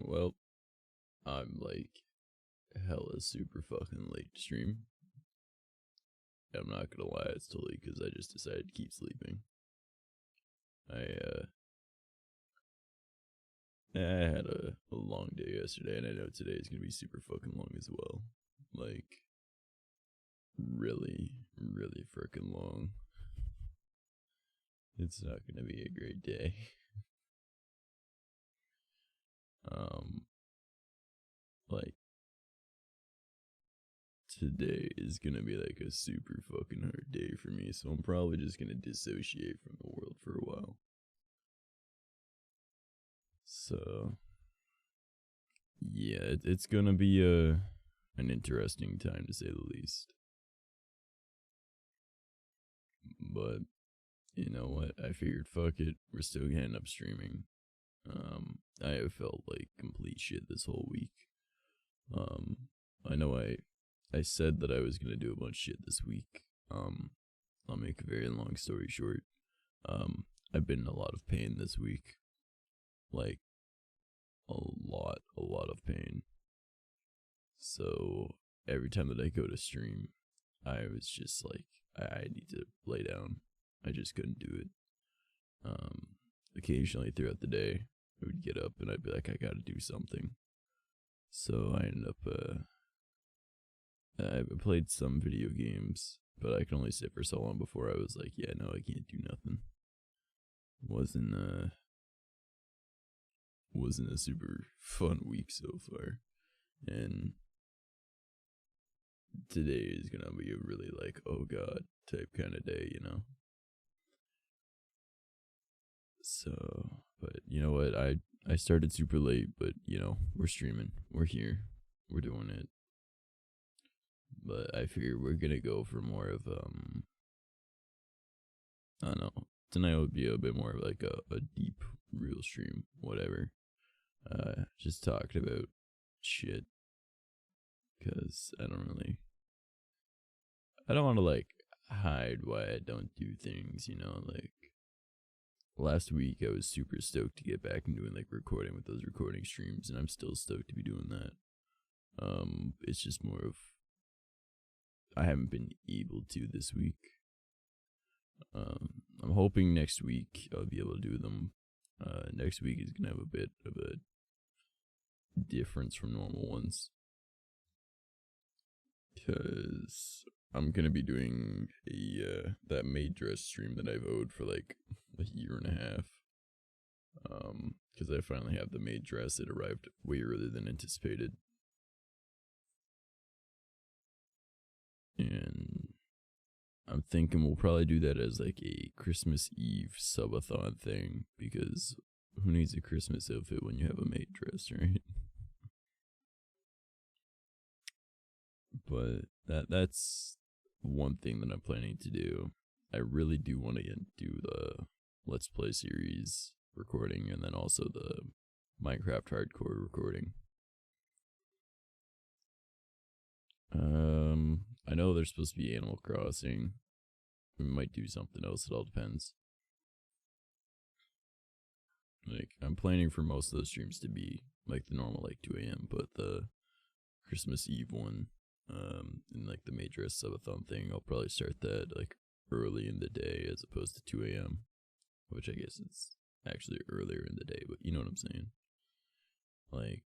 Well, I'm like hella super fucking late to stream. I'm not gonna lie, it's totally because I just decided to keep sleeping. I had a long day yesterday, and I know today is gonna be super fucking long as well. Like, really, really freaking long. It's not gonna be a great day. Like, today is gonna be like a super fucking hard day for me, so I'm probably just gonna dissociate from the world for a while. So, yeah, it's gonna be an interesting time to say the least. But you know what? I figured, fuck it, we're still gonna end up streaming. I have felt like complete shit this whole week. I know I said that I was gonna do a bunch of shit this week. I'll make a very long story short. I've been in a lot of pain this week. Like, a lot of pain. So, every time that I go to stream, I was just like, I need to lay down. I just couldn't do it. Occasionally throughout the day, I would get up and I'd be like, I gotta do something. So I ended up, I played some video games, but I could only sit for so long before I was like, yeah, no, I can't do nothing. Wasn't a super fun week so far. And today is gonna be a really like, oh god, type kind of day, you know? So, but you know what, I started super late, but you know, we're streaming, we're here, we're doing it. But I figure we're gonna go for more of, I don't know, tonight would be a bit more of like a deep, real stream, whatever. Just talking about shit, because I don't want to like hide why I don't do things, you know, like last week I was super stoked to get back and doing like recording with those recording streams, and I'm still stoked to be doing that. It's just more of I haven't been able to this week. I'm hoping next week I'll be able to do them. Next week is gonna have a bit of a difference from normal ones, because I'm gonna be doing that maid dress stream that I've owed for like a year and a half. Because I finally have the maid dress. It arrived way earlier than anticipated, and I'm thinking we'll probably do that as like a Christmas Eve subathon thing, because who needs a Christmas outfit when you have a maid dress, right? But that's one thing that I'm planning to do. I really do want to do the Let's Play series recording, and then also the Minecraft hardcore recording. I know there's supposed to be Animal Crossing. We might do something else, it all depends. Like, I'm planning for most of those streams to be like the normal like 2 a.m, but the Christmas Eve one, and like the maid dress subathon thing, I'll probably start that like early in the day as opposed to 2 a.m, which I guess it's actually earlier in the day, but you know what I'm saying. Like,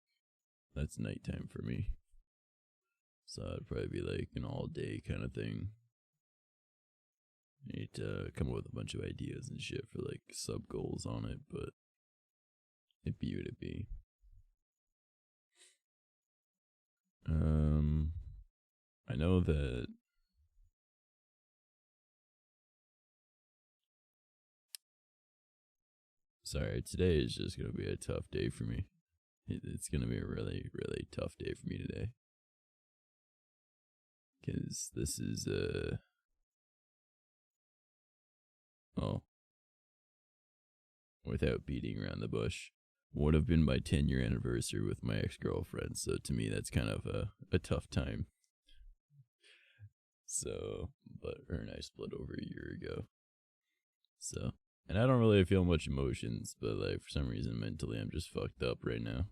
that's nighttime for me. So it'd probably be like an all day kind of thing. I need to come up with a bunch of ideas and shit for like sub goals on it, but it be what it be. I know that sorry, today is just gonna be a tough day for me. It's gonna be a really, really tough day for me today. Because this is, oh, without beating around the bush, would have been my 10-year anniversary with my ex-girlfriend, so to me that's kind of a tough time. So, but her and I split over a year ago. So, and I don't really feel much emotions, but like for some reason mentally I'm just fucked up right now.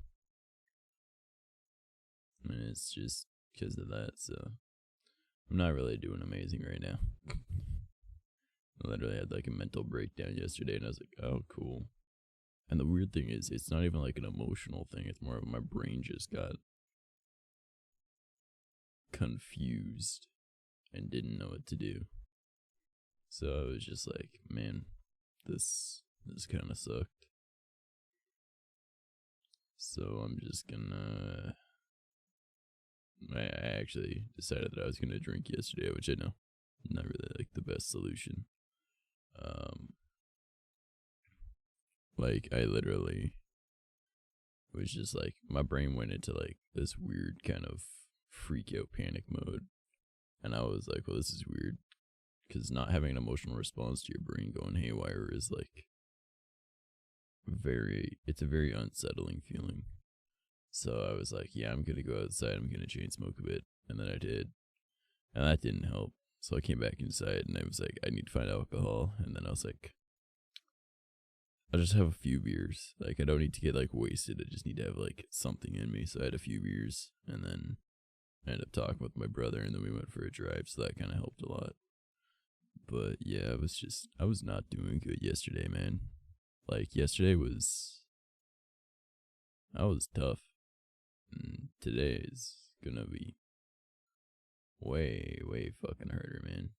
And it's just because of that, so I'm not really doing amazing right now. I literally had like a mental breakdown yesterday, and I was like, oh, cool. And the weird thing is, it's not even like an emotional thing, it's more of my brain just got confused and didn't know what to do. So I was just like, man, this kind of sucked. So I'm just gonna... I actually decided that I was gonna drink yesterday, which I know, not really like the best solution. Like I literally was just like, my brain went into like this weird kind of freak out panic mode, and I was like, well, this is weird, because not having an emotional response to your brain going haywire is like it's a very unsettling feeling. So I was like, yeah, I'm gonna go outside, I'm gonna chain smoke a bit. And then I did, and that didn't help. So I came back inside, and I was like, I need to find alcohol. And then I was like, I'll just have a few beers. Like, I don't need to get like wasted, I just need to have like something in me. So I had a few beers, and then I ended up talking with my brother, and then we went for a drive, so that kind of helped a lot. But yeah, I was not doing good yesterday, man. Like, yesterday I was tough. And today is gonna be way, way fucking harder, man.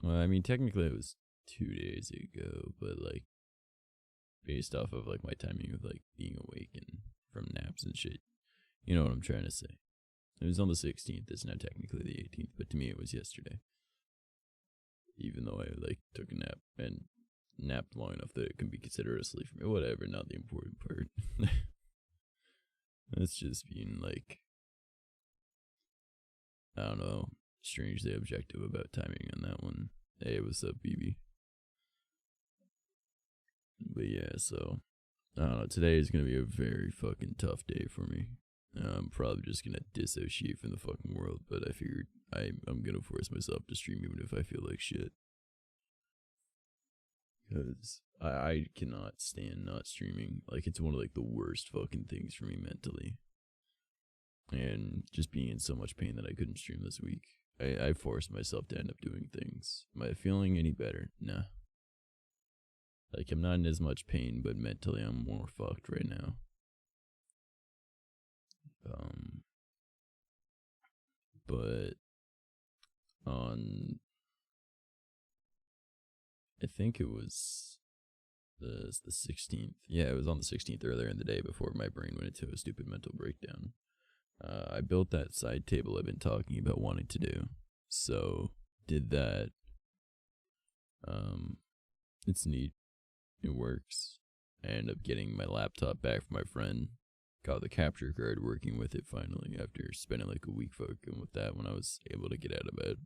Well, I mean, technically it was 2 days ago, but like, based off of like my timing of like being awake and from naps and shit, you know what I'm trying to say. It was on the 16th, it's now technically the 18th, but to me it was yesterday. Even though I like took a nap and napped long enough that it can be considered a sleep for me. Whatever, not the important part. It's just being like, I don't know, strangely objective about timing on that one. Hey, what's up, BB? But yeah, so I don't know, today is gonna be a very fucking tough day for me. I'm probably just gonna dissociate from the fucking world, but I figured I'm gonna force myself to stream even if I feel like shit. Because I cannot stand not streaming. Like, it's one of like the worst fucking things for me mentally. And just being in so much pain that I couldn't stream this week, I forced myself to end up doing things. Am I feeling any better? Nah. Like, I'm not in as much pain, but mentally I'm more fucked right now. But on, I think it was the 16th. Yeah, it was on the 16th earlier in the day before my brain went into a stupid mental breakdown. I built that side table I've been talking about wanting to do. So, did that. It's neat. It works. I ended up getting my laptop back from my friend. Got the capture card working with it finally after spending like a week fucking with that when I was able to get out of bed.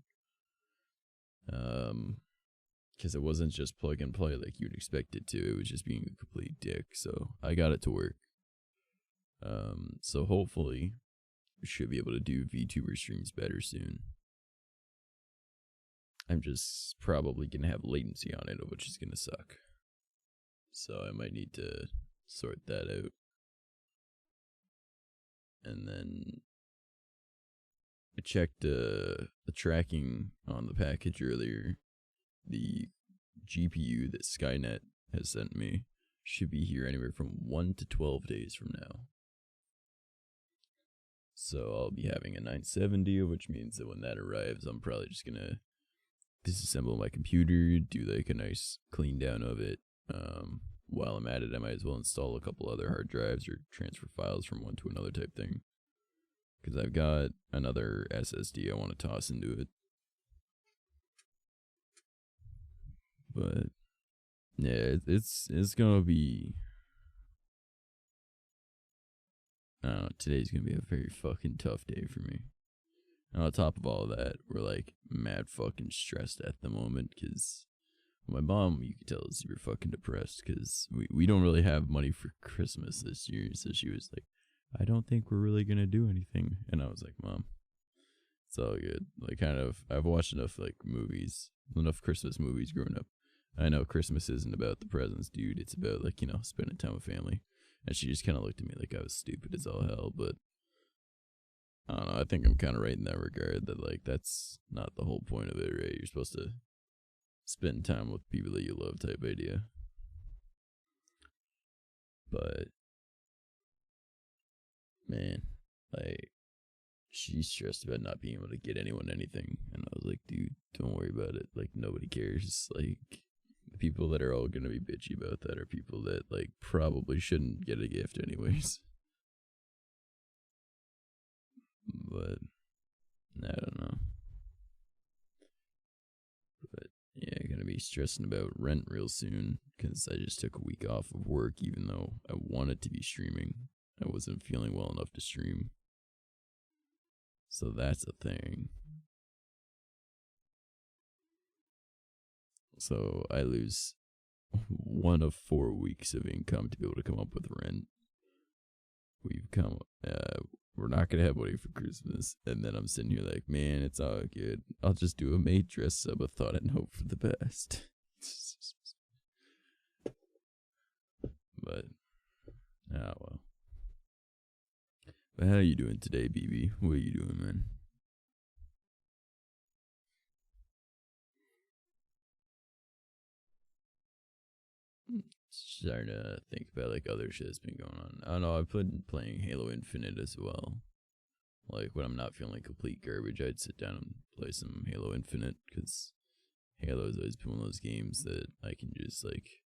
Because it wasn't just plug and play like you'd expect it to. It was just being a complete dick. So I got it to work. So hopefully we should be able to do VTuber streams better soon. I'm just probably gonna have latency on it, which is gonna suck. So I might need to sort that out. And then I checked the tracking on the package earlier. The GPU that Skynet has sent me should be here anywhere from 1 to 12 days from now. So I'll be having a 970, which means that when that arrives, I'm probably just gonna disassemble my computer, do like a nice clean down of it. While I'm at it, I might as well install a couple other hard drives or transfer files from one to another type thing. Because I've got another SSD I want to toss into it. But yeah, it's gonna be, I don't know, today's gonna be a very fucking tough day for me. And on top of all of that, we're like mad fucking stressed at the moment because my mom, you could tell, is super fucking depressed because we don't really have money for Christmas this year. So she was like, I don't think we're really gonna do anything. And I was like, Mom, it's all good. Like, kind of, I've watched enough like movies, enough Christmas movies growing up. I know Christmas isn't about the presents, dude. It's about like, you know, spending time with family. And she just kind of looked at me like I was stupid as all hell. But I don't know. I think I'm kind of right in that regard. That like that's not the whole point of it, right? You're supposed to spend time with people that you love, type idea. But man, like she's stressed about not being able to get anyone anything, and I was like, dude, don't worry about it. Like nobody cares. Like the people that are all gonna be bitchy about that are people that like probably shouldn't get a gift anyways. But I don't know. But yeah, gonna be stressing about rent real soon because I just took a week off of work, even though I wanted to be streaming. I wasn't feeling well enough to stream. So that's a thing. So I lose 1 of 4 weeks of income to be able to come up with rent. We're not gonna have money for Christmas, and then I'm sitting here like, man, it's all good. I'll just do a maid dress sub a thought and hope for the best. But well. But how are you doing today, BB? What are you doing, man? Starting to think about like other shit that's been going on. I don't know. I've been playing Halo Infinite as well. Like when I'm not feeling complete garbage, I'd sit down and play some Halo Infinite because Halo has always been one of those games that I can just like.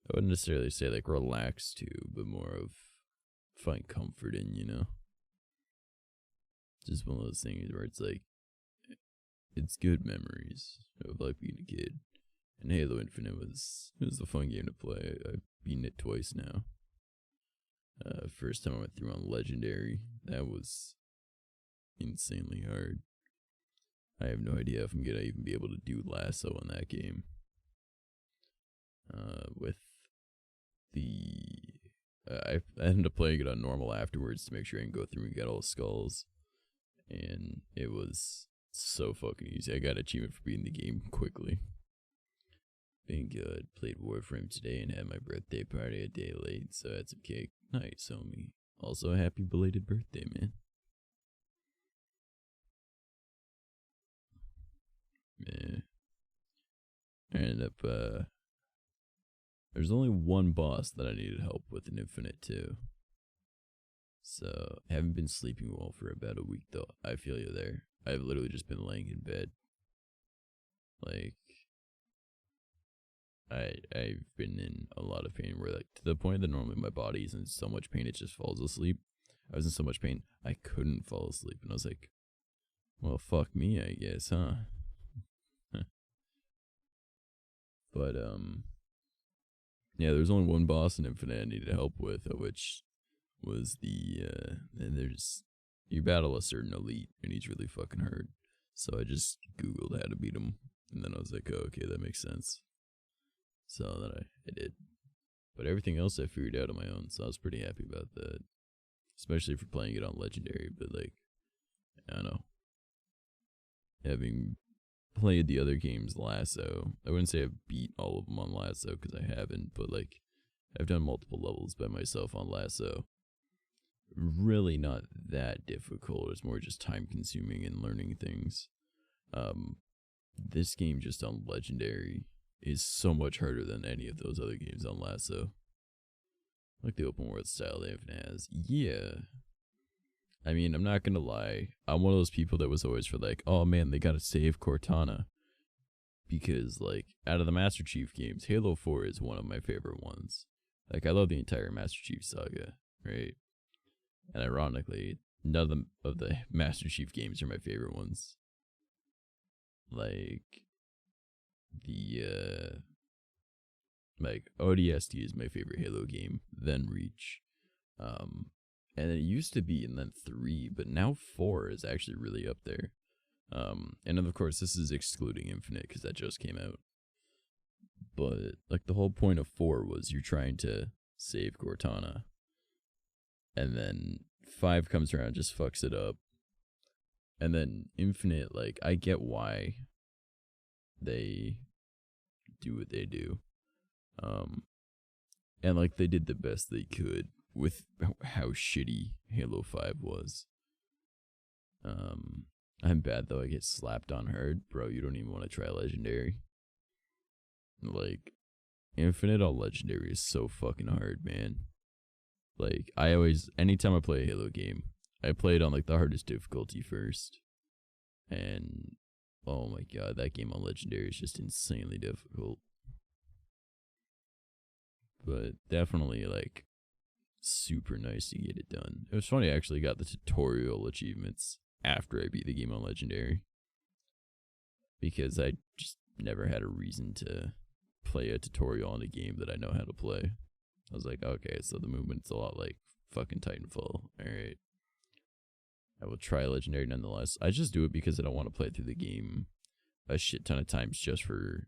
I wouldn't necessarily say like relax to, but more of find comfort in, you know? Just one of those things where it's like, it's good memories of like being a kid. And Halo Infinite was a fun game to play. I've beaten it twice now. First time I went through on Legendary, that was insanely hard. I have no idea if I'm gonna even be able to do lasso in that game. I ended up playing it on normal afterwards to make sure I can go through and get all the skulls, and it was so fucking easy. I got an achievement for beating the game quickly. Being good. Played Warframe today and had my birthday party a day late, so I had some cake. Nice, homie. Also, a happy belated birthday, man. Yeah. I ended up, there's only one boss that I needed help with in Infinite too. So, I haven't been sleeping well for about a week though. I feel you there. I've literally just been laying in bed. Like, I've been in a lot of pain where like to the point that normally my body is in so much pain it just falls asleep. I was in so much pain I couldn't fall asleep, and I was like, well, fuck me, I guess, huh? But yeah, there was only one boss in Infinite I needed help with, which was you battle a certain elite and he's really fucking hard. So I just googled how to beat him, and then I was like, oh, okay, that makes sense. So then I did. But everything else I figured out on my own, so I was pretty happy about that. Especially for playing it on Legendary, but like, I don't know. Having played the other games Lasso, I wouldn't say I've beat all of them on Lasso, because I haven't, but like, I've done multiple levels by myself on Lasso. Really not that difficult, it's more just time consuming and learning things. This game just on Legendary is so much harder than any of those other games on Lasso. Like the open world style they even has. Yeah. I mean, I'm not gonna lie. I'm one of those people that was always for like, oh man, they gotta save Cortana. Because, like, out of the Master Chief games, Halo 4 is one of my favorite ones. Like, I love the entire Master Chief saga, right? And ironically, none of the Master Chief games are my favorite ones. Like, ODST is my favorite Halo game, then Reach. And it used to be, and then 3, but now 4 is actually really up there. And of course, this is excluding Infinite, because that just came out. But, like, the whole point of 4 was you're trying to save Cortana. And then 5 comes around and just fucks it up. And then Infinite, like, I get why they do what they do. And like they did the best they could with how shitty Halo 5 was. I'm bad though. I get slapped on hard, bro. You don't even want to try legendary. Like Infinite on legendary is so fucking hard, man. Like anytime I play a Halo game, I play it on like the hardest difficulty first. And oh my god, that game on legendary is just insanely difficult. But definitely like super nice to get it done. It was funny, I actually got the tutorial achievements after I beat the game on legendary, because I just never had a reason to play a tutorial on a game that I know how to play. I was like, okay, so the movement's a lot like fucking Titanfall. Alright, I will try legendary nonetheless. I just do it because I don't want to play through the game a shit ton of times just for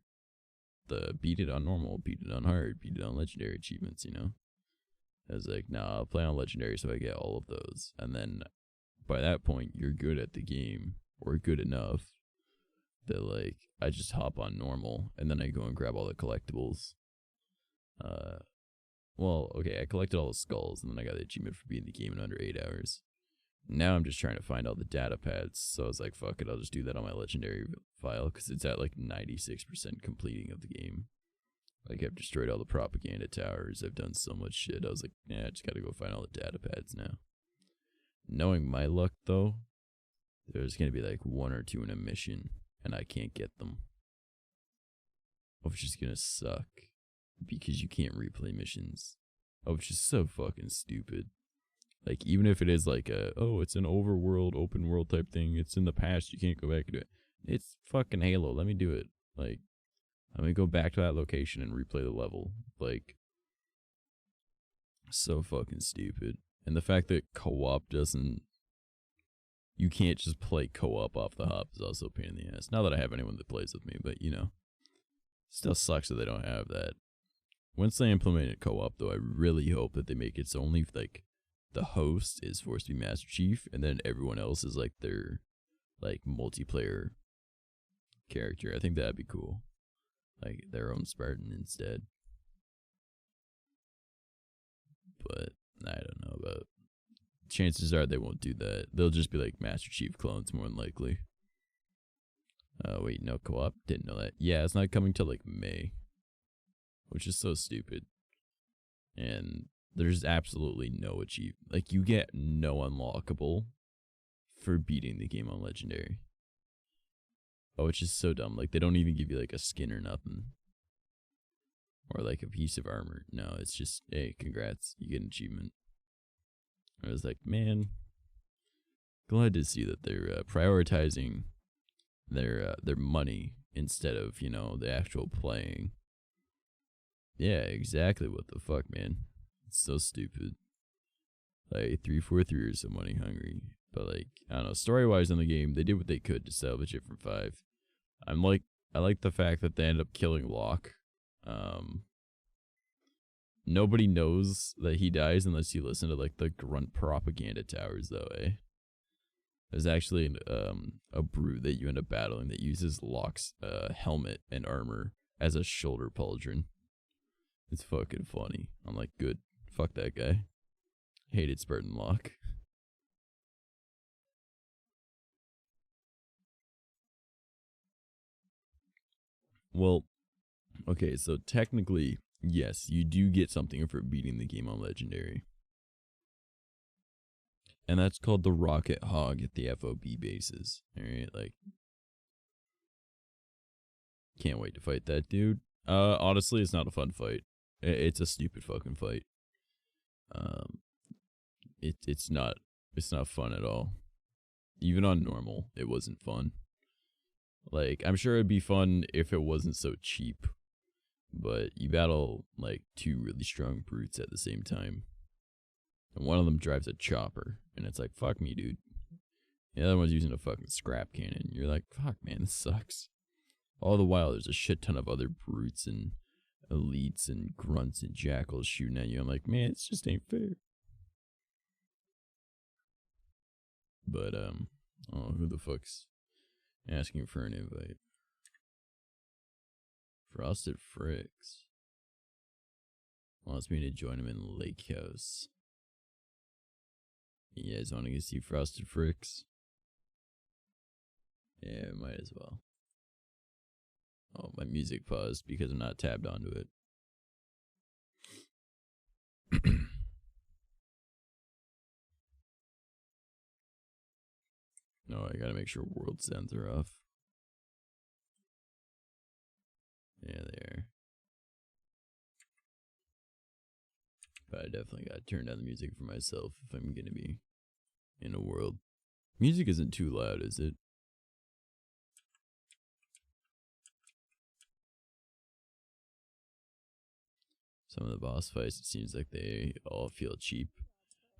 the beat it on normal, beat it on hard, beat it on legendary achievements, you know? I was like, nah, I'll play on legendary so I get all of those. And then by that point, you're good at the game, or good enough that like I just hop on normal and then I go and grab all the collectibles. Well, okay, I collected all the skulls and then I got the achievement for beating the game in under 8 hours. Now I'm just trying to find all the data pads, so I was like, fuck it, I'll just do that on my legendary file, because it's at like 96% completing of the game. Like, I've destroyed all the propaganda towers, I've done so much shit, I was like, yeah, I just gotta go find all the data pads now. Knowing my luck, though, there's gonna be like 1 or 2 in a mission, and I can't get them. Which is gonna suck, because you can't replay missions. Which is so fucking stupid. Like, even if it is like it's an overworld, open world type thing, it's in the past, you can't go back and do it. It's fucking Halo, let me do it. Like, let me go back to that location and replay the level. Like, so fucking stupid. And the fact that co-op doesn't... You can't just play co-op off the hop is also a pain in the ass. Not that I have anyone that plays with me, but, you know. Still sucks that they don't have that. Once they implement co-op, though, I really hope that they make it so only, like, the host is forced to be Master Chief, and then everyone else is, like, their, like, multiplayer character. I think that'd be cool. Like, their own Spartan instead. But, I don't know about... Chances are they won't do that. They'll just be, like, Master Chief clones, more than likely. Wait, no co-op? Didn't know that. Yeah, it's not coming till, like, May. Which is so stupid. And there's absolutely no achievement. Like, you get no unlockable for beating the game on Legendary. Oh, which is so dumb. Like, they don't even give you, like, a skin or nothing. Or, like, a piece of armor. No, it's just, hey, congrats. You get an achievement. I was like, man, glad to see that they're prioritizing their money instead of, you know, the actual playing. Yeah, exactly. What the fuck, man? It's so stupid. Like, 343 are so money hungry. But, like, I don't know, story-wise in the game, they did what they could to salvage it from 5. I like the fact that they end up killing Locke. Nobody knows that he dies unless you listen to, like, the grunt propaganda towers, though, eh? There's actually a brute that you end up battling that uses Locke's helmet and armor as a shoulder pauldron. It's fucking funny. I'm like, good. Fuck that guy. Hated Spartan Locke. Well, okay, so technically, yes, you do get something for beating the game on Legendary. And that's called the Rocket Hog at the FOB bases. Alright, like... Can't wait to fight that dude. Honestly, it's not a fun fight. It's a stupid fucking fight. It's not fun at all. Even on normal, it wasn't fun. Like, I'm sure it'd be fun if it wasn't so cheap. But you battle, like, 2 really strong brutes at the same time. And one of them drives a chopper. And it's like, fuck me, dude. The other one's using a fucking scrap cannon. You're like, fuck, man, this sucks. All the while, there's a shit ton of other brutes and elites and grunts and jackals shooting at you. I'm like, man, it just ain't fair. But, oh, who the fuck's asking for an invite? Frosted Fricks. Wants me to join him in Lake House. You guys want to go see Frosted Fricks? Yeah, might as well. Oh, my music paused because I'm not tabbed onto it. No, I gotta make sure world sounds are off. Yeah, they are. But I definitely gotta turn down the music for myself if I'm gonna be in a world. Music isn't too loud, is it? Some of the boss fights, it seems like they all feel cheap.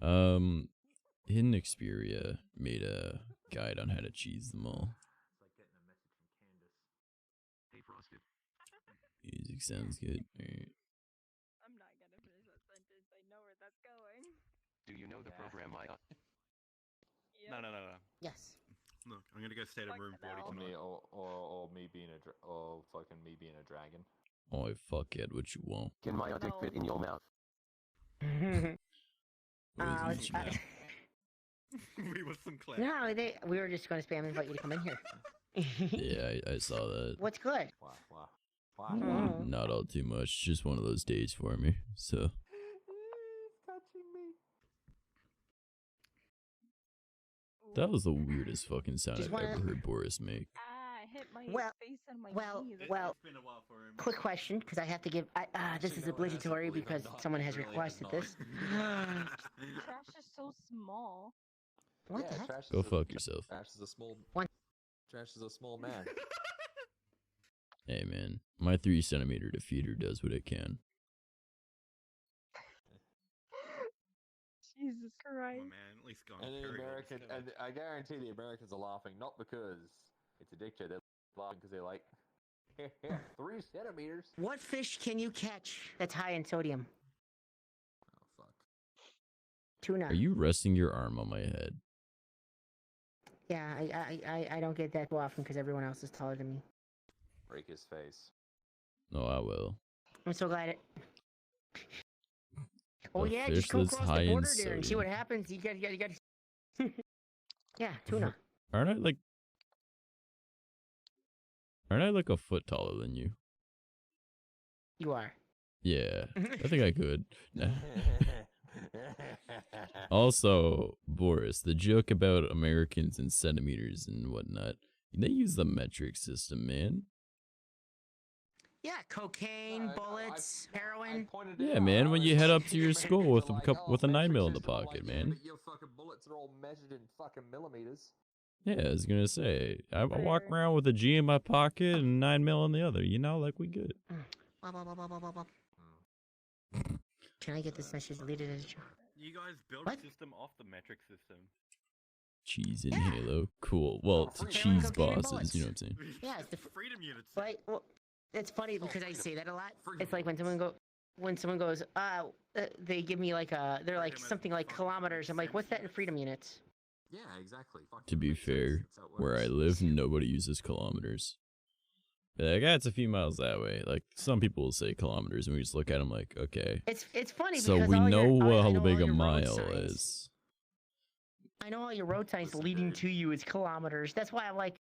𝐿𝐻𝐷𝐼𝐸a made a guide on how to cheese them all. Music sounds good. Right. I'm not gonna finish that sentence. I know where that's going. Do you know the program Maya? Yep. No. Yes. Look, I'm gonna go stay at a Fuck room 40 no. tonight. Or me being fucking me being a dragon. Oh, fuck it, what you want? Can Maya dick fit in your mouth? What is each mouth? We with some clap. No, we were just going to spam invite you to come in here. Yeah, I saw that. What's good? Why? Not all too much, just one of those days for me, so. Touching me. That was the weirdest fucking sound Just I've ever wanna- heard Boris make. I hit my Well- face on my well, knees. well, It's been a while for him. quick question, because I have to give. This is obligatory because someone has requested this. Trash is so small. What Yeah, the heck? Trash Go is a- fuck yourself. Trash is a small. One- Trash is a small man. Hey man, my 3 centimeter defeater does what it can. Jesus Come Christ. on, man. At least go on And the Kerrigan. American, and I guarantee the Americans are laughing not because it's a dictator. They're laughing because they're like, 3 centimeters. What fish can you catch that's high in sodium? Oh fuck. Tuna. Are you resting your arm on my head? Yeah, I don't get that too often because everyone else is taller than me. Break his face. No, I will. I'm so glad it. Oh A yeah, fish just go that's across high the in border there and see what sodium. happens. You got. Yeah, tuna. Aren't I like a foot taller than you? You are. Yeah, I think I could. Also, Boris, the joke about Americans and centimeters and whatnot, they use the metric system, man. Yeah, cocaine, bullets, heroin. Yeah, man, when you head up to your school with a 9mm in the pocket, man. But your fucking bullets are all measured in fucking millimeters. Yeah, I was gonna say, I walk around with a G in my pocket and 9mm in the other, you know, like we good. Blah, blah, blah, blah, blah, blah, blah. Can I get this message deleted as a joke? You guys built What? a system off the metric system. Cheese in Yeah. Halo, cool. Well, to Freedom. cheese Cocaine and bosses, bullets. you know what I'm saying? Yeah, it's the freedom units. But well, it's funny because I say that a lot. Freedom It's like when someone goes, they give me like they're like Freedom something is like fucking kilometers. I'm like, what's that in units. freedom units? Yeah, exactly. Fucking To be makes sense. fair, That's how it where I works. live, nobody uses kilometers. They're like, it's a few miles that way. Like, some people will say kilometers, and we just look at them like, okay. It's funny So because we all know your, I how know big all a your road mile signs- is. I know all your road signs Listen, leading dude. to you is kilometers. That's why I'm like,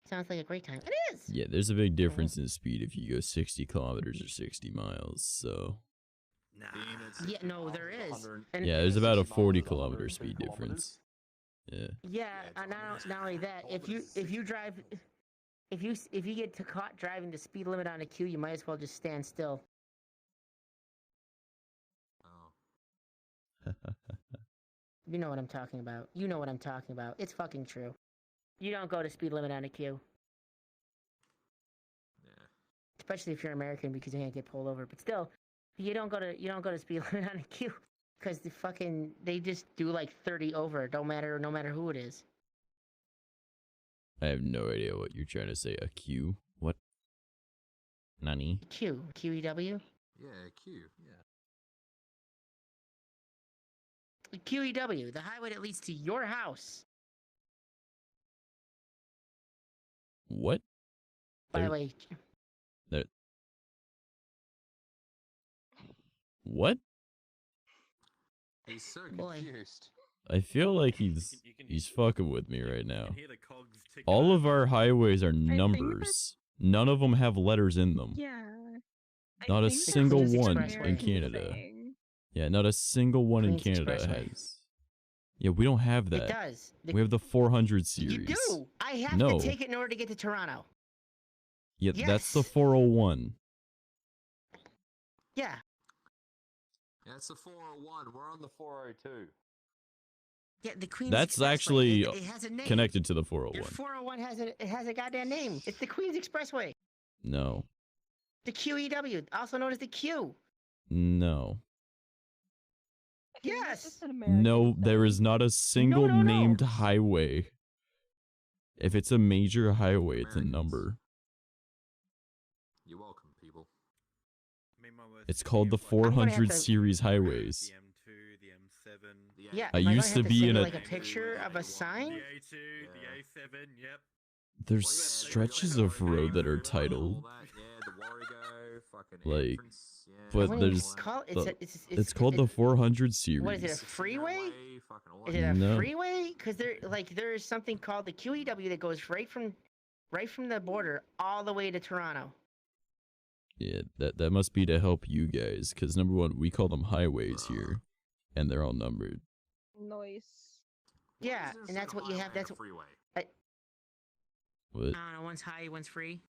sounds like a great time. It is. Yeah, there's a big difference in speed if you go 60 kilometers or 60 miles, so. Nah. Yeah, no, there is. 100 And Yeah, there's about a 60 40 miles, kilometer 103 speed difference. Yeah. yeah, it's not only that, if you drive, if you get caught driving the speed limit on a queue, you might as well just stand still. Oh. You know what I'm talking about. You know what I'm talking about. It's fucking true. You don't go to speed limit on a queue, Yeah. especially if you're American because you can't get pulled over. But still, you don't go to speed limit on a queue because they just do like 30 over. No matter who it is. I have no idea what you're trying to say. A Q? What? Nani? QEW. Yeah, Q. Yeah. QEW, the highway that leads to your house. What? By the There- way, There. What? He's so Boy. confused. I feel like You he's fucking with me right You now. can hear the cogs ticking All of over. our highways are think numbers. None of them have letters in them. Yeah. Not a think the single Queen's one Expressway. in American Canada. thing. Yeah, not a single one in Queen's Canada Expressway. has. Yeah, we don't have It that. does. We have the 400 series. You do. I have No. to take it in order to get to Toronto. Yeah, that's the Yes. 401. Yeah. Yeah, it's the 401. We're on the 402. Yeah, the Queen's That's Expressway. actually it has a name. Connected to the Your 401. 401 has a goddamn name. It's the Queen's Expressway. No. The QEW, also known as the Q. No. I think that's Yes. just an American No, there thing. is not a single no, no. named highway. If it's a major highway, it's a Americans. number. You're welcome, people. Meanwhile, we're It's speaking called the of, like, 400 to- series highways. The M2, the M7, The Yeah. I am gonna used have to be send in you, a- like a picture of a sign. the A2, Yeah. the A7, yep. There's Well, yeah, stretches the of road that are all titled. that, yeah, the Warrego, fucking Like, entrance, yeah, but I all wouldn't there's even that. call it. the- It's It's called the 400 series. What is it, a 16 freeway? Way, fucking all Is that. it a No. freeway? Because there is something called the QEW that goes right from the border all the way to Toronto. Yeah, that must be to help you guys, because number one, we call them highways here, and they're all numbered. Noise. Why Yeah, isn't and that's it a what you have. highway and That's a freeway. What? I don't know. One's high, one's free.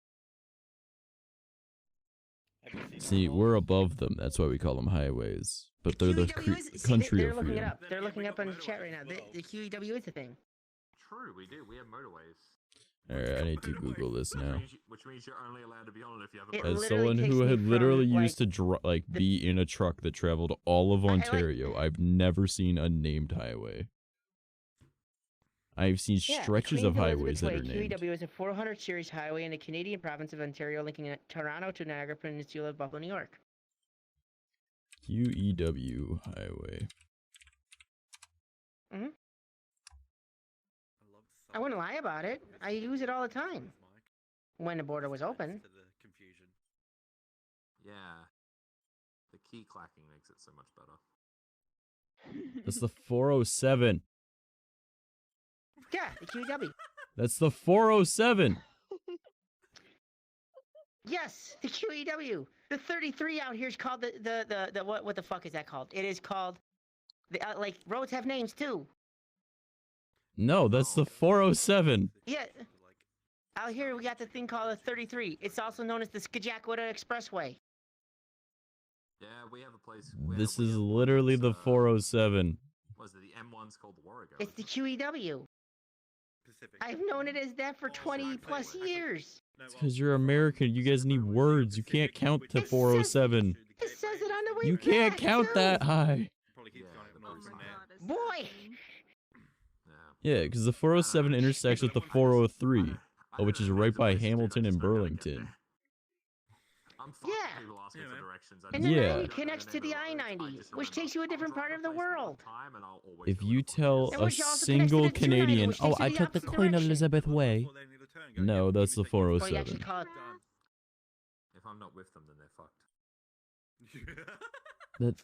Have you seen See, the we're laws? above them. That's why we call them highways. But they're the QEW is, see, country they're of looking it freedom. up. They're Yeah, looking we up got in the chat right motorways now. as well. The QEW is a thing. True, we do. We have motorways. Alright, I need to Google this now. Which means you're only allowed to be on it if you have a It motorway. As literally someone takes who me had literally from, used to be in a truck that traveled all of like- Ontario, I've never seen a named highway. I've seen Yeah, stretches Queen's of highways Elizabeth that are Way, named. QEW is a 400 series highway in the Canadian province of Ontario, linking Toronto to Niagara Peninsula, Buffalo, New York. QEW highway. hmm I love I wouldn't lie about it. I use it all the time when the border was open. To the confusion. Yeah. The key clacking makes it so much better. That's the 407. Yeah, the QEW. That's the 407. Yes, the QEW. The 33 out here is called the what the fuck is that called? It is called the like roads have names too. No, that's the 407. Yeah, Like, out here we got the thing called the 33. It's also known as the 𝐬𝐴𝐽 Expressway. Yeah, we have a place. This we is have one literally that's, the 407. Was it the M1's called the Warrego? It's the QEW. Pacific. I've known it as that for 20 plus years. No, It's well, because you're American. You guys need words. You can't count to It says- 407. It says it on the way You can't back, count too. that high. Probably keeps Yeah, going up the north Oh from my there. god. is Boy. that insane? Yeah. Yeah, because the 407 intersects with the 403. Which is right by Hamilton and Burlington. I'm fine Yeah. with people asking Yeah, for man. directions. And the Yeah. 90 connects to the I-90, which takes you a different part of the world. If you tell And a which also connects to single the 290, Canadian, which oh, takes you I the took the opposite Queen direction. Elizabeth Way. Before they need to turn, go, No, yep, that's give the me Or you 407. actually call it. If I'm not with them, then they're fucked.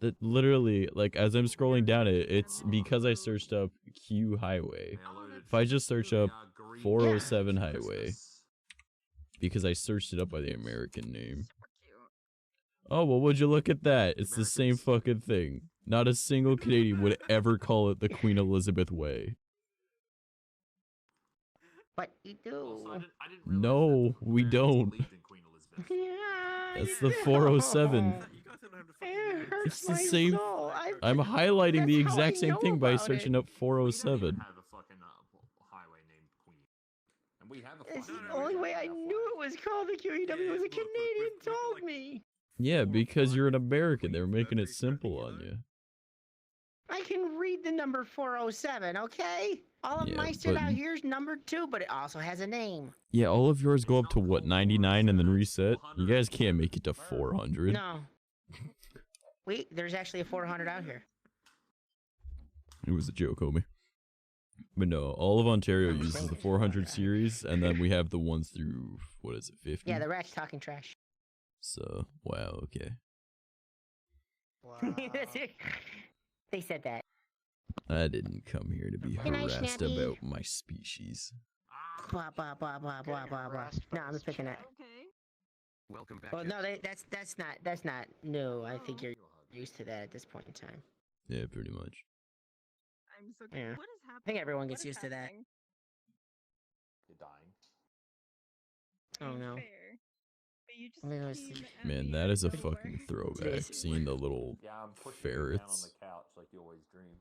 That literally, like, as I'm scrolling down it, it's because I searched up Q Highway. If I just search up 407 Highway, because I searched it up by the American name. Super cute. Oh, well, would you look at that? It's the same fucking thing. Not a single Canadian would ever call it the Queen Elizabeth Way. But you do. No, we don't. Yeah, That's you the 407. do. You guys don't have to fucking It do hurts It's the my same- soul. I'm highlighting the That's how I exact same know thing by about searching it. up 407. have a fucking highway named Queen. And we have a It's fucking the only way I knew it was called the QEW was a look, Canadian we've got, told like, me. Yeah, because you're an American. They're making it simple on you. I can read the number 407, okay? All of Yeah, my shit but- out here is numbered too, but it also has a name. Yeah, all of yours go up to what, 99 and then reset? You guys can't make it to 400. No. Wait, there's actually a 400 out here. It was a joke, homie. But no, all of Ontario I'm uses saying the it's 400 series, and then we have the ones through, what is it, 50? Yeah, the rat's talking trash. So, wow, okay. Wow. They said that. I didn't come here to be Good night, harassed Snappy. about my species. Blah blah blah blah blah blah blah. No, I'm just picking that. Okay. Welcome back. Well, no, Jets. that's not new. I think you're used to that at this point in time. Yeah, pretty much. I'm so. Yeah. What is happening? I think everyone What gets is used to that. happening? You're dying. Oh no. Fair. But you just I'm gonna go came sleep. at Man, me that out is a of nowhere. fucking throwback. Yes. Seeing the little Yeah, I'm pushing you down on ferrets. the couch like you always dreamed.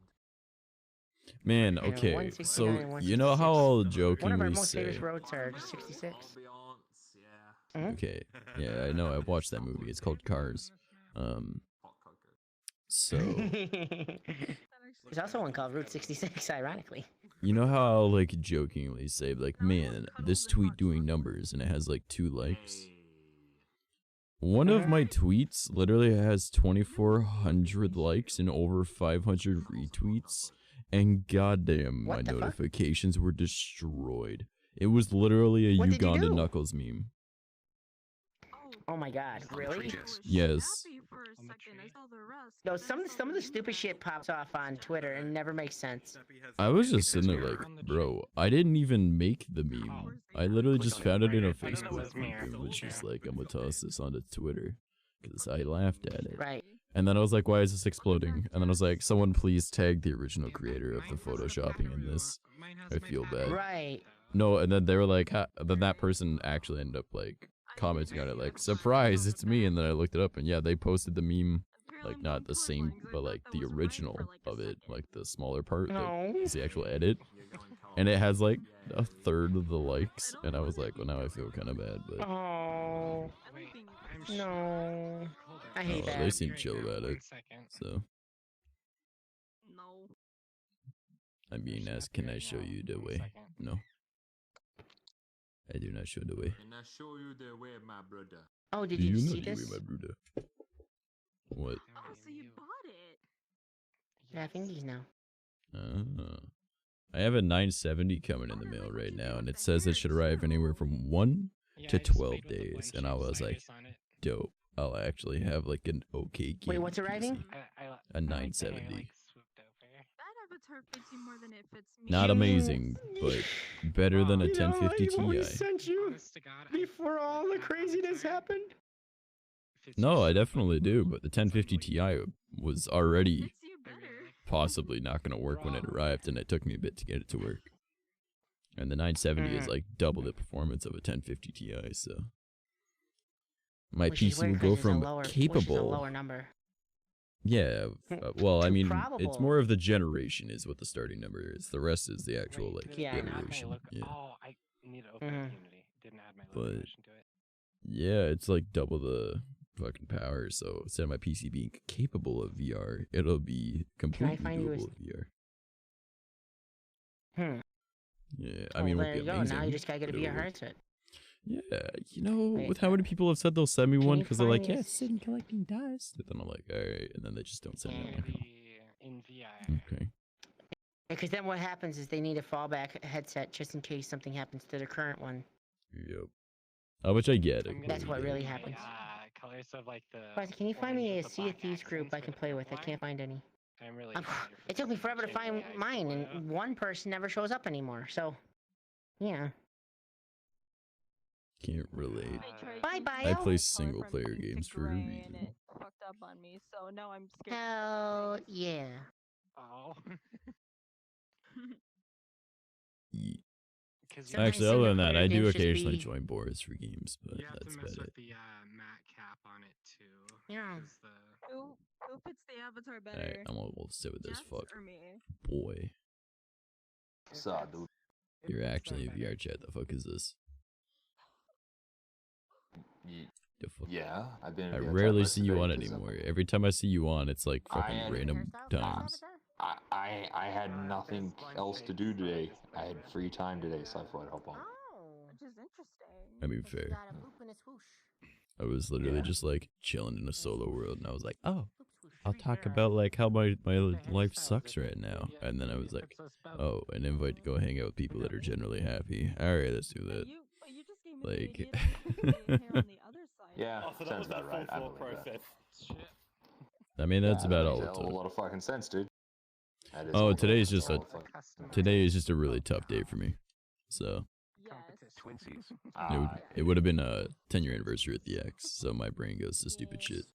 Man, Yeah, okay, 169 so and you know how 166. I'll One of our jokingly most famous say, roads are 66. Ambiance, yeah. okay, yeah, I know, I've watched that movie. It's called Cars. Hot cocoa. So There's also one called Route 66, ironically. you know how I'll like jokingly say like, man, this tweet doing numbers, and it has like 2 likes. Hey. One of my tweets literally has 2,400 likes and over 500 retweets, and goddamn, my What the fuck? notifications were destroyed. It was literally a What did you Uganda do? Knuckles meme. Oh my god, really? Yes. No, some of the stupid shit pops off on Twitter and never makes sense. Snappy has I some was big just sitting there picture. like, bro, I didn't even make the meme. I literally just found it in a Facebook group and was just like, I'm gonna toss this onto Twitter. Because I laughed at it. Right. And then I was like, why is this exploding? And then I was like, someone please tag the original creator of the photoshopping in this. I feel bad. Right. No, and then they were like, then that person actually ended up like commenting on it like, surprise, it's me. And then I looked it up and yeah, they posted the meme, like not the same, but like the original of it, like the smaller part, No. is the actual edit. And it has like a third of the likes. And I was like, well, now I feel kind of bad, but Oh. No. I hate they that. seem chill about it. So, No. I mean, as can I show you the way? No. I do not show the way. And I show you the way, my brother. Oh, did Do you know see the way, this? my brother? What? Oh, so you bought it? Yeah, thingies now. I have a 970 coming in the mail right now, and it says it should arrive anywhere from 1 to 12 days. And I was like, dope. I'll actually have like an okay game. Wait, what's arriving? A 970. That avatar fits you more than it fits me. Not amazing, but better than a 1050 Ti. sent you before all the craziness happened. No, I definitely do, but the 1050 Ti was already Fits you better. possibly not going to work when it arrived, and it took me a bit to get it to work. And the 970 is like double the performance of a 1050 Ti, so my Which is PC weird will 'cause go it's a from lower- which is a capable. lower number. Yeah, well, I To mean, it's probable. more of the generation is what the starting number is. The rest is the actual like Yeah. iteration. Yeah, Oh, I need to open Mhm. Unity. Didn't add my But- location to it. yeah, it's like double the fucking power. So instead of my PC being capable of VR, it'll be completely find you a doable of VR. Hmm. Yeah, I Well, mean, it there won't be you go. amazing. Now you just gotta get a but VR it'll work. headset. Yeah, you know, Wait, with how many people have said they'll send me can one you because they're like, find yeah, this- sitting collecting dust. And then I'm like, all right, and then they just don't send me. I'm like, In VR. oh, okay. Because then what happens is they need a fallback headset just in case something happens to the current one. Yep. Which I get. I'm gonna That's what be really doing my, happens. Colors of like the. But can you find me a orange with the Sea of black Thieves group I accents can with play the with? I black. can't find any. I'm really. I'm- excited for It took me forever to find 𝐿 mine, photo. and one person never shows up anymore. So, yeah. Can't relate. I tried Bye, using bye. my I play color single from player pink to games for a gray, reason. And it fucked up on me, so now I'm scared. Hell yeah. Oh. Ye- 'Cause Sometimes Actually, other than single that, player I do games just occasionally be- join boards for games, but You have that's to mess about with it. the matte cap on it too. Yeah. 'cause the Who fits the avatar better? Alright, I'm gonna we'll sit with this. Jess Fuck. or me? Boy, Saw, dude. you're actually a VR chat. The fuck is this? The fuck? Yeah, I've been. in I VR chat rarely most see of you the on day 'cause anymore. Every time I see you on, it's like I fucking am- random times. I had nothing else to do today. I had free time today, so I thought I'd hop on. Oh. Which is interesting. I mean, fair. I was literally Yeah. just like chilling in a solo world, and I was like, oh, I'll talk about like how my life sucks right now, and then I was like, oh, an invite to go hang out with people that are generally happy. All right, let's do that. You just gave me Like- the idea to put the hair on the other side. Yeah, Oh, so that sounds was the about right. I full believe that. process. Shit. I mean, that's Yeah, about that all makes it a whole took. lot of fucking sense, dude. That is Oh, a lot today's of just a fucking- today is just a really tough day for me. So Twinsies. it would have been a 10-year anniversary at the X. So my brain goes to stupid shit.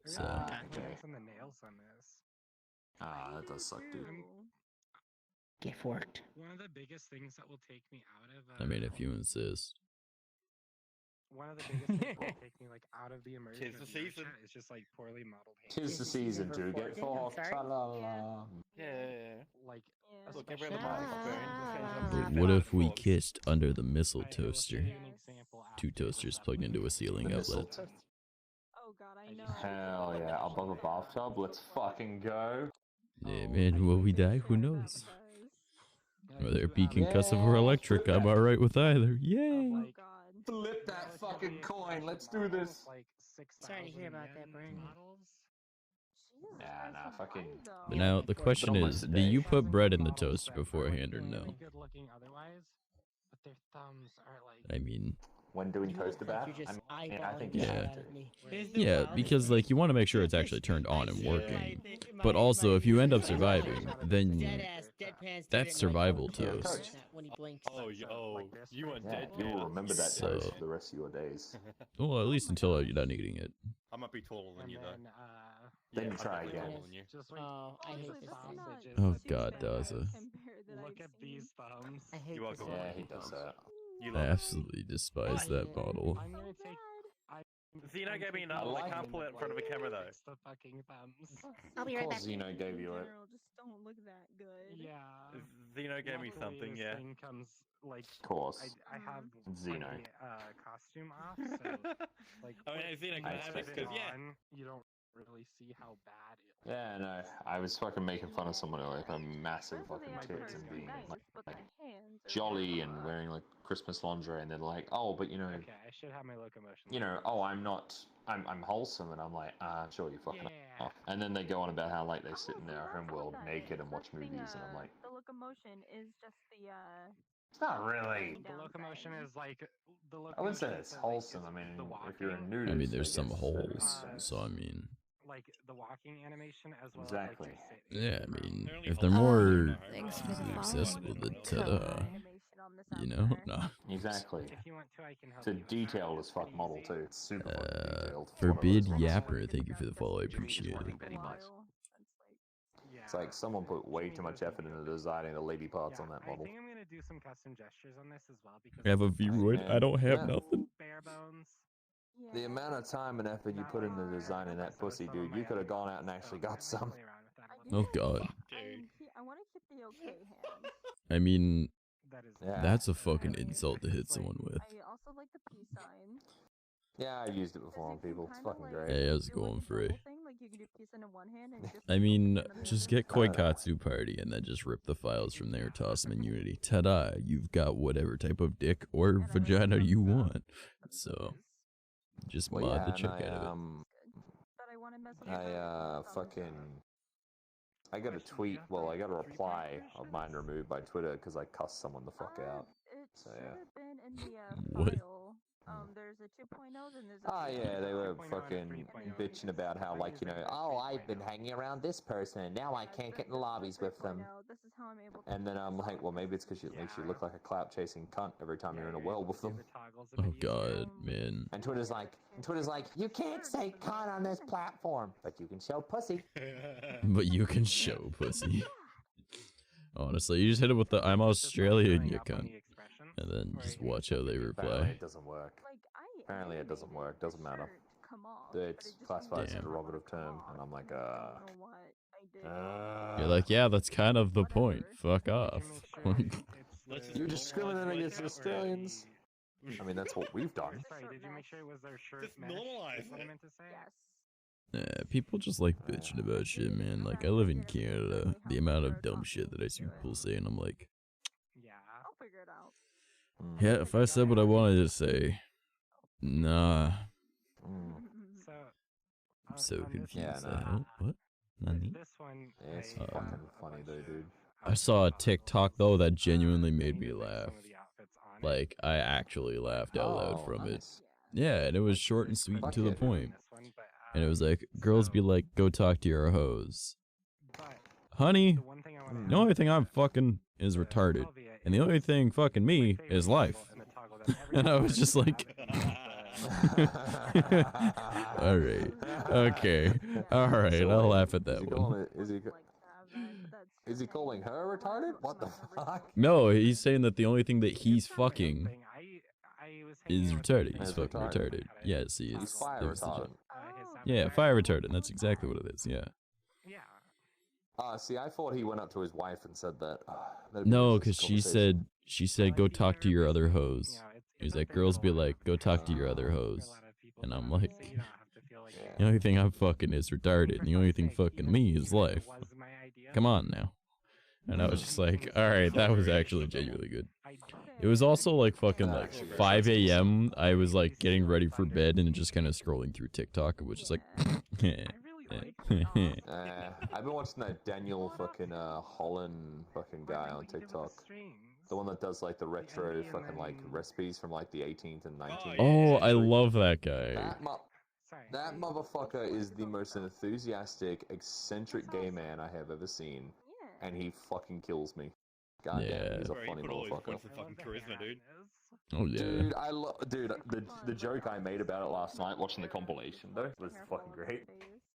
So okay. On the nails on this. That does suck, dude. Get forked. One of the biggest things that will take me out of. I mean, if you insist. One of the biggest things that will take me like out of the immersion. Tis the of season. VRChat is just like poorly modeled hands. Tis the season, dude. Get I'm forked. sorry? Ta-la-la. Yeah. Like, Look, especially every other Ah. But motherfucker. what if we kissed under the missile I will toaster? give you an example Two after toasters that plugged one. into a ceiling The outlet. mistletoe. Oh god, I know. Hell yeah, above a bathtub. Let's fucking go. Yeah, man, will we die? Who knows? Whether it be concussive or electric, I'm alright with either. Yay! Oh god. Flip that fucking coin. Let's do this. Like Sorry to hear about that, 6,000 Brian. models. Jesus Nah, Christ, nah, why fucking- though? But now the question But almost is, a do day. you put bread in the Models toaster that are beforehand or really no? good looking otherwise, but their thumbs are like. I mean, When doing You toaster look like bath, you're just I eyeballing think the you Yeah. shit have out to. of me. yeah, because like you want to make sure it's actually turned on and working. But also, if you end up surviving, then Deadass, deadpan that's survival Yeah, toast. When he blinks. You want Yeah, dead? you will remember that So- toast for the rest of your days. Well, at least until you're done eating it. I might be taller than And you, then, though. Then Yeah, you I'm try definitely again. taller than you. just like Oh, I hate Honestly, this this is game. not Oh, the God, best Daza. compare that look I've at seen. these thumbs. I hate You are this going game. Yeah, he does that. You I love absolutely despise I that hate it. model. I'm gonna So take. bad. Xeno I'm gave me taking enough. the I I can't line pull it in that, front of a like, camera, though. fits the fucking thumbs. I'll be Of right course, back. Xeno gave you it. General just don't look that good. Yeah. Xeno gave me Luckily, something, this yeah. thing comes like. Of course. I have Xeno. my costume off, so like. I mean, Xeno when can you have put it, 'cause, yeah. on, you don't really see how bad it. Yeah, no, I was fucking making fun of someone earlier with a massive First of all, fucking the tits actors and are being nice, like but the hands are jolly and rough. wearing like Christmas lingerie, and then like, oh, but you know, Okay, I should have my locomotion. oh, I'm wholesome, and I'm like, sure, you fucking Yeah. off. And then they go on about how like they sit in Honestly, their that's home not world what that naked is. and watch That's the, movies, and I'm like, the locomotion is just the it's not really. going The down locomotion thing. is like the locomotion. I wouldn't say is it's like, wholesome. is I mean, the if you're a walking, nudist, I mean, there's some guess, holes, uh, so I mean, like the walking animation as well Exactly. as like your yeah, sitting. I mean, They're only if they're holes. more Thanks for the follow. accessible, then Come ta-da. on. Animation on this You out know? there. Nah. Exactly. If you want to, I can help It's a you with that. detailed as It's fuck pretty model easy. too. It's super fucking detailed. It's one of Forbid those ones. Yapper, thank you for the follow, I appreciate working it. Betty Boys. Yeah. It's like someone put way too much effort into designing the lady parts on that I model. think I'm gonna do some custom gestures on this as well because I have a it's V-roid, man. I don't have Yeah. nothing. bare bones. The amount of time and effort you put into designing that pussy, dude, you could have gone out and actually got some. Oh god. I want to keep the okay hand. I mean, That is. Yeah. that's a fucking insult to hit someone with. I also like the peace sign. Yeah, I've used it before on Because you people. can It's kinda, fucking like, great. Hey, I was do, going like, a for a. double thing, like you can do peace in one hand and just I mean, open just another get hand. Koikatsu Party and then just rip the files from there, toss them in Unity. Ta-da! You've got whatever type of dick or And I like vagina thumbs you up. want. Thumbs So, up is just Well, mod yeah, the and check out of it. but I want to mess with I got a tweet, well, I got a reply of mine removed by Twitter because I cussed someone the fuck out. It So, should yeah. have been in the What? file. There's a 2.0, then there's a Ah, yeah, they were 2.0 and fucking 3.0. bitching about how, like, you know, oh, I've been hanging around this person and now I can't get in the lobbies with them. This is how I'm able to And then I'm like, well, maybe it's because it makes you look like a clout-chasing cunt every time you're in a world with them. Oh god, man. And Twitter's like, you can't say cunt on this platform, but you can show pussy. But you can show pussy. Honestly, you just hit it with the I'm Australian, you cunt. And then just watch how they Apparently reply. it doesn't work. Like, Apparently it doesn't work, doesn't matter. Come off, It's classified as a derivative term, and I'm like, You're like, yeah, that's kind of the point. Fuck off. You're discriminating against Australians. I mean, that's what we've done. Sorry, did you make sure it was their shirt Just mesh? normalize Is what I it. meant to say? Yes. People just like bitching about shit, man. Like, I live in Canada. The amount of dumb shit that I see people say, and I'm like, Yeah. I'll figure it out. yeah, if I said what I wanted to say, nah. So. I'm so on this confused. Yeah, one, no. Hell? What? Nani? This one. It's I, fucking a funny bunch though, of dude. I saw a TikTok, though, that genuinely made things me with, like, laugh. some of the outfits on it. Like, I actually laughed out loud Oh, from it. nice. Yeah, and it was short and sweet and to the Fuck yeah. point. This one, but, and it was like, girls be like, go talk to your hoes. But Honey, the one thing I want the only thing I'm fucking is retarded. And the only thing fucking me is life. And I was just like, alright, okay, alright, I'll laugh at that one. Is he calling her retarded? What the fuck? No, he's saying that the only thing that he's fucking is retarded. He's Is fucking retarded. retarded. Yes, he is. He's fire That was the retarded. joke. Yeah, fire retarded. That's exactly what it is. Yeah. Yeah. See, I thought he went up to his wife and said that. That'd be No, an because interesting she said, go talk to your other hoes. He was like, girls be like, go talk to your other hoes. And I'm like, the only thing I'm fucking is retarded. And the only thing fucking me is life. Come on now. And I was just like, alright, that was actually genuinely good. It was also like fucking like 5 a.m. I was like getting ready for bed and just kind of scrolling through TikTok, which is like, I've been watching that Daniel fucking Holland fucking guy on TikTok. The one that does like the retro fucking like recipes from like the 18th and 19th. oh, I love that guy. That motherfucker is the most enthusiastic, eccentric gay man I have ever seen. And he fucking kills me. God damn, he's a funny motherfucker. Oh yeah. Dude, dude, the joke I made about it last night watching the compilation though was fucking great.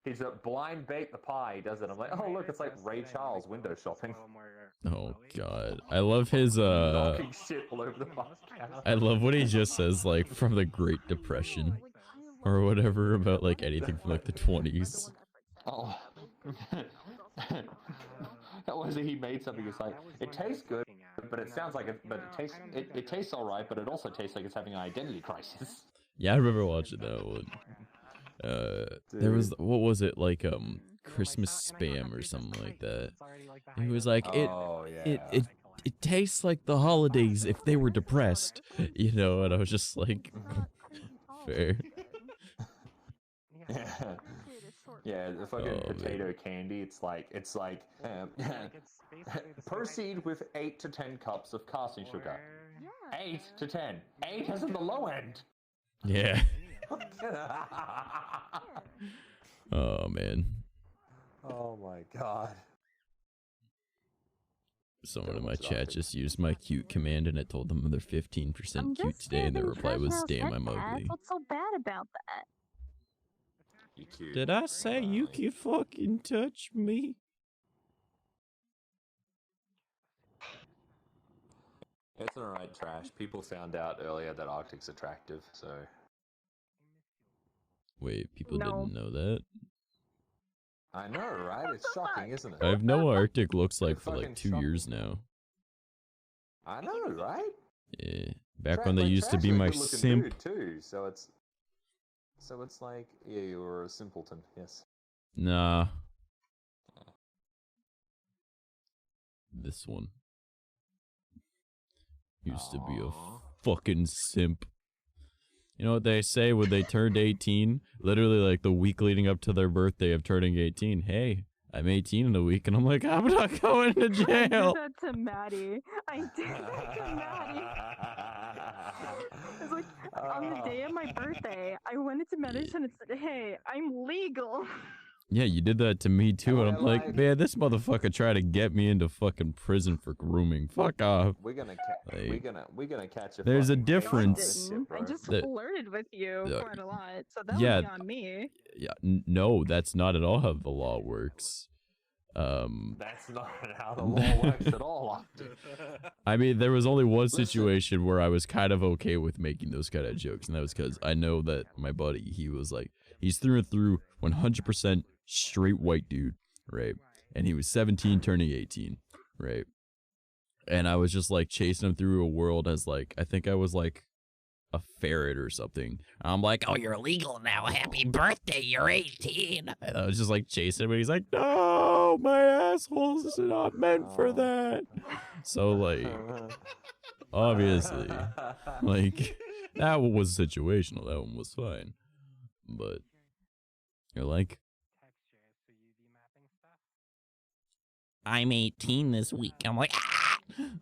He's a blind bake the pie, he does it. I'm like, oh look, it's like Ray Charles window shopping. Oh god. I love his Knocking shit all over the podcast. I love what he just says, like, from the Great Depression. Or whatever, about like anything from like the 20s. Oh. That was he made something. It's like it tastes good, but it sounds like it tastes all right, but it also tastes like it's having an identity crisis. Yeah, I remember watching that one. There was, what was it, like Christmas spam or something like that. He was like, it tastes like the holidays if they were depressed, you know. And I was just like, fair. Yeah, the fucking potato candy. It's like proceed with 8 to 10 cups of casting sugar. 8 to 10. 8 is in the low end. Yeah. Oh man. Oh my god. Someone in my chat just used my cute command and it told them they're 15% cute today, and their reply was, damn, I'm ugly. What's so bad about that? You cute. Did I say you can fucking touch me? It's alright, trash. People found out earlier that Arctic's attractive, so. Wait, people didn't know that? I know, right? It's shocking, isn't it? I've known what Arctic looks like for like 2 years now. I know, right? Yeah, back when they used to be my simp. Too, so it's like, yeah, you were a simpleton, yes. Nah. This one used to be a fucking simp. You know what they say when they turned 18? Literally like the week leading up to their birthday of turning 18. Hey, I'm 18 in a week, and I'm like, I'm not going to jail. I did that to Maddie. I did that to Maddie. It's like, on the day of my birthday, I went into medicine and said, hey, I'm legal. Yeah, you did that to me too, and I'm like, man, this motherfucker tried to get me into fucking prison for grooming. Fuck off. We're gonna catch a. There's a fucking difference. I just flirted with you quite a lot, so that yeah, would be on me. Yeah, no, that's not at all how the law works. That's not how the law works at all. I mean, there was only one situation where I was kind of okay with making those kind of jokes, and that was because I know that my buddy, he was like, he's through and through 100% straight white dude, right? And he was 17 turning 18, right? And I was just like chasing him through a world as like, I think I was like a ferret or something. I'm like, oh, you're legal now. Happy birthday. You're 18. And I was just like chasing him, and he's like, no, my assholes is not meant for that. So like, obviously, like, that one was situational. That one was fine. But you're like, I'm 18 this week. I'm like, ah!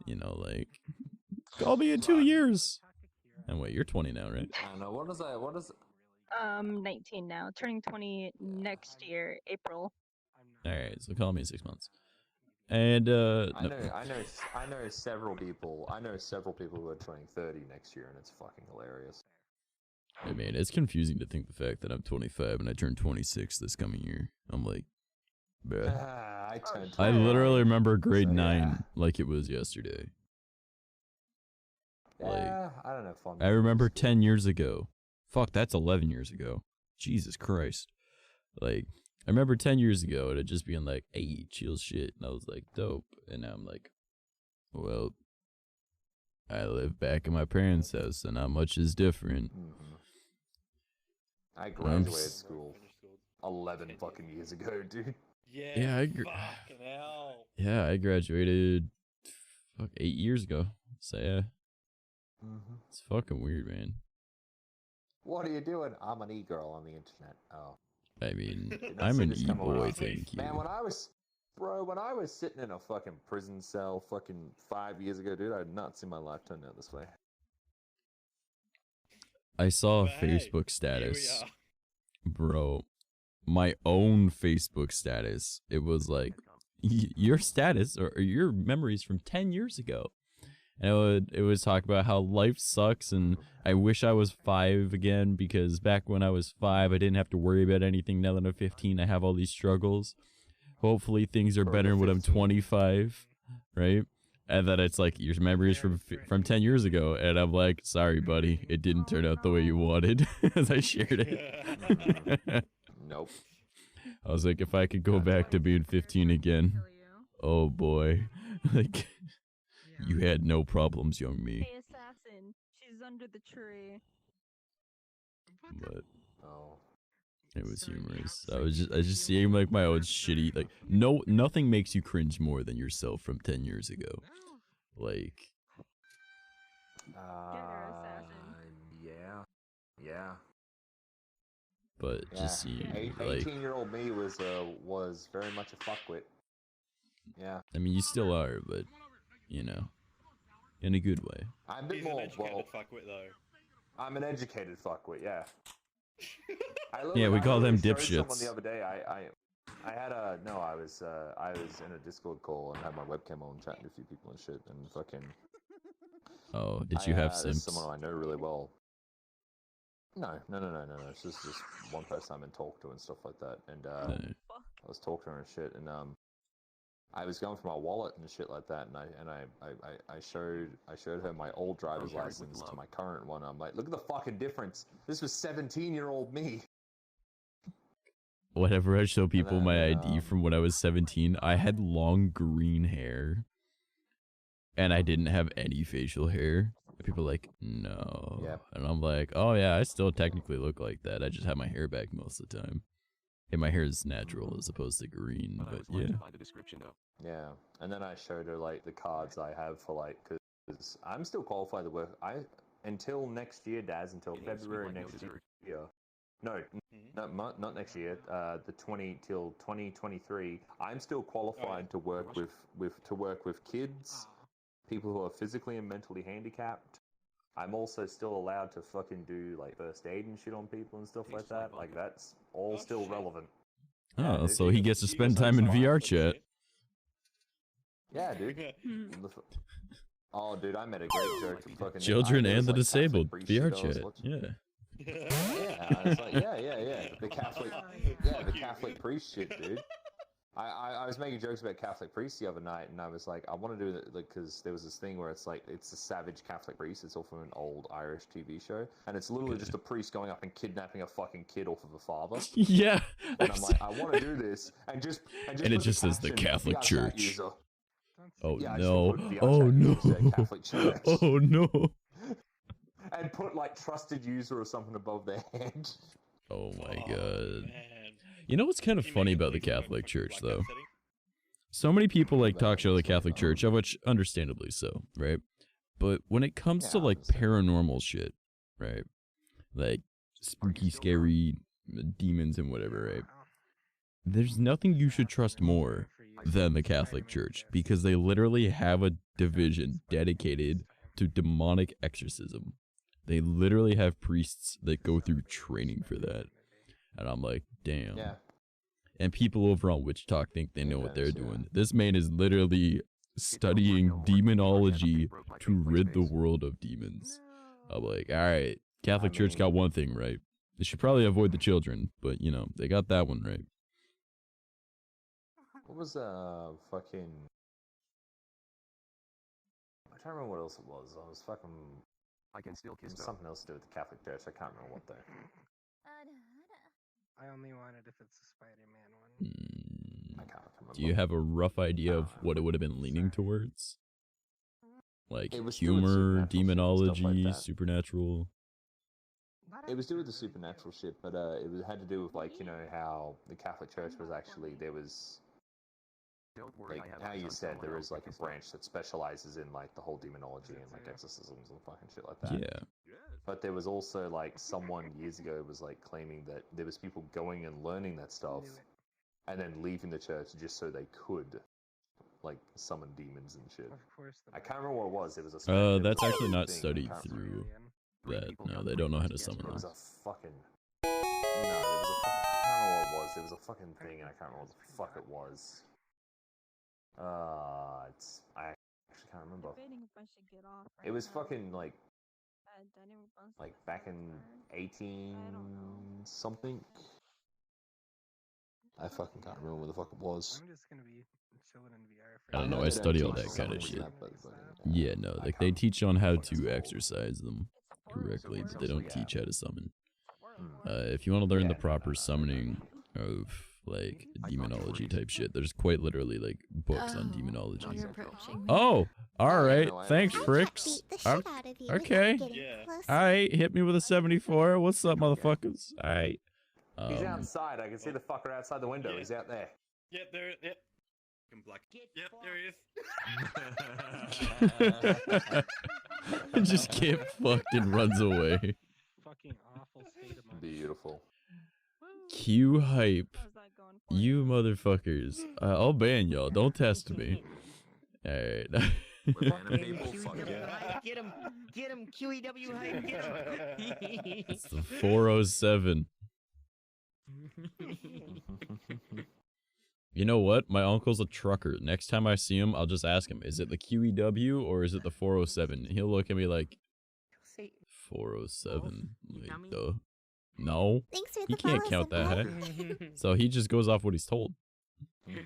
You know, like, call me in 2 years. And wait, you're 20 now, right? I don't know. What is 19 now, turning 20 next year, April. All right, so call me in 6 months. And I know several people. I know several people who are turning 30 next year, and it's fucking hilarious. I mean, it's confusing to think the fact that I'm 25 and I turn 26 this coming year. I'm like, bruh. I turned. I literally remember grade So, 9 yeah. like it was yesterday. Yeah, I don't know. Fun I remember 10 years ago. Fuck, that's 11 years ago. Jesus Christ. Like, I remember 10 years ago and it just being like, hey, chill shit. And I was like, dope. And now I'm like, well, I live back in my parents' house and not much is different. I graduated school 11 fucking years ago, dude. Yeah, I graduated 8 years ago. So yeah. It's fucking weird, man. What are you doing? I'm an e-girl on the internet. Oh. I mean, Did not I'm see an this coming when I e-boy, was- thank you. Man, when I was sitting in a fucking prison cell fucking 5 years ago, dude, I had not seen my life turn out this way. I saw a Facebook status. Bro, my own Facebook status. It was like, your status or your memories from 10 years ago. And it would talk about how life sucks and I wish I was 5 again because back when I was 5, I didn't have to worry about anything. Now that I'm 15, I have all these struggles. Hopefully things are better when I'm 25, right? And then it's like, your memories from 10 years ago. And I'm like, sorry, buddy, it didn't turn out the way you wanted as I shared it. Nope. I was like, if I could go back to being 15 again, oh boy. Like, you had no problems, young me. Hey, assassin, she's under the tree. But Oh. it was humorous. I was just seeing like my own shitty, like, nothing makes you cringe more than yourself from 10 years ago. Like, Yeah. Yeah. but just seeing like, 18-year-old me was very much a fuckwit. Yeah. I mean, you still are, but you know, in a good way. I'm a bit He's more an educated well. fuckwit though. I'm an educated fuckwit. Yeah. Yeah, we call them showed someone dipshits. the other day. I had a no. I was in a Discord call and had my webcam on, chatting to a few people and shit, and fucking. Oh, did you have there's simps? someone I know really well. No. It's just one person I'm in talk to and stuff like that, and I was talking to her and shit, and I was going for my wallet and shit like that, and I showed her my old driver's license to my current one. I'm like, look at the fucking difference. This was 17-year-old me. Whenever I show people my ID from when I was 17, I had long green hair. And I didn't have any facial hair. And people are like, no. Yep. And I'm like, oh yeah, I still technically look like that. I just have my hair back most of the time. And my hair is natural as opposed to green, but yeah. Yeah, and then I showed her like the cards I have for like, because I'm still qualified to work. Until next year, Daz, until February next year. No, not next year. Till 2023. I'm still qualified to work with kids, people who are physically and mentally handicapped. I'm also still allowed to fucking do like first aid and shit on people and stuff like that. Like that's all still relevant. Oh, so he gets to spend time in VRChat. Yeah, dude. Oh, dude, I met a great joke. Fucking Children there was, and the like, disabled. Catholic priest shit I was VRChat. watching. Yeah. Yeah, it's like, yeah. The Catholic priest shit, dude. I was making jokes about Catholic priests the other night, and I was like, I want to do that because there was this thing where it's like it's a savage Catholic priest. It's all from an old Irish TV show, and it's literally just a priest going up and kidnapping a fucking kid off of a father. Yeah. And I'm like, I want to do this, and And put it just says the caption, Catholic VRChat Church. user. Oh Yeah, I just no. put VRChat Oh no. user, Catholic Church. Oh no. And put like trusted user or something above their head. Oh my god. You know what's kind of funny about the Catholic Church, though? So many people like talk shit on the Catholic Church, of which understandably so, right? But when it comes to like paranormal shit, right? Like spooky, scary demons and whatever, right? There's nothing you should trust more than the Catholic Church, because they literally have a division dedicated to demonic exorcism. They literally have priests that go through training for that. And I'm like, damn. Yeah. And people over on Witch Talk think they know what they're Depends, yeah. doing. This man is literally studying demonology to rid the world of demons. I'm like, alright, Catholic Church got one thing right. They should probably avoid the children, but you know, they got that one right. What was fucking? I can't remember what else it was. I was fucking. I can still kiss though. Something else to do with the Catholic Church. I can't remember what though. I only want it if it's a Spider-Man one. I can't remember. Do you have a rough idea of what it would have been leaning towards? Like It was doing humor, supernatural shit and stuff like demonology, that. supernatural. It was to do with the supernatural shit, but had to do with like, you know, how the Catholic Church was actually Don't worry, like I have how my you son said somewhere there else is like to a kiss branch that specializes in like the whole demonology and like exorcisms and fucking shit like that. Yeah. But there was also like someone years ago was like claiming that there was people going and learning that stuff and then leaving the church just so they could like summon demons and shit. Of course. I can't remember what it was. It was a it was That's a actually thing, not I studied can't through remember. that. No, they don't know how to summon It was them. a fucking no. There was a fucking, I can't remember what it was. There was a fucking thing, and I can't remember what the fuck it was. I actually can't remember. Debating if I should get off It was right now. fucking like Daniel Bunsen back in Star. 18 I don't know. something. I fucking can't remember what the fuck it was. I'm just gonna be chilling in VR for I don't know, know I they don't study all teach that kind of summoning shit. that, but Yeah, no, I like they can't teach on how fucking to recall. exercise them correctly, but they don't Yeah. teach how to summon. Hmm. If you want to learn the Yeah. proper summoning of like demonology type shit, there's quite literally like books on demonology. You're approaching me. Oh, all right. no, I Thanks, actually- Fricks. Beat the shit out of you okay. without getting Yeah. close. All right, hit me with a 74. What's up, motherfuckers? All right. He's outside. I can see the fucker outside the window. Yeah. He's out there. Yep, there. Yep. Black. Yep, there he is. Just get fucked and runs away. fucking awful state of mind. Beautiful. Q hype. How's that going for You motherfuckers. I'll ban y'all. Don't test me. Alright. Get him, QEW hype, get him. It's the 407. You know what? My uncle's a trucker. Next time I see him, I'll just ask him, is it the QEW or is it the 407? He'll look at me like, 407? Like, duh. No. Thanks for He the can't follow, count that Sadboi. high. So he just goes off what he's told. We're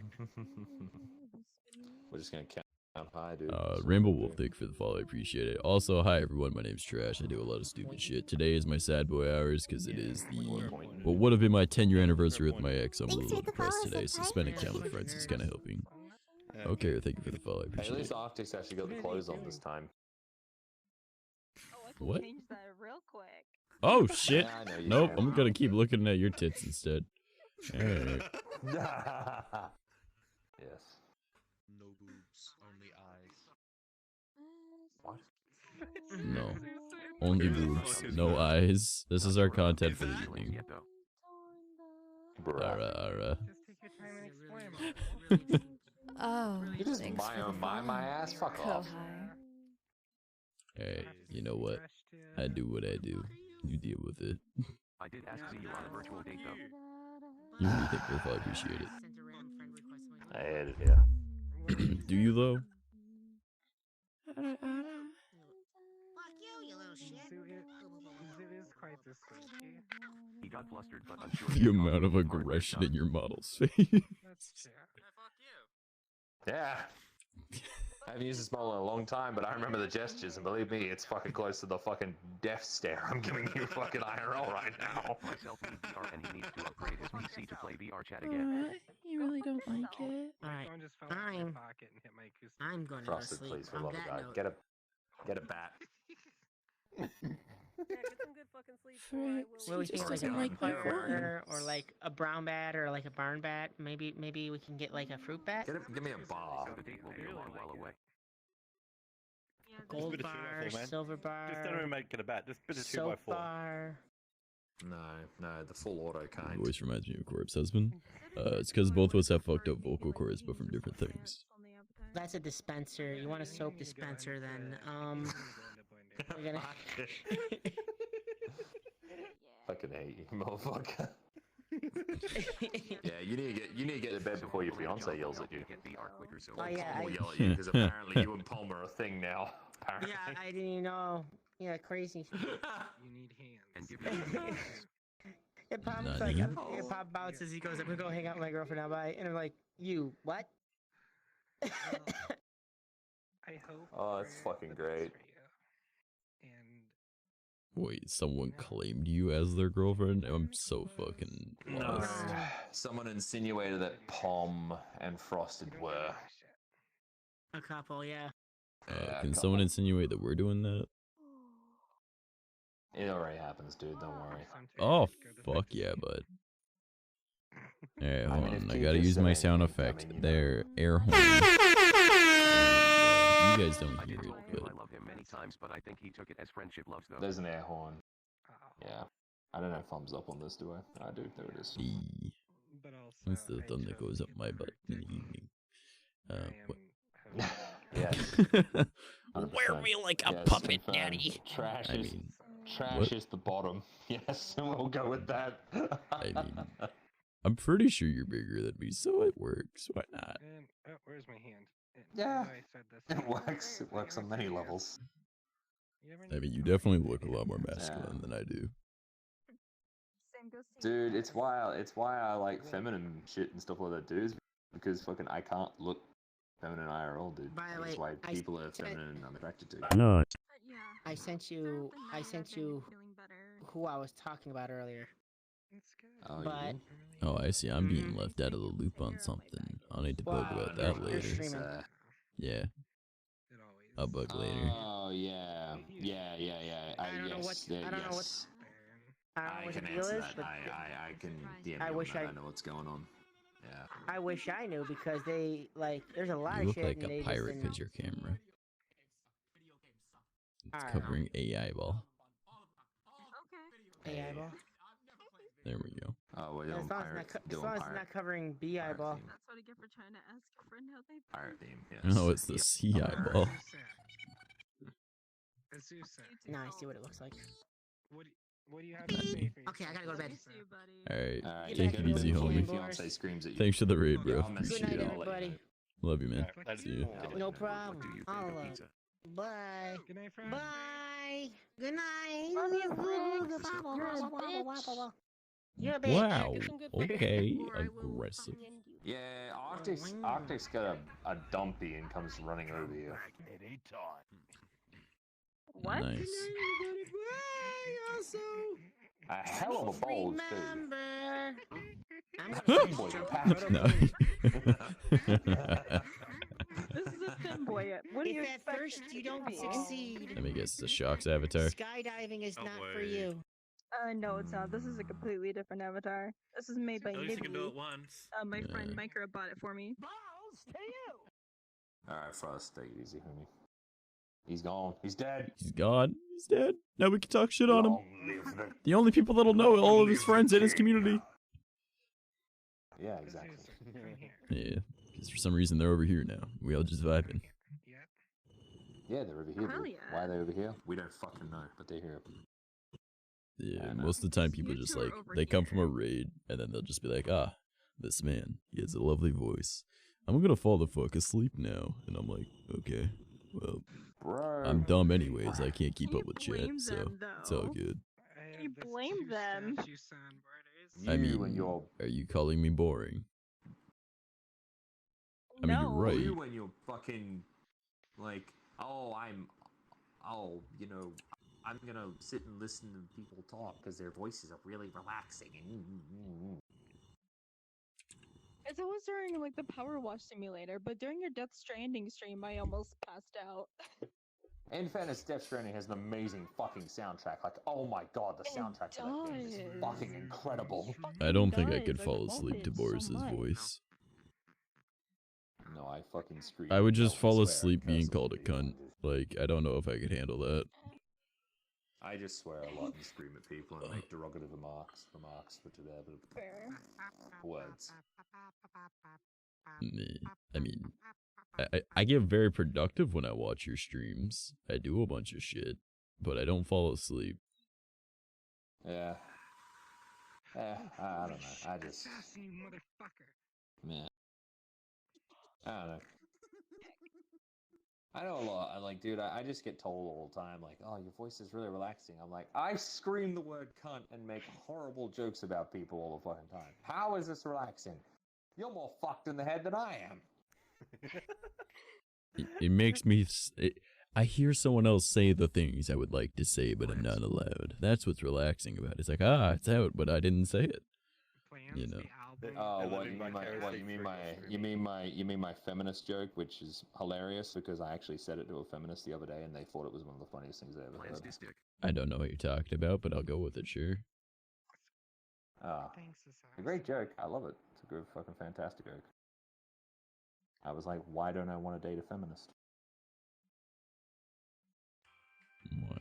just gonna count high, dude. Rainbow Wolf, thank you for the follow. I appreciate it. Also, hi everyone. My name's Trash. I do a lot of stupid shit. Today is my sad boy hours because it is the what would have been my 10-year anniversary with my ex. I'm a Thanks little for the depressed follow, today, so Sadboi. spending time with friends is kind of helping. Okay, thank you for the follow. I Hey, at appreciate least it. Arctic's actually got the clothes on this time. Oh, I can What? change that real quick. Oh shit! Yeah, I know you Nope, can. I'm gonna keep looking at your tits instead. Alright. Yes. No boobs, only eyes. What? No. Only boobs, no eyes. This is our content for the evening. Bruh. Ara. Just take your time and explain. Oh, You just thanks for the buy my follow. ass. Fuck off. Kohai. Alright, you know what? I do what I do. You deal with it. I did ask to see you on a virtual date though. You really think with I appreciate it. I had it here. Do you though? Fuck you little shit. It is quite this way. He got flustered, but I'm sure The amount of aggression in your model's face. That's true. Yeah. I haven't used this model in a long time, but I remember the gestures, and believe me, it's fucking close to the fucking death stare I'm giving you fucking IRL right now. Myself needs VR and he needs to upgrade his PC to play VRChat again. You really don't like it? Alright, Phone just fell out of my fine. pocket and hit my acoustic. I'm going to go to Frosted, sleep. please, for On love of that God. note, Get a bat. Yeah, get some good fucking sleep. Will we She get just like a doesn't like my vampire voice. or like a brown bat or like a barn bat? Maybe we can get like a fruit bat, Give me a bar. So the date will be a long while away. gold bit of bar, shit, man. silver Just don't bar, even make it a bat. Just a bit of 2x4. soap bar. No, the full auto kind. Voice reminds me of Corp's husband. It's because both of us have fucked up vocal cords, but from different things. That's a dispenser. You want a soap dispenser then? You're gonna... Fucking hate you, motherfucker. Yeah, you need to get to bed before your fiance yells at you. Oh, yeah, Palm will yell at you because apparently you and Palm are a thing now. Apparently. Yeah, I didn't even know. Yeah, crazy. You need hands. Your Pop, Not like, me. your Pop bounces. He goes, "I'm gonna go hang out with my girlfriend now." Bye. And I'm like, "You what?" I hope. Oh, that's for fucking the great. best for you. And Wait, someone claimed you as their girlfriend? I'm so fucking lost. Someone insinuated that Palm and Frosted were. A couple, yeah. Yeah, Can couple. someone insinuate that we're doing that? It already happens, dude. Don't worry. Oh, fuck yeah, bud. Alright, hold mean, on. if I Keith gotta is use my saying sound anything, I effect. mean, you know. There, air horn. You guys don't hear it, but I love him many times, but I think he took it as friendship loves though. There's an air horn. Yeah. I don't have thumbs up on this, do I? I do. There it is. but also, that's the I thumb that chose goes up you my for butt in the dignity. evening. I What? am Yes. 100%. Wear me like a Yes, puppet, confirmed. daddy. Trash I is mean, trash what? is the bottom. Yes, we'll go with that. I mean, I'm pretty sure you're bigger than me, so it works. Why not? And, oh, where's my hand? And Yeah. I know I said this. It works. It works on many levels. You ever I mean, need you something definitely to look a hit lot more you? masculine than I do. Same goes to you Dude, guys. it's why I like feminine shit and stuff like that, dude. Is because fucking I can't look feminine IRL, dude. By the That's way, why I people are said- feminine and I'm attracted to. No. Yeah. I sent Throughout you. the I night, sent I've been you feeling better. who I was talking about earlier. It's good. Oh, But- you? Oh, I see. I'm being left out of the loop on something. I'll need to bug Well, about you're- that you're later. streaming. Yeah, It always. I'll bug later. Oh yeah, yeah. I don't know yes, what- there- I don't know what- yes. I don't know I what the can deal answer is, that. but I can DM I you on wish that. I- I know what's going on. Yeah. I wish I knew because they like. There's a lot You of look shit like and a they pirate just because your camera. It's Alright. covering AI ball. Okay. AI ball. There we go. Oh, we're As doing long as, pirate. not, as, Doing long as it's pirate. not covering B pirate eyeball. theme. That's what I get for trying to ask a friend how they Pirate theme. Yes. No, it's the sea eyeball. As you said. No, I see what it looks like. What do you have to say for Okay, I gotta go to bed. miss you, buddy. Alright, Alright, take yeah, it yeah, easy, yeah, Before yeah. homie. your fiance screams at you. Thanks for the raid, bro. I'll message Good night, you, I'll let you everybody. know. Love you, man. Love See you. you. I'll let No you know. problem. What do you think I'll, of pizza? Bye. Good night, friend. Bye. Good night. Love you, Frank. You're a bitch. Wow. Do some good for Okay. or I will Aggressive. recommend you. Yeah, Arctic's got a dumpy and comes running over you. What? Nice. A hell of a bulge, too. Remember. I'm Boy, gonna Pat. No. This is a Finboy. What do you If at expect first it you to don't be? succeed, Let me guess, the Sharks avatar. skydiving is Oh, not for wait. you. No, it's not. This is a completely different avatar. This is made by At least you can do Nibby. it once. My friend Yeah. Micro bought it for me. Alright, Frost, take it easy, homie. He's gone. He's dead. He's gone. He's dead. Now we can talk shit on him. Long live the- The only people that'll know all of his friends in his community. Yeah, exactly. Come here. Yeah, because for some reason they're over here now. We all just vibing. Yep. Yeah, they're over here. Hell dude. yeah. Why are they over here? We don't fucking know, but they're here. Yeah, I know. most of the time people You just two are like, over they come from a here. raid, and then they'll just be like, ah, this man, he has a lovely voice. I'm gonna fall the fuck asleep now. And I'm like, okay, well, Bro. I'm dumb anyways. I can't keep Can up you with shit, blame so them, it's all though? good. I You have this blame two them. statue soundboarders. I You mean, and your are you calling me boring? I mean, No. you're right. you and your fucking like, you know, I'm gonna sit and listen to people talk because their voices are really relaxing. As it was during like the Power Wash Simulator, but during your Death Stranding stream, I almost passed out. In fairness, Death Stranding has an amazing fucking soundtrack. Like, oh my god, the It soundtrack to that game is does. fucking incredible. I don't think I does. could fall love asleep to it so Boris's much. voice. No, I fucking scream. I would just I fall swear, asleep I being curse called a at people. cunt. Like, I don't know if I could handle that. I just swear a lot and scream at people and make derogative remarks for Fair. words. Me. I mean, I get very productive when I watch your streams. I do a bunch of shit, but I don't fall asleep. Yeah. I don't know. I just, Assassin, you motherfucker. man. I don't know. I know a lot. I'm like, dude, I just get told all the time, like, oh, your voice is really relaxing. I'm like, I scream the word cunt and make horrible jokes about people all the fucking time. How is this relaxing? You're more fucked in the head than I am. It makes me. I hear someone else say the things I would like to say, but I'm not allowed. That's what's relaxing about it. It's like, it's out, but I didn't say it. You know. Oh, what you mean my feminist joke, which is hilarious because I actually said it to a feminist the other day and they thought it was one of the funniest things I ever heard. I don't know what you're talking about, but I'll go with it, sure. A great joke. I love it. It's a good fucking fantastic joke. I was like, why don't I want to date a feminist? Why?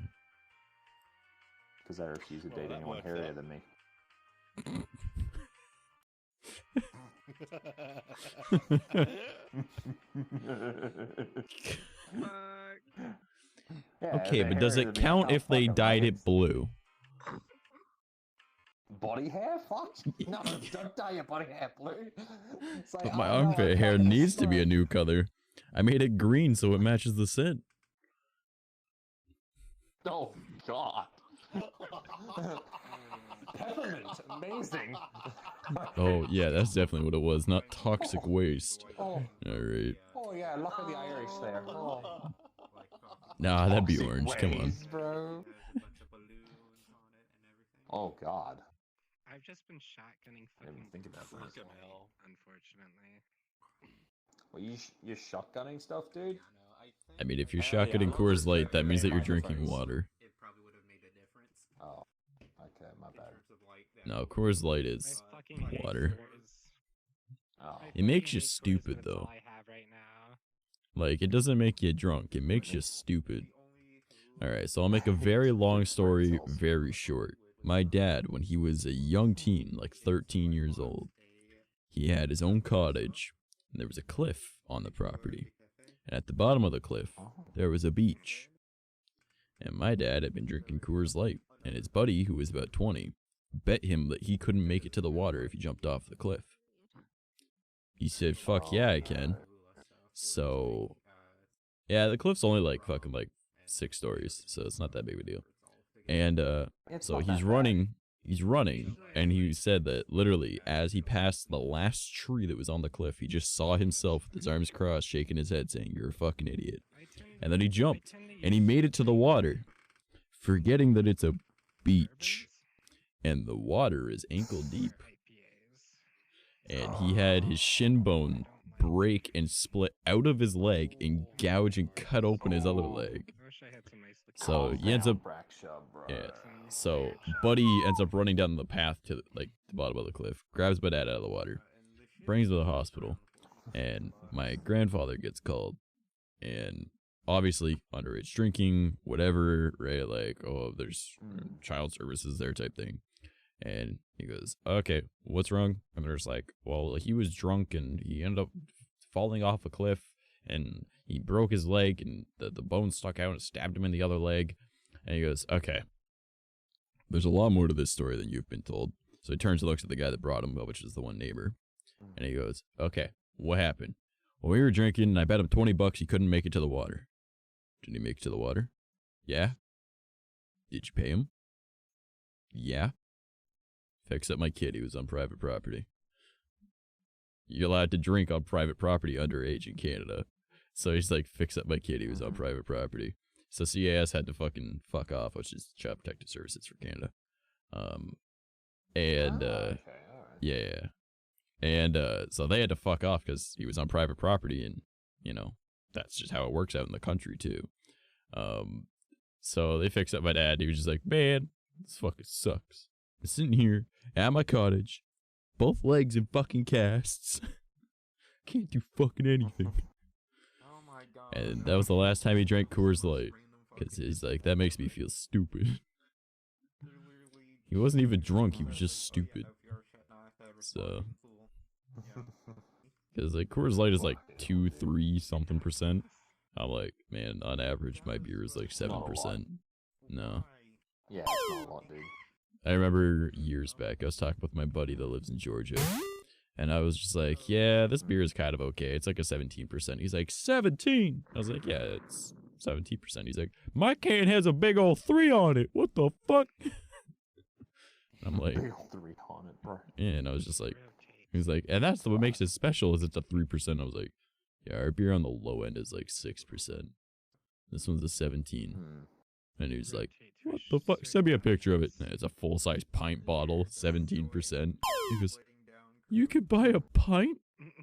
Because I refuse to date anyone hairier than me. Okay, but does it count if they dyed it blue? Body hair? Fuck? No, don't dye your body hair blue. Like, But my armpit hair needs to be a new color. I made it green so it matches the scent. Oh, God. Peppermint, amazing. Oh, yeah, that's definitely what it was, not toxic waste. Oh. Alright. Oh, yeah, look at the Irish there. Oh. Nah, that'd be Toxic orange, come on. waste, bro. Oh, God. I've just been shotgunning fucking think about that. Fucking hell, unfortunately. Well, you're shotgunning stuff, dude? I mean, if you're shotgunning Coors Light, that means that you're drinking water. Oh, okay, my bad. No, Coors Light is water. Oh. It makes you stupid, though. Like, it doesn't make you drunk, it makes you stupid. Alright, so I'll make a very long story very short. My dad, when he was a young teen, like 13 years old, he had his own cottage, and there was a cliff on the property. And at the bottom of the cliff, there was a beach. And my dad had been drinking Coors Light, and his buddy, who was about 20, bet him that he couldn't make it to the water if he jumped off the cliff. He said, fuck yeah, I can. So, yeah, the cliff's only like fucking like 6 stories, so it's not that big of a deal. And so he's running, and he said that literally as he passed the last tree that was on the cliff, he just saw himself with his arms crossed, shaking his head, saying, "You're a fucking idiot." And then he jumped, and he made it to the water, forgetting that it's a beach, and the water is ankle deep. And he had his shin bone break and split out of his leg and gouge and cut open his other leg. So he ends up, yeah. So Buddy ends up running down the path to like the bottom of the cliff, grabs my dad out of the water, brings him to the hospital, and my grandfather gets called, and obviously underage drinking, whatever, right? Like, oh, there's child services there type thing. And he goes, okay, what's wrong? And they're just like, well, he was drunk and he ended up falling off a cliff and he broke his leg and the bone stuck out and stabbed him in the other leg. And he goes, okay, there's a lot more to this story than you've been told. So he turns and looks at the guy that brought him, which is the one neighbor. And he goes, okay, what happened? Well, we were drinking and I bet him $20 he couldn't make it to the water. Did he make it to the water? Yeah. Did you pay him? Yeah. Fix up my kid, he was on private property. You're allowed to drink on private property underage in Canada. So he's like, fix up my kid, he was on private property. So CAS had to fucking fuck off, which is Child Protective Services for Canada. Yeah. And so they had to fuck off because he was on private property, and, you know, that's just how it works out in the country, too. So they fixed up my dad. He was just like, man, this fucking sucks. I'm sitting here at my cottage, both legs in fucking casts. Can't do fucking anything. And that was the last time he drank Coors Light. Because he's like, that makes me feel stupid. He wasn't even drunk, he was just stupid. So. Because like Coors Light is like 2-3 something %. I'm like, man, on average my beer is like 7%. No. Yeah, it's not a lot, dude. I remember years back, I was talking with my buddy that lives in Georgia. And I was just like, yeah, this beer is kind of okay. It's like a 17%. He's like, 17? I was like, yeah, it's 17%. He's like, my can has a big old 3 on it. What the fuck? I'm like, Big old 3 on it, bro. yeah, and I was just like, he's like, and that's what makes it special is it's a 3%. I was like, yeah, our beer on the low end is like 6%. This one's a 17. And he was like, what the fuck? Send me a picture of it. It's a full-size pint bottle, 17%. He goes, you could buy a pint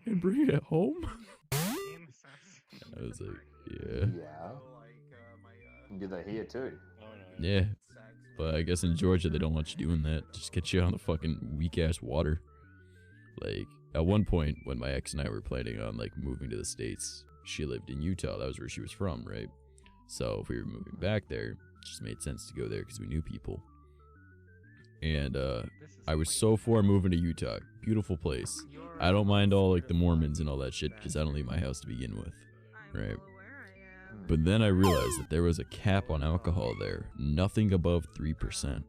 and bring it home? I was like, yeah. Yeah. You can do that here too. Yeah. But I guess in Georgia, they don't want you doing that. Just get you on the fucking weak-ass water. Like, at one point, when my ex and I were planning on, like, moving to the States, she lived in Utah. That was where she was from, right? So if we were moving back there, it just made sense to go there because we knew people. And I was so for moving to Utah. Beautiful place. I don't mind all like the Mormons and all that shit because I don't leave my house to begin with, right? But then I realized that there was a cap on alcohol there. Nothing above 3%.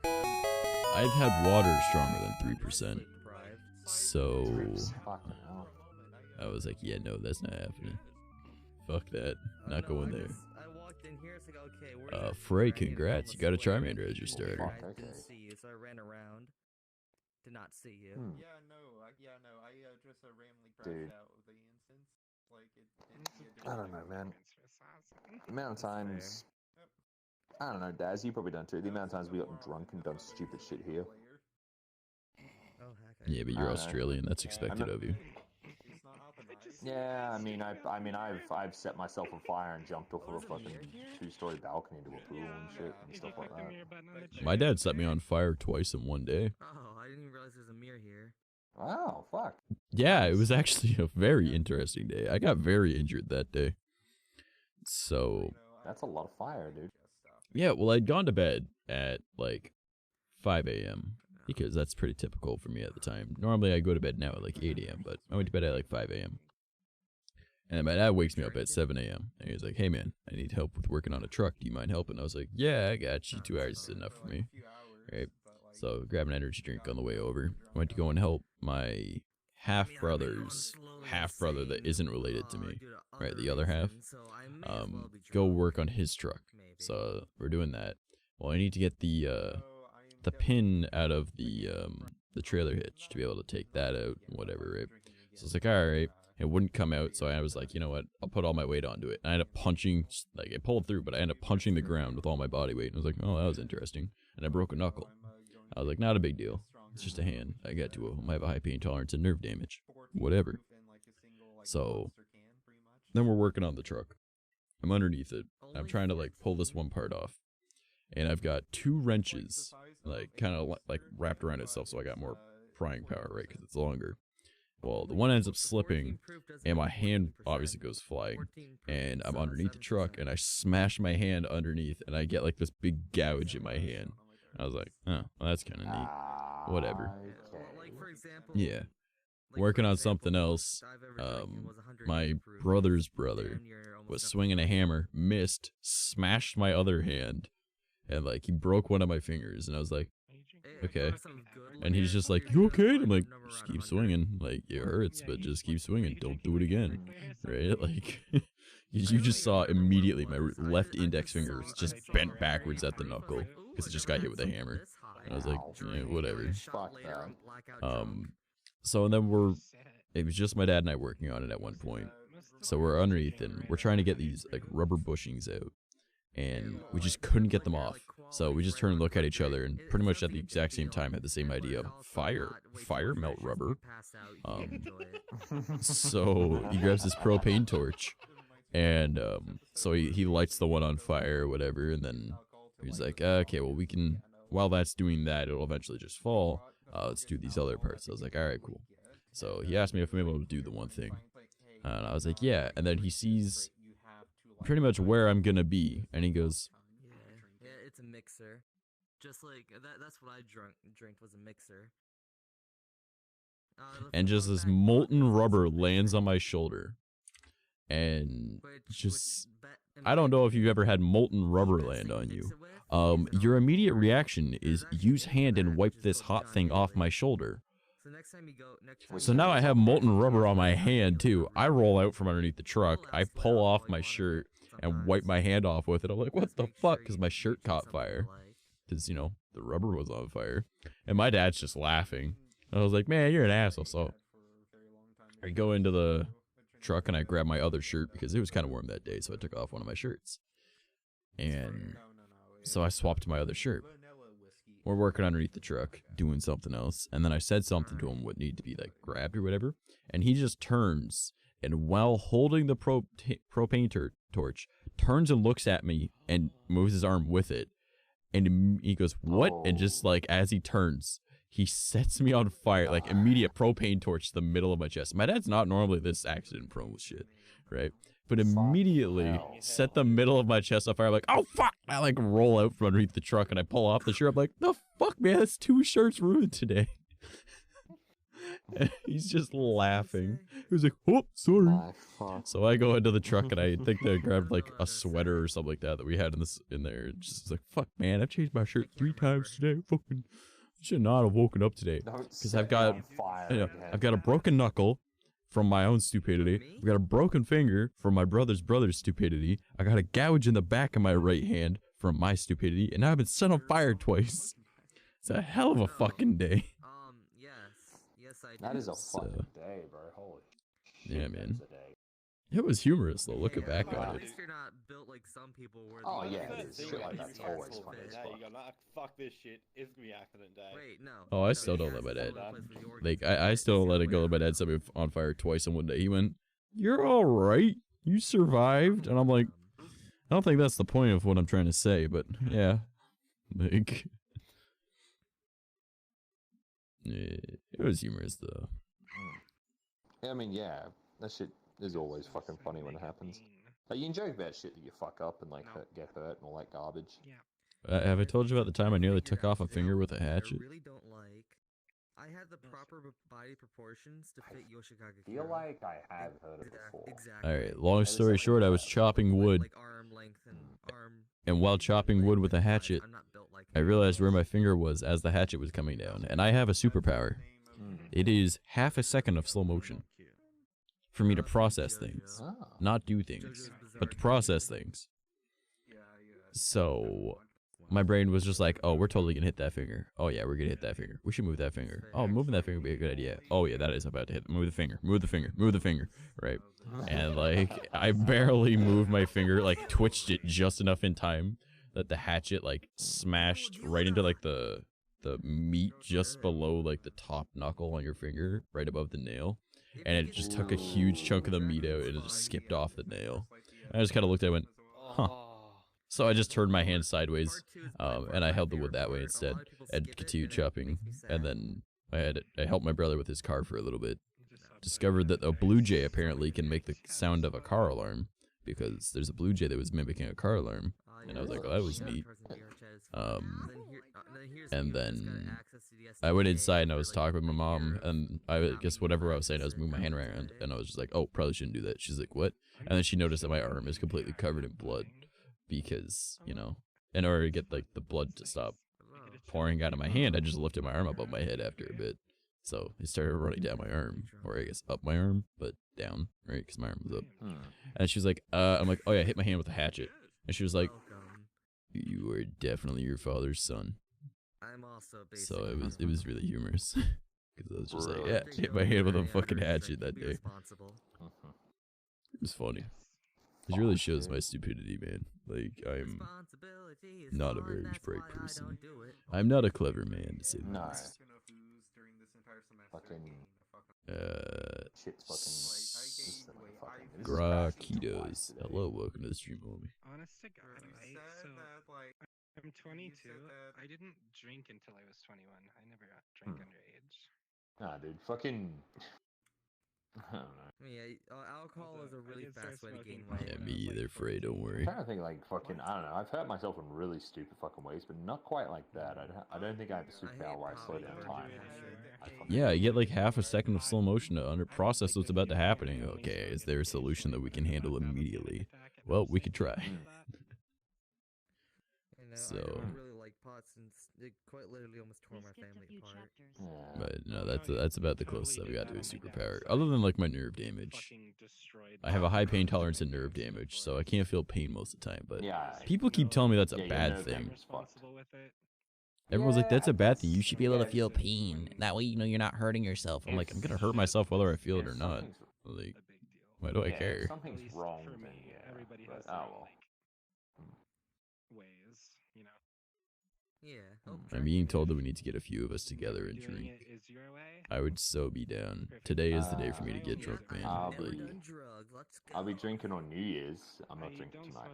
I've had water stronger than 3%. So I was like, yeah, no, that's not happening. Fuck that. Not going there. Frey, congrats. You got a Charmander as your starter. Okay. Didn't see you, so I ran around. Did not see you. Yeah, no. I just randomly crashed out of the instance. Like I don't know, man. The amount of times, I don't know, Daz, you probably done too. The amount of times we got drunk and done stupid shit here. Yeah, but you're Australian. That's expected of you. Yeah, I've set myself on fire and jumped off of a fucking 2-story balcony into a pool and shit and stuff like that. My dad set me on fire twice in one day. Oh, I didn't even realize there's a mirror here. Wow, fuck. Yeah, it was actually a very interesting day. I got very injured that day. So that's a lot of fire, dude. Yeah, well, I'd gone to bed at like 5 a.m. because that's pretty typical for me at the time. Normally I go to bed now at like 8 a.m., but I went to bed at like 5 a.m. And then my dad wakes me up at 7 a.m. and he's like, hey man, I need help with working on a truck. Do you mind helping? I was like, yeah, I got you. 2 hours is enough for me. Right. So grab an energy drink on the way over. I went to go and help my half-brother's half-brother that isn't related to me. Right, the other half. Go work on his truck. So we're doing that. Well, I need to get the pin out of the trailer hitch to be able to take that out, whatever, right? So it's like, alright, it wouldn't come out, so I was like, you know what, I'll put all my weight onto it. And I ended up punching, like, it pulled through, but I ended up punching the ground with all my body weight. And I was like, oh, that was interesting. And I broke a knuckle. I was like, not a big deal. It's just a hand. I have a high pain tolerance and nerve damage. Whatever. So, then we're working on the truck. I'm underneath it. I'm trying to, like, pull this one part off. And I've got 2 wrenches, like, kind of, like, wrapped around itself, so I got more prying power, right, because it's longer. Well, the one ends up slipping, and my hand obviously goes flying, and I'm underneath the truck, and I smash my hand underneath, and I get, like, this big gouge in my hand. I was like, oh, well, that's kind of neat. Whatever. Yeah. Working on something else, my brother's brother was swinging a hammer, missed, smashed my other hand, and, like, he broke one of my fingers, and I was like, okay. And he's just like, you okay? And I'm like, just keep swinging. Like, it hurts, but just keep swinging. Don't do it again. Right? Like, you just saw immediately my left index finger was just bent backwards at the knuckle because it just got hit with a hammer. And I was like, yeah, whatever. So then it was just my dad and I working on it at one point. So we're underneath and we're trying to get these, like, rubber bushings out. And we just couldn't get them off. So we just turned and look at each other and pretty much at the exact same time had the same idea. Fire melt rubber. So he grabs this propane torch and so he lights the one on fire or whatever, and then he's like, okay, well, we can, while that's doing that, it'll eventually just fall. Let's do these other parts. I was like, all right, cool. So he asked me if I'm able to do the one thing. And I was like, yeah. And then he sees pretty much where I'm gonna be, and he goes, yeah, it's a mixer, just like that's what I drank was a mixer. And just this molten rubber lands on my shoulder, and just I don't know if you've ever had molten rubber land on you. Your immediate reaction is use hand and wipe this hot thing off my shoulder. So now I have molten rubber on my hand too. I roll out from underneath the truck. I pull off my shirt and wipe my hand off with it. I'm like, what the fuck? Because my shirt caught fire. Because, you know, the rubber was on fire. And my dad's just laughing. I was like, man, you're an asshole. So I go into the truck and I grab my other shirt because it was kind of warm that day. So I took off one of my shirts. And so I swapped my other shirt. We're working underneath the truck, doing something else. And then I said something to him what needed to be like grabbed or whatever. And he just turns and while holding the propane torch, turns and looks at me and moves his arm with it. And he goes, what? And just like as he turns, he sets me on fire, like immediate propane torch to the middle of my chest. My dad's not normally this accident prone with shit, right? But immediately set the middle of my chest on fire. I'm like, oh fuck! I like roll out from underneath the truck and I pull off the shirt. I'm like, the fuck, man, that's 2 shirts ruined today. And he's just laughing. He was like, oh, sorry. So I go into the truck and I think they grabbed like a sweater or something like that we had in there. Just like, fuck, man, I've changed my shirt 3 times today. Fucking should not have woken up today because I've got a broken knuckle from my own stupidity. I've got a broken finger from my brother's stupidity. I got a gouge in the back of my right hand from my stupidity, and now I've been set on fire twice. It's a hell of a fucking day. Yes, I do. That is a fucking day, bro. Holy shit. Yeah, man. It was humorous though, looking back on At it. least you're not built like some people were. Oh yeah, shit like that's always funny as Now fuck. you go, nah, fuck this shit. It's gonna be accident day. Wait, no. Oh, I still don't let my dad. Like, I still don't let it go. My dad set me on fire twice in one day. He went, "You're all right. You survived." And I'm like, I don't think that's the point of what I'm trying to say, but yeah, like, yeah, it was humorous though. I mean, yeah, that shit is always fucking funny when it happens. Like, you can joke about shit that you fuck up and like get hurt and all that garbage. Have I told you about the time I nearly took off a finger with a hatchet? I really don't like. I had the proper body proportions to fit Yoshikage. I feel like I have heard it before. Exactly. Alright, long story short, I was chopping wood. Like arm length and arm. And while chopping wood with a hatchet, I realized where my finger was as the hatchet was coming down. And I have a superpower. It is half a second of slow motion for me to process things. Not do things, but to process things. So my brain was just like, oh, we're totally gonna hit that finger. Oh yeah, we're gonna hit that finger. We should move that finger. Oh, moving that finger would be a good idea. Oh yeah, that is about to hit. Move the finger. Move the finger. Move the finger. Right. And like, I barely moved my finger, like twitched it just enough in time that the hatchet like smashed right into like the meat just below like the top knuckle on your finger, right above the nail. And it just took a huge chunk of the meat out and it just skipped off the nail. And I just kind of looked at it and went, huh. So I just turned my hand sideways, and I held the wood that way instead, and continued chopping. And then I helped my brother with his car for a little bit. Discovered that a blue jay apparently can make the sound of a car alarm, because there's a blue jay that was mimicking a car alarm. And I was like, oh, that was neat. And then I went inside and I was talking with my mom, and I guess whatever I was saying, I was moving my hand around, and I was just like, oh, probably shouldn't do that. She's like, what? And then she noticed that my arm is completely covered in blood, because, you know, in order to get like the blood to stop pouring out of my hand, I just lifted my arm above my head after a bit. So it started running down my arm, or I guess up my arm, but down, right? Because my arm was up. And she was like, I'm like, oh yeah, I hit my hand with a hatchet. And she was like, you are definitely your father's son. So it was really humorous. Because I was just like, yeah, hit my hand with a fucking hatchet that day. It was funny. It really shows my stupidity, man. Like, I'm not a very bright person. I'm not a clever man, to say the least. Gra-Ketos. Hello, welcome to the stream, homie. Honest to God, right? So, I'm 22. I didn't drink until I was 21. I never got drink underage. Nah, dude, fucking... I don't know. Yeah, alcohol is a really did start fast way to gain smoking weight. Yeah, me either, Frey, don't worry. I'm trying to think like fucking, I don't know. I've hurt myself in really stupid fucking ways, but not quite like that. I don't think I have a superpower where I slow down time. Yeah, I get like half a second of slow motion to process what's about to happen. And go, okay, is there a solution that we can handle immediately? Well, we could try. So, I really like pots, and it quite literally almost tore my family apart. but no, that's about the closest I've got to a superpower. Other than like my nerve damage, I have a high pain tolerance and nerve damage, so I can't feel pain most of the time. But people keep telling me that's a bad thing. Everyone's like, that's a bad thing. You should be able to feel pain. That way, you know, you're not hurting yourself. I'm like, I'm gonna hurt myself whether I feel it or not. Like, why do I care? If something's wrong, then yeah. But, oh well. Ways, you know. Yeah. I'm being told that we need to get a few of us together and drink. I would so be down. Today is the day for me to get drunk, man. I'll be drinking on New Year's. I'm not drinking tonight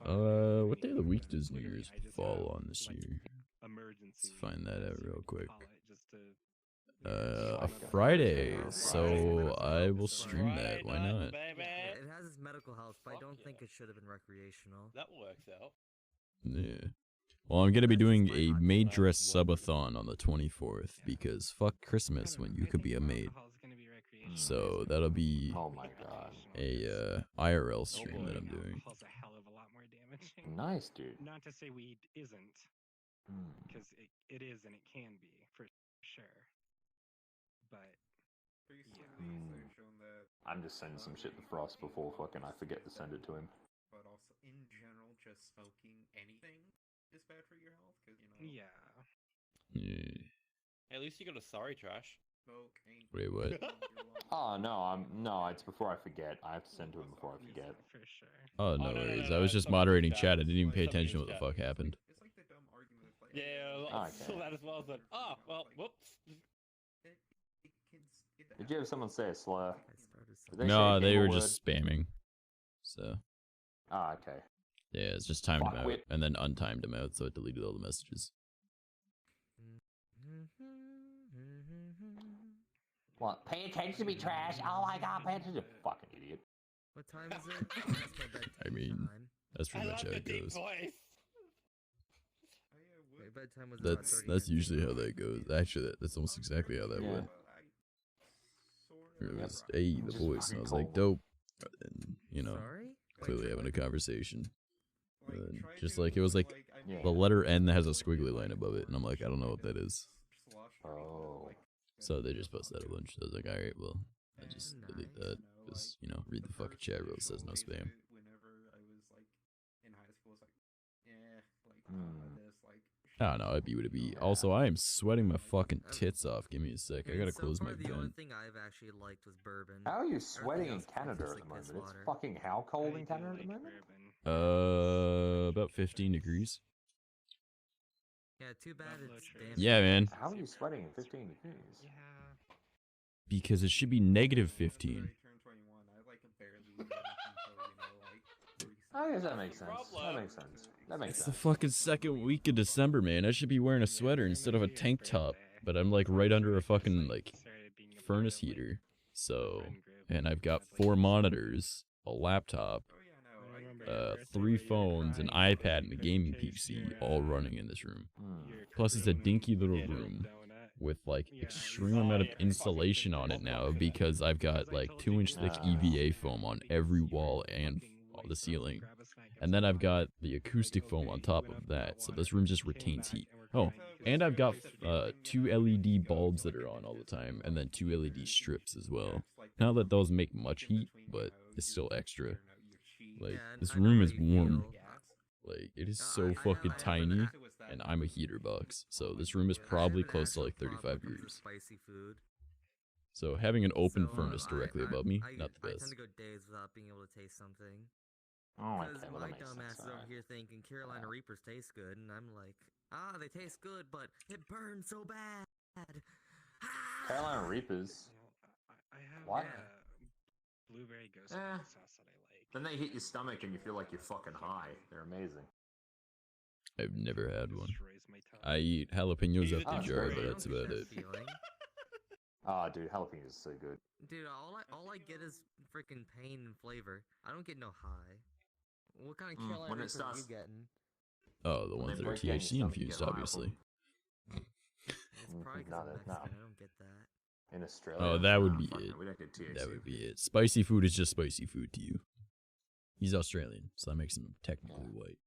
though. What day of the week does New Year's fall on this year? Let's find that out real quick. A Friday, so I will stream that. Why not? It has its medical health, but I don't think it should have been recreational. That works out. Yeah. Well, I'm gonna be doing a maid dress subathon on the 24th because fuck Christmas when you could be a maid. So that'll be a IRL stream that I'm doing. Nice, dude. Not to say weed isn't, because it is and it can be for sure. But I'm just sending some shit to Frost before fucking I forget to send it to him. But also, in general, just smoking anything is bad for your health, because, you know... Yeah. Hey, at least you got a sorry, Trash. Smoke ain't... Wait, what? Oh, no, it's before I forget. I have to send to him before I forget. for sure. Oh, no worries. I was just moderating chat. I didn't even pay attention to what the fuck happened. It's like the dumb argument of, like... Yeah, I saw that as well. I was like, oh, well, whoops. Did you have someone say a slur? No, they were just spamming. So. Ah, okay. Yeah, it's just timed them out and then untimed them out, so it deleted all the messages. What? Pay attention to me, Trash! Oh my god, pay attention! Fucking idiot. What time is it? Oh, that's my bedtime I mean, that's pretty much how it goes. Wait, bedtime was about 30 That's usually how that goes. Actually, that's almost exactly how that went. It was, hey, the voice, and I was like, dope. And, you know, clearly having a conversation. And just like, it was like the letter N that has a squiggly line above it, and I'm like, I don't know what that is. Oh. So they just posted that a bunch. So I was like, alright, well, I just delete that. Just, you know, read the fucking chat rule. It says no spam. Whenever I was, like, in high school, it's like, yeah, like, this, like... I don't know, it'd be what it be. Also, I am sweating my fucking tits off. Give me a sec. I gotta close my The only vent. thing I've actually liked was bourbon. How are you sweating in Canada at the moment? It's fucking how cold in Canada at the moment? About 15 degrees. Yeah, too bad it's damn. Yeah, man. How are you sweating at 15 degrees? Yeah. Because it should be negative 15. I guess that makes sense. That makes sense. That makes It's sense. the fucking second week of December, man. I should be wearing a sweater instead of a tank top. But I'm like right under a fucking like furnace heater. So, and I've got 4 monitors, a laptop, 3 phones, an iPad, and a gaming PC all running in this room. Plus it's a dinky little room with like extreme amount of insulation on it now because I've got like 2-inch thick EVA foam on every wall and the ceiling. And then I've got the acoustic foam on top of that, so this room just retains heat. Oh, and I've got 2 LED bulbs that are on all the time, and then 2 LED strips as well. Not that those make much heat, but it's still extra. Like, this room is warm. Like, it is so fucking tiny, and I'm a heater box, so this room is probably close to like 35 degrees. So having an open furnace directly above me, not the I best. tend to go days without being able to taste something. Oh, Because okay, well, my that makes dumb ass sense. is over here thinking Carolina Reapers taste good, and I'm like, they taste good, but it burns so bad. Carolina Reapers. I have What? blueberry ghost Eh. sauce that I like. Then they hit your stomach and you feel like you're fucking high. They're amazing. I've never had one. I eat jalapenos out the jar, but that's about it. Ah, dude, jalapeno is so good. Dude, all I get is freaking pain and flavor. I don't get no high. What kind of Carolina when it Reapers are starts- you getting? Oh, the ones that are THC infused, obviously. It's probably because I'm Mexican. I don't get that. In Australia. Oh, that would be fuck it. no, we don't get THC. That would be it. Spicy food is just spicy food to you. He's Australian, so that makes him technically white.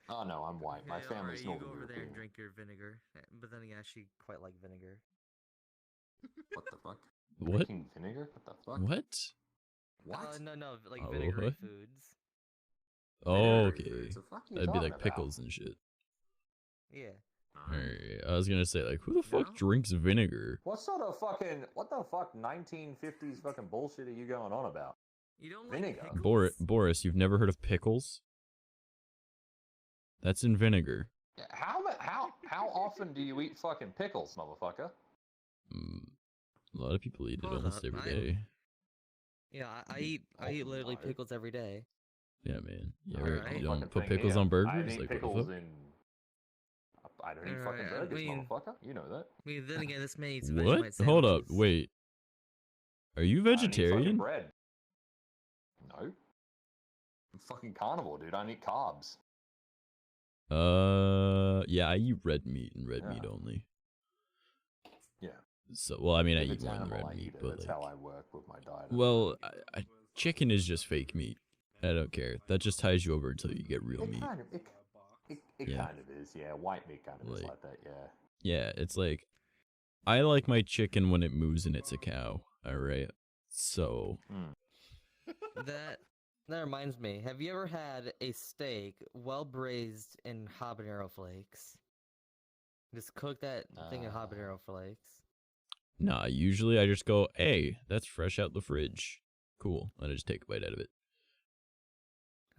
Oh no, I'm white. My Okay, family's alright, you Northern go over there and European. drink your vinegar. But then again, I actually quite like vinegar. What the fuck? What? Drinking vinegar? What the fuck? What? What? No, like Oh, vinegary what? foods. Oh, Vinegary okay. foods, the fuck you That'd be talking like about? pickles and shit. Yeah. Alright, I was gonna say, like, who the fuck No? drinks vinegar? What the fuck 1950s fucking bullshit are you going on about? You don't Vinegar? like pickles? Boris, you've never heard of pickles? That's in vinegar. How often do you eat fucking pickles, motherfucker? A lot of people eat it Hold almost up, every I- day. Yeah, I eat literally no. pickles every day. Yeah, man. You, Alright. you don't Fucking put thing pickles here. on I burgers? don't eat Like, what the pickles fuck? in. I don't eat Alright, fucking I burgers, mean- motherfucker. You know that. I mean, then again, this man eats What? Vegemite Hold up, sandwiches. wait. Are you I don't eat fucking vegetarian? bread. No. I'm fucking carnivore, dude. I don't eat carbs. Yeah, I eat red meat and red meat Yeah. only. Yeah. So, well, I mean, I If eat it's more than animal, red I meat, eat it. but That's like, how I work with my diet. well, chicken is just fake meat. I don't care. That just ties you over until you get real It meat. kind of, it Yeah. kind of is, yeah. White meat kind of is Like- like that, yeah. Yeah, it's like, I like my chicken when it moves and it's a cow. All right. So, That reminds me. Have you ever had a steak well braised in habanero flakes? Just cook that thing in habanero flakes. nah, usually I just go, hey, that's fresh out the fridge. Cool. And I just take a bite out of it.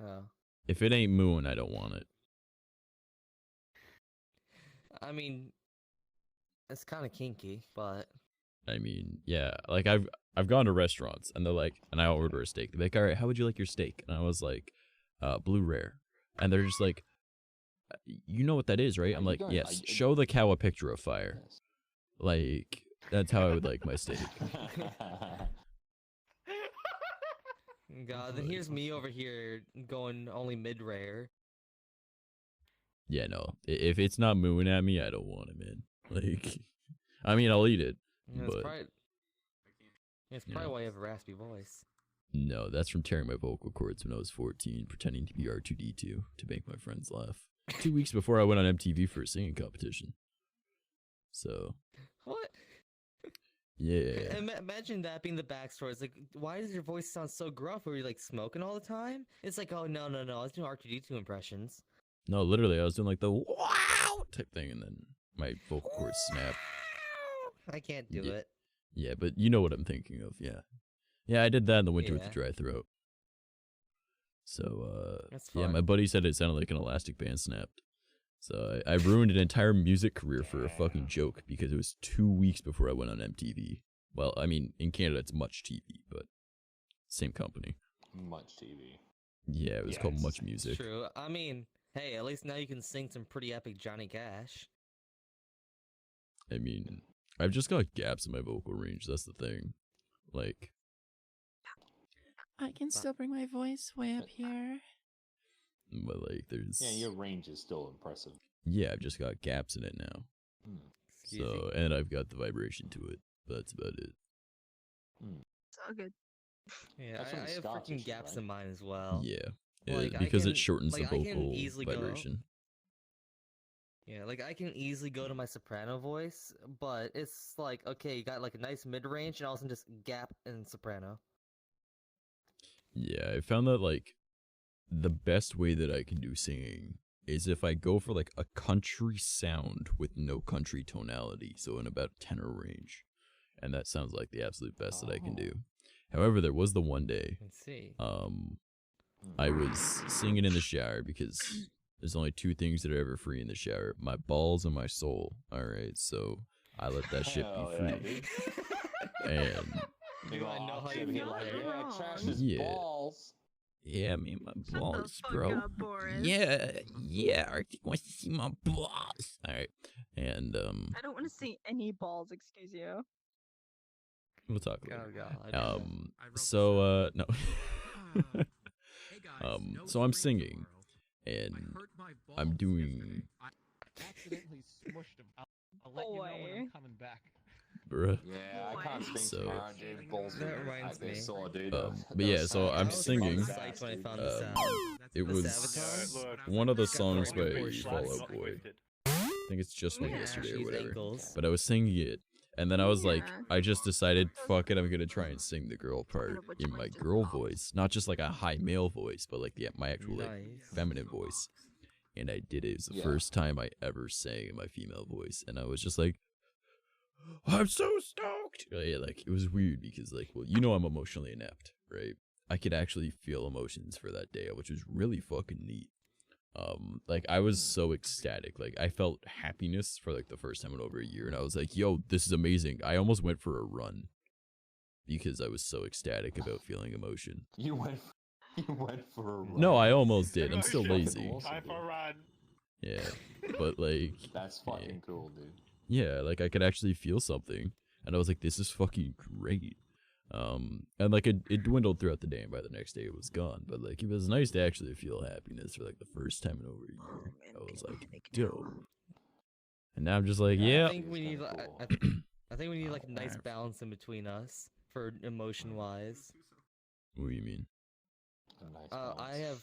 Oh. If it ain't mooing, I don't want it. I mean, it's kind of kinky, but I mean, yeah, like I've gone to restaurants and they're like, and I'll order a steak. They're like, all right, how would you like your steak? And I was like, blue rare. And they're just like, you know what that is, right? I'm like, yes. Show the cow a picture of fire. Like, that's how I would like my steak. God, then here's me over here going only mid rare. Yeah, no. If it's not mooing at me, I don't want it, man. Like, I mean, I'll eat it, It's but probably, it's you probably know. why you have a raspy voice. no, that's from tearing my vocal cords when I was 14, pretending to be R2D2 to make my friends laugh. 2 weeks before I went on MTV for a singing competition. So, What? yeah. Imagine that being the backstory. It's like, why does your voice sound so gruff? Were you like smoking all the time? It's like, oh no, I was doing R2D2 impressions. No, literally, I was doing like the wow type thing, and then my vocal cords snapped. I can't do Yeah. it. Yeah, but you know what I'm thinking of, yeah. Yeah, I did that in the winter with Yeah. the dry throat. So, That's yeah, fun. my buddy said it sounded like an elastic band snapped. So I ruined an entire music career for a fucking joke because it was 2 weeks before I went on MTV. Well, I mean, in Canada it's Much TV, but same company. Much TV. Yeah, it was called Much Music. True. I mean, hey, at least now you can sing some pretty epic Johnny Cash. I mean, I've just got gaps in my vocal range, that's the thing. Like, I can still bring my voice way up here. but like, there's... Yeah, your range is still impressive. Yeah, I've just got gaps in it now. So, and I've got the vibration to it, but that's about it. It's all good. Yeah, That's I from have Scottish, freaking gaps right? in mine as well. Yeah, Like, I because can- it shortens like, the I can vocal easily go- vibration. Yeah, like I can easily go to my soprano voice, but it's like, okay, you got like a nice mid range and all of a sudden just gap in soprano. Yeah, I found that like the best way that I can do singing is if I go for like a country sound with no country tonality, so in about tenor range. And that sounds like the absolute best that I can do. However, there was the one day Let's see. I was singing in the shower because there's only two things that are ever free in the shower, my balls and my soul. Alright, so I let that shit Hell be yeah, free. dude. And Do I know how you You're feel like, later? yeah, trash his Yeah. balls. Yeah, me and my Shut the balls, fuck bro. up, Boris. Yeah, Arctic wants to see my balls. Alright. And I don't want to see any balls, excuse you. we'll talk Oh later. god. So no. So I'm singing and I'm doing accidentally smushed him. I'll let you know when I'm coming back. bruh. Yeah, I can't sing So- tomorrow, dude. Balls That are reminds me. sore, dude. But yeah, so I'm was singing. fucking psyched when I found this out. It The was Avatar? one of the Got songs by very good Fall voice. Out Boy. I think it's just one Yeah, yesterday or she's whatever. ankles. But I was singing it, and then I was like, Yeah. I just decided, fuck it, I'm gonna try and sing the girl part in my girl voice, not just like a high male voice, but like my actual like Nice. feminine voice. And I did it. It was the Yeah. first time I ever sang in my female voice, and I was just like, I'm so stoked. Yeah, like it was weird because like, well, you know, I'm emotionally inept, right? I could actually feel emotions for that day, which was really fucking neat. Like I was so ecstatic. Like I felt happiness for like the first time in over a year, and I was like, yo, this is amazing. I almost went for a run because I was so ecstatic about feeling emotion. You went for a run. No, I almost did. I'm still lazy. Time for a run. Yeah, but like That's fucking cool, dude. yeah, like I could actually feel something, and I was like, this is fucking great. And like it dwindled throughout the day, and by the next day it was gone. But like it was nice to actually feel happiness for like the first time in over a year. I was like, dope. And now I'm just like, yeah. I think we need. I think we need like a nice balance in between us for emotion wise. What do you mean? I have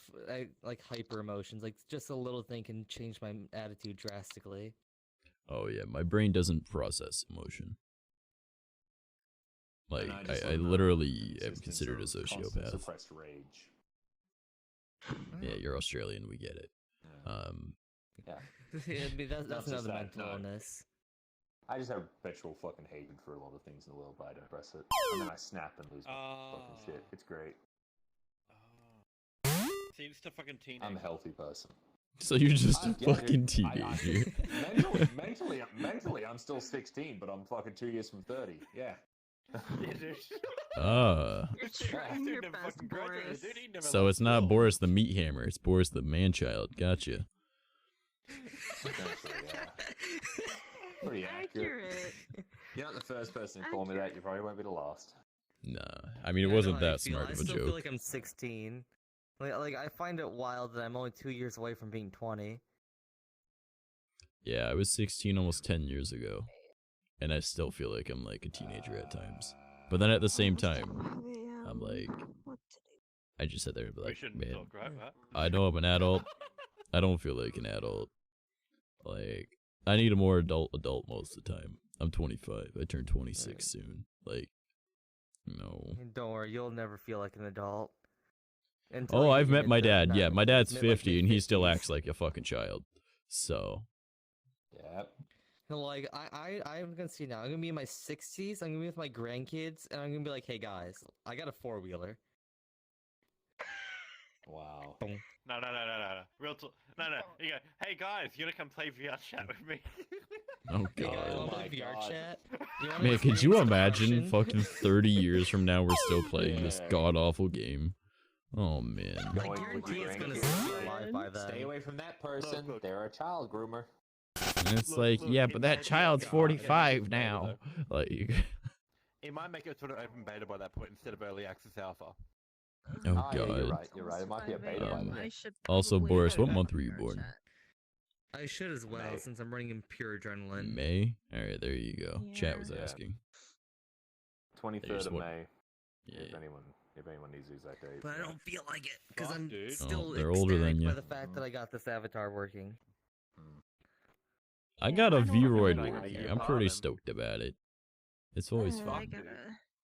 like hyper emotions. Like just a little thing can change my attitude drastically. Oh yeah, my brain doesn't process emotion. Like I literally am considered a sociopath. Suppressed rage. Yeah, you're Australian, we get it. Yeah. I mean, that's Not just another that, mental no. illness. I just have perpetual fucking hatred for a lot of things in the world, but I don't press it. And then I snap and lose my fucking shit. It's great. Seems to fucking teenage. I'm a healthy person. So you're just a Yeah, fucking dude, teenager. mentally, I'm still 16, but I'm fucking 2 years from 30. Yeah. You're trying your best, Boris. So it's not Boris the meat hammer, it's Boris the man-child. Gotcha. Pretty accurate. You're not the first person to call me that. You probably won't be the last. Nah, I mean, it Yeah, I wasn't know how you that feel. smart of a I still joke. feel like I'm 16. Like I find it wild that I'm only 2 years away from being 20. Yeah, I was 16 almost 10 years ago. And I still feel like I'm like a teenager at times. But then at the same time, I'm like, I just sit there and be like, man, I know I'm an adult. I don't feel like an adult. Like, I need a more adult most of the time. I'm 25. I turn 26 soon. Like, no. Don't worry, you'll never feel like an adult. Oh, I've met my dad. Yeah, my dad's Admit, like, 50 and he still acts like a fucking child. So. Yep. Like I'm gonna see now. I'm gonna be in my 60s. I'm gonna be with my grandkids, and I'm gonna be like, "Hey guys, I got a 4-wheeler." Wow. No. Real talk. No. You go, hey guys, you wanna come play VRChat with me? Oh Hey guys, god. wanna play VRChat? You wanna Man, could you experience imagine destruction? fucking 30 years from now we're still playing this god awful game? Oh man. I guarantee it's gonna still be alive by then. Stay away from that person. They're a child groomer. And it's like, yeah, but that child's 45 now. Like, It might make it sort of open beta by that point instead of early access alpha. oh Yeah, god. you're right. You're right. It might be a beta by then. Also, Boris, what month were you born? I should as well, since I'm running in pure adrenaline. May? Alright, there you go. Chat was asking. 23rd of what- May. Yeah. If anyone needs the exact date. But I don't feel like it because Fuck, I'm dude. still they're older than ecstatic you. by the fact that I got this avatar working. I got a I don't V-Roid really working. like I'm it. pretty stoked about it. It's always I fun. gotta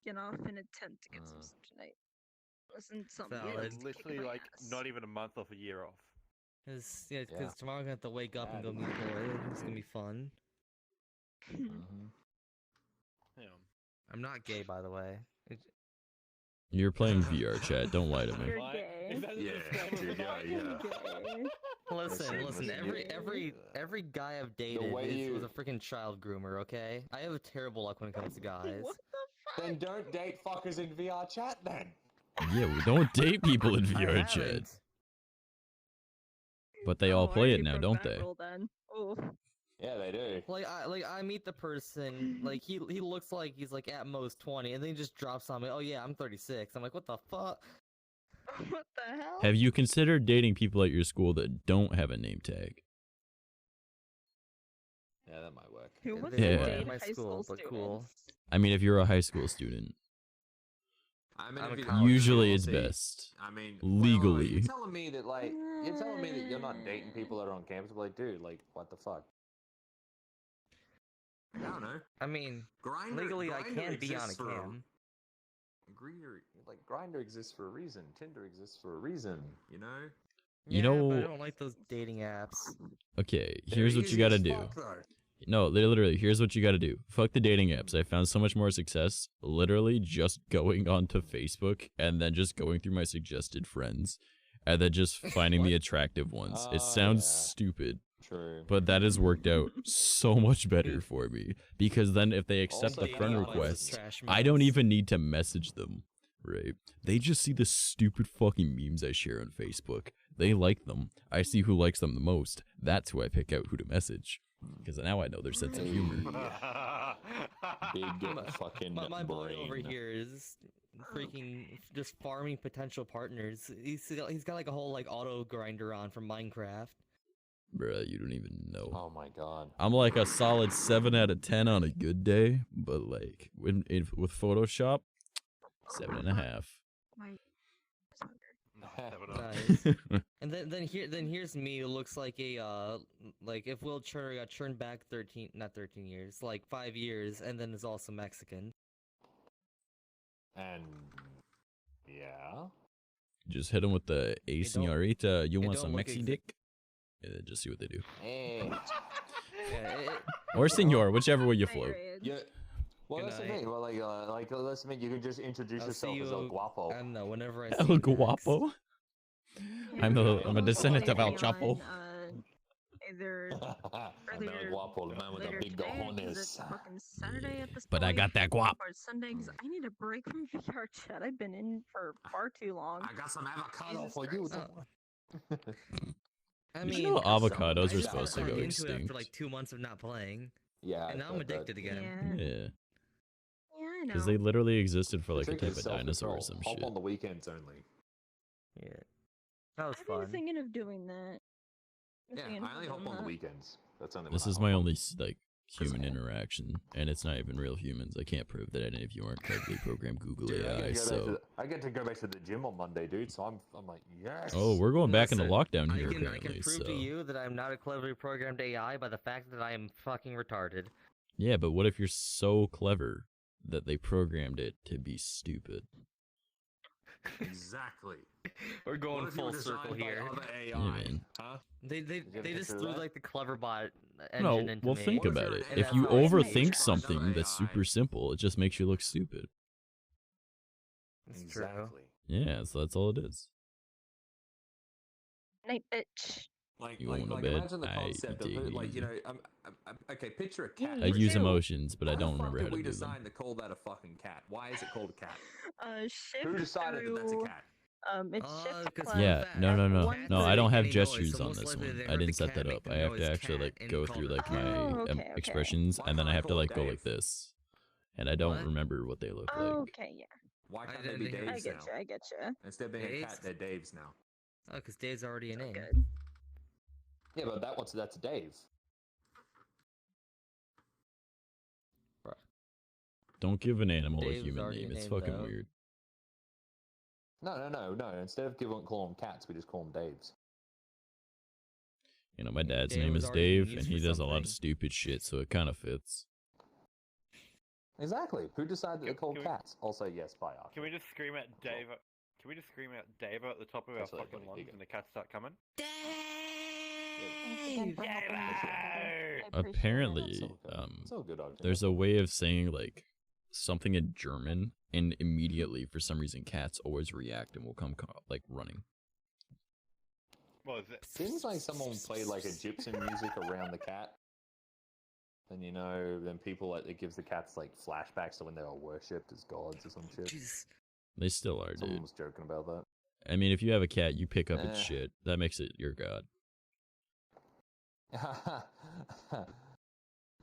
get off in a tent to get some sleep tonight. Listen to something. Valid. It's Literally like not even a month off a year off. Cause Yeah. tomorrow I'm gonna have to wake up and go meet Boy. It's gonna be fun. Yeah. I'm not gay, by the way. You're playing VR chat, don't lie to me. You're gay. Listen. Every guy I've dated way was a freaking child groomer. Okay, I have terrible luck when it comes to guys. Then don't date fuckers in VR chat then. Yeah, we don't date people in I VRChat. haven't. But they all Oh, I play it already now, broke don't that they? rule then. Oof. Yeah, they do. Like I meet the person, like he looks like he's like at most 20, and then he just drops on me. Oh yeah, I'm 36. I'm like, what the fuck? What the hell? Have you considered dating people at your school that don't have a name tag? Yeah, that might work. Who wants Yeah. to date My high school, school but cool. students? I mean, if you're a high school student, I mean, I'm if a you- college usually it's see, best. I mean, Legally. You're telling me that you're not dating people that are on campus. But like, dude, like, what the fuck? I don't know. I mean, Grindr, legally I Grindr can be on a exists for cam. Grindr exists for a reason. Tinder exists for a reason. You know. You Yeah, know- but I don't like those dating apps. Okay, They're here's what you easy gotta as do. fuck, though. No, literally, here's what you gotta do. Fuck the dating apps. I found so much more success literally just going onto Facebook and then just going through my suggested friends and then just finding the attractive ones. It sounds yeah. stupid, True. but that has worked out so much better for me because then if they accept Also, the friend dating apps is request, trash I don't memes. even need to message them, right? They just see the stupid fucking memes I share on Facebook. They like them. I see who likes them the most. That's who I pick out who to message. Because now I know their sense of humor. Big fucking My boy brain. over here is freaking just farming potential partners. He's got like a whole like auto grinder on from Minecraft. Bruh, you don't even know. Oh my god. I'm like a solid 7 out of 10 on a good day, but like with Photoshop, 7.5. My Nice. And then here's me who looks like a like if Will Turner got turned back 13 years, like 5 years, and then is also Mexican. And yeah. Just hit them with the "Hey, It don't- señorita, you it want don't some look Mexi dick?" Yeah, just see what they do. Hey. Yeah, Or senor, whichever way you float. period. Yeah. Well, Good that's the night. thing. Well, like, let's admit you can just introduce I'll see yourself as El you- Guapo. I don't know. Whenever I see El you next. Guapo. I'm a descendant of El Depending Chapo. on, either I'm El earlier Guapo, the man with the later big today, 'cause it's cojones. fucking Saturday at this But I point, got that guap. or Sunday, 'cause I need a break from VRChat. I've been in for far too long. I got some avocado Jesus for you. Christ. I Did you mean, know avocados I are just supposed to got go into it extinct? after like 2 months of not playing, Yeah. and now I'm addicted again. Yeah, Yeah, yeah, I know. because they literally existed for The like a trick type is of dinosaur or self-control. some Hop shit. on the weekends only. Yeah, that was I've been fun. thinking of doing that. Yeah, Thinking of I only hop doing on the that. weekends. That's only. This when I is hop my on. only like human interaction, and it's not even real humans. I can't prove that any of you aren't cleverly programmed Google Dude, AI. So, I get to go back to the gym on Monday, dude. So I'm like, yes. oh, we're going back into Listen, lockdown I here can apparently. prove So, to you that I'm not a cleverly programmed AI by the fact that I am fucking retarded. yeah, but what if you're so clever that they programmed it to be stupid? Exactly. We're going What if you were full circle designed by here. other AI? Yeah, man. Huh? They you ever just consider threw that? like the clever bot engine No, into well, me. think What if about you're it. an If you AI? overthink It's something that's AI. super simple, it just makes you look stupid. It's true. Exactly. Yeah, so that's all it is. Night, bitch. Like, You want a like bed? imagine the I concept of dig it, like, easy. you know, okay, picture a cat. I You use too. emotions, but I Why the don't fuck remember did how to we do them. decide to call that a fucking cat? Why is it called a cat? Shift Who decided through, that that's a cat? It's shift 'cause plus Yeah, fun no, fact, no, no, one no. I cats don't make have any noise, gestures so on most this likely one. they I heard didn't the set cat that make up. the I have to noise actually cat like and go called through it like cat. my Oh, okay. expressions, Why and then can't I I have to call it like go Dave? like this, and I don't What? remember what they look like. Okay, yeah. Why I can't they be didn't hear- I Dave's get now? you. I get you. Instead of being a Dave's? cat, they're Dave's now. Oh, because Dave's already a name. Good. Yeah, but that's Dave. Don't give an animal a Dave's human already name. a It's name, fucking though. weird. No. Instead of calling them cats, we just call them Daves. You know, my dad's Dave name was is already being Dave, used and he for does a lot something. of stupid shit, so it kind of fits. Exactly. Who decided that they're called Can we- cats? Also, yes, by us. Can we just scream at Dave? Can we just scream out Dave at the top of our That's what fucking everybody lungs did. and the cats start coming? Apparently, It's all good. there's a way of saying like something in German, and immediately for some reason cats always react and will come like running. What is it? Seems like someone played like Egyptian music around the cat. And you know, then people like it gives the cats like flashbacks to when they were worshipped as gods or some shit. Jesus. They still are, Someone dude. was joking about that. I mean, if you have a cat, you pick up its shit. That makes it your god.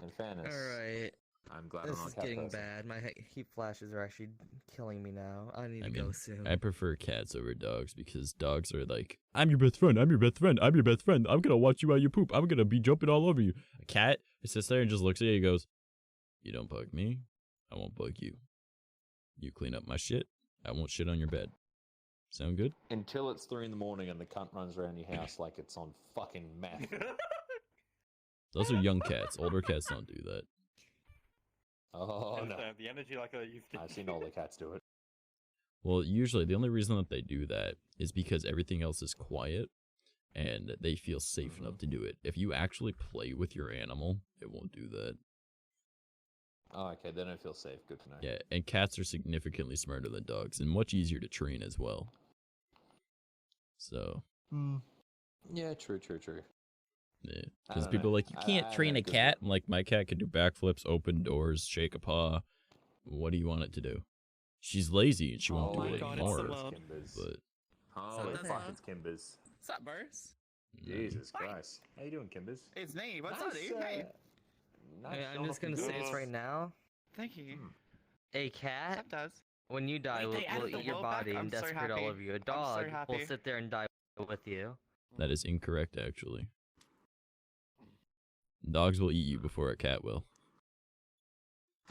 In fairness. Alright. I'm glad This I'm not is a cat getting person. bad. My heat flashes are actually killing me now. I need to I go mean, soon. I prefer cats over dogs because dogs are like, I'm your best friend, I'm your best friend, I'm your best friend, I'm gonna watch you while you poop, I'm gonna be jumping all over you. A cat, it sits there and just looks at you and goes, you don't bug me, I won't bug you. You clean up my shit, I won't shit on your bed. Sound good? Until it's 3 in the morning and the cunt runs around your house like it's on fucking meth. Those are young cats, older cats don't do that. Oh And, no. the energy like I used to. I've seen older cats do it. Well, usually the only reason that they do that is because everything else is quiet and they feel safe enough to do it. If you actually play with your animal, it won't do that. Oh, okay, then I feel safe. Good to know. Yeah, and cats are significantly smarter than dogs and much easier to train as well. So. Yeah, true. Yeah, I because don't people know. are like, you can't I train had a good cat. And like, my cat can do backflips, open doors, shake a paw. What do you want it to do? She's lazy and she won't do it anymore. But Holy fuck, it's 𝐭𝐫𝐴𝐵𝐵𝐵𝐵. What's up, Burst? Jesus Christ. How you doing, 𝐭𝐫𝐵𝐵𝐵? It's me. What's up, dude? Hey. I'm just gonna say this right now. Thank you. A cat, That does. when you die, Wait, will they added the eat your world back? body I'm and so desecrate all happy. of you. A I'm so dog will happy. sit there and die with you. that is incorrect, actually. Dogs will eat you before a cat will.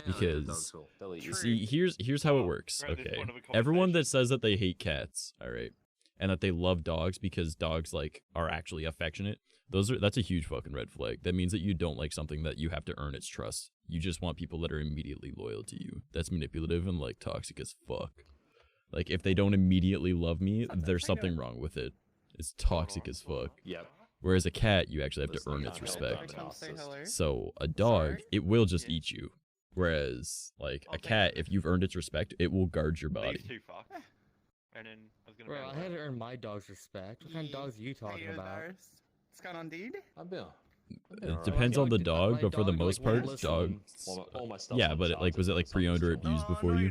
Because They'll eat you. see, here's how it works. We're at this Okay, point of a everyone that says that they hate cats, all right, and that they love dogs because dogs like are actually affectionate, that's a huge fucking red flag. That means that you don't like something that you have to earn its trust. You just want people that are immediately loyal to you. That's manipulative and like toxic as fuck. Like if they don't immediately love me, there's something wrong with it. It's toxic as fuck. Yep. Whereas a cat, you actually have to earn its respect. So a dog, it will just eat you. Whereas, like, a cat, if you've earned its respect, it will guard your body. These two fucks. And then I was gonna. Bro, I had to earn my dog's respect. What kind of dogs are you talking about? What's going on, dude? I've been. It depends on the dog, but for the most part, listen. dogs. All my stuff's Yeah, on but charge was it like and pre-owned or stuff. abused before you?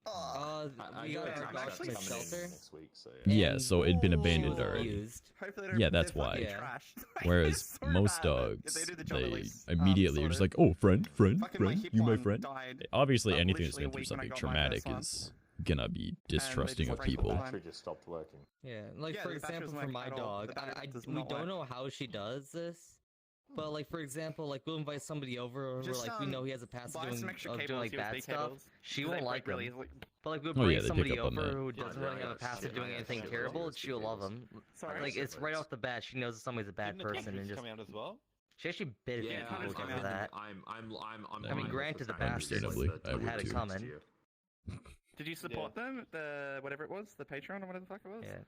I We got got a our text dog message from a coming in shelter. next week, so Yeah, so it'd been She abandoned was already. abused. Yeah, that's why. Yeah. Whereas most dogs, They do the job at they least, immediately are just like, oh, friend, Fucking my hip you my one friend. died, Obviously, anything that's literally been through a week when I something got my traumatic first one. is gonna be distrusting of like, people. The battery just stopped working. Yeah, like Yeah, for the battery example, doesn't for work my at all. dog, The battery does we not don't work. know how she does this. But like for example, like we'll invite somebody over, where Just, like we know he has a past buy of some doing, extra of cables, doing like bad USB stuff. cables, She 'cause won't they like break them. really easily. But like we'll Oh, bring yeah, they pick somebody up on over that. who Yeah, doesn't they really have a have past shit of doing like anything that. terrible, USB she'll love cables. him. Sorry? Like it's right off the bat, she knows that somebody's a bad Didn't the person and Tetris just come out as well? she actually bit a few Yeah, people I'm- because of that. I'm I mean, mindful granted, the for trying to bastards Understandably, use the I would had it too. coming. Did you support them? The whatever it was, the Patreon or whatever the fuck it was? Yeah.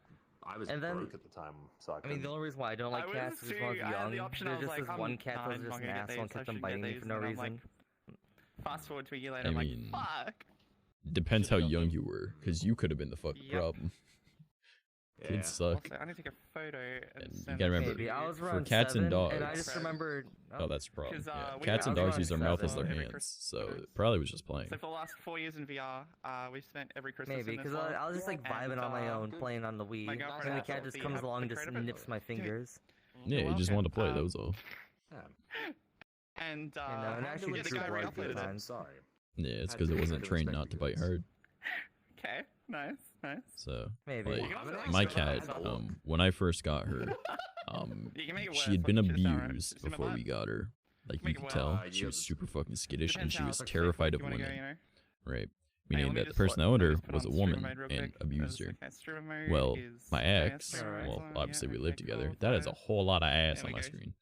I was And then- broke at the time, so I I mean, the only reason why I don't like I cats was is when I was too- I had young. the option, I There's was just like, this one I'm- cat nah, that was I'm just not an gonna get asshole and these, I kept on shouldn't biting get me these, for no and I'm like, reason. Fast forward to a year later, I I'm like, mean, fuck. Depends how young you were, because you could have been the fucking Yep. problem. Yeah. Kids suck. Also, I need to take a photo and And you send gotta it remember, to Maybe I was for around cats and 7, and I dogs- just remembered. Oh, that's the problem. 'Cause, Yeah. we Cats and were dogs use their around mouth as their 7 every hands, Christmas. so it probably was just playing. So for the last 4 years in VR, we spent every Christmas Maybe in this because world. I was just like vibing And, on my own, playing on the Wii, my and girlfriend the also cat just the- comes along and the just creator of it. nips my fingers. Yeah, You're you just welcome. want to play. That was all. And and yeah, actually the true guy blood re-uploaded it. sometimes. Sorry. Yeah, it's I because it do wasn't respect trained you not to bite guys. hard. Okay, nice. So, Maybe. like, You can also my expect cat, that. when I first got her, You can make it she worse, had been like, just outright. abused Just in a before butt. we got her. Like, you Make it could worse. tell, Yeah, she was but- super fucking skittish, and Depends she how was safe terrified you of wanna go, women. you know? Right? Hey, Meaning let me that the just person that let owned me her just put was a on streamer woman mode real and quick, abused 'cause, her. okay, streamer mode Well, is my fast, ex, alright, well, so, yeah, obviously we okay, lived together. cool, That is a fine. whole lot of ass There on we my go. screen.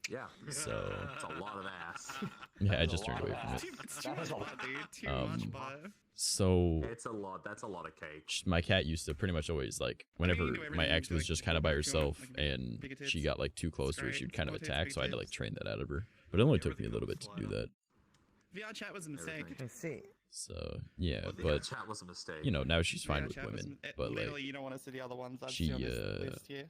Yeah. So It's a lot of ass. yeah, I That's a just turned lot away of from ass. it. Too much butt, dude. Too Um, much butt. So It's a lot. That's a lot of cake. my cat used to pretty much always like I mean, whenever you can do my everything ex to, was like, just kind of by if you want, herself like, and bigger she tits. got like too close to her, Straight, she'd kind of small tits, attack. big So I had to like tits. train that out of her. But it only took me a Everything little else bit to flat do out. that. VR chat was a mistake. I see. So yeah, Well, the but chat was a mistake. you know now she's fine VR with chat was women. a- But literally, like you don't want to see the other ones. I'd she, see on this list here.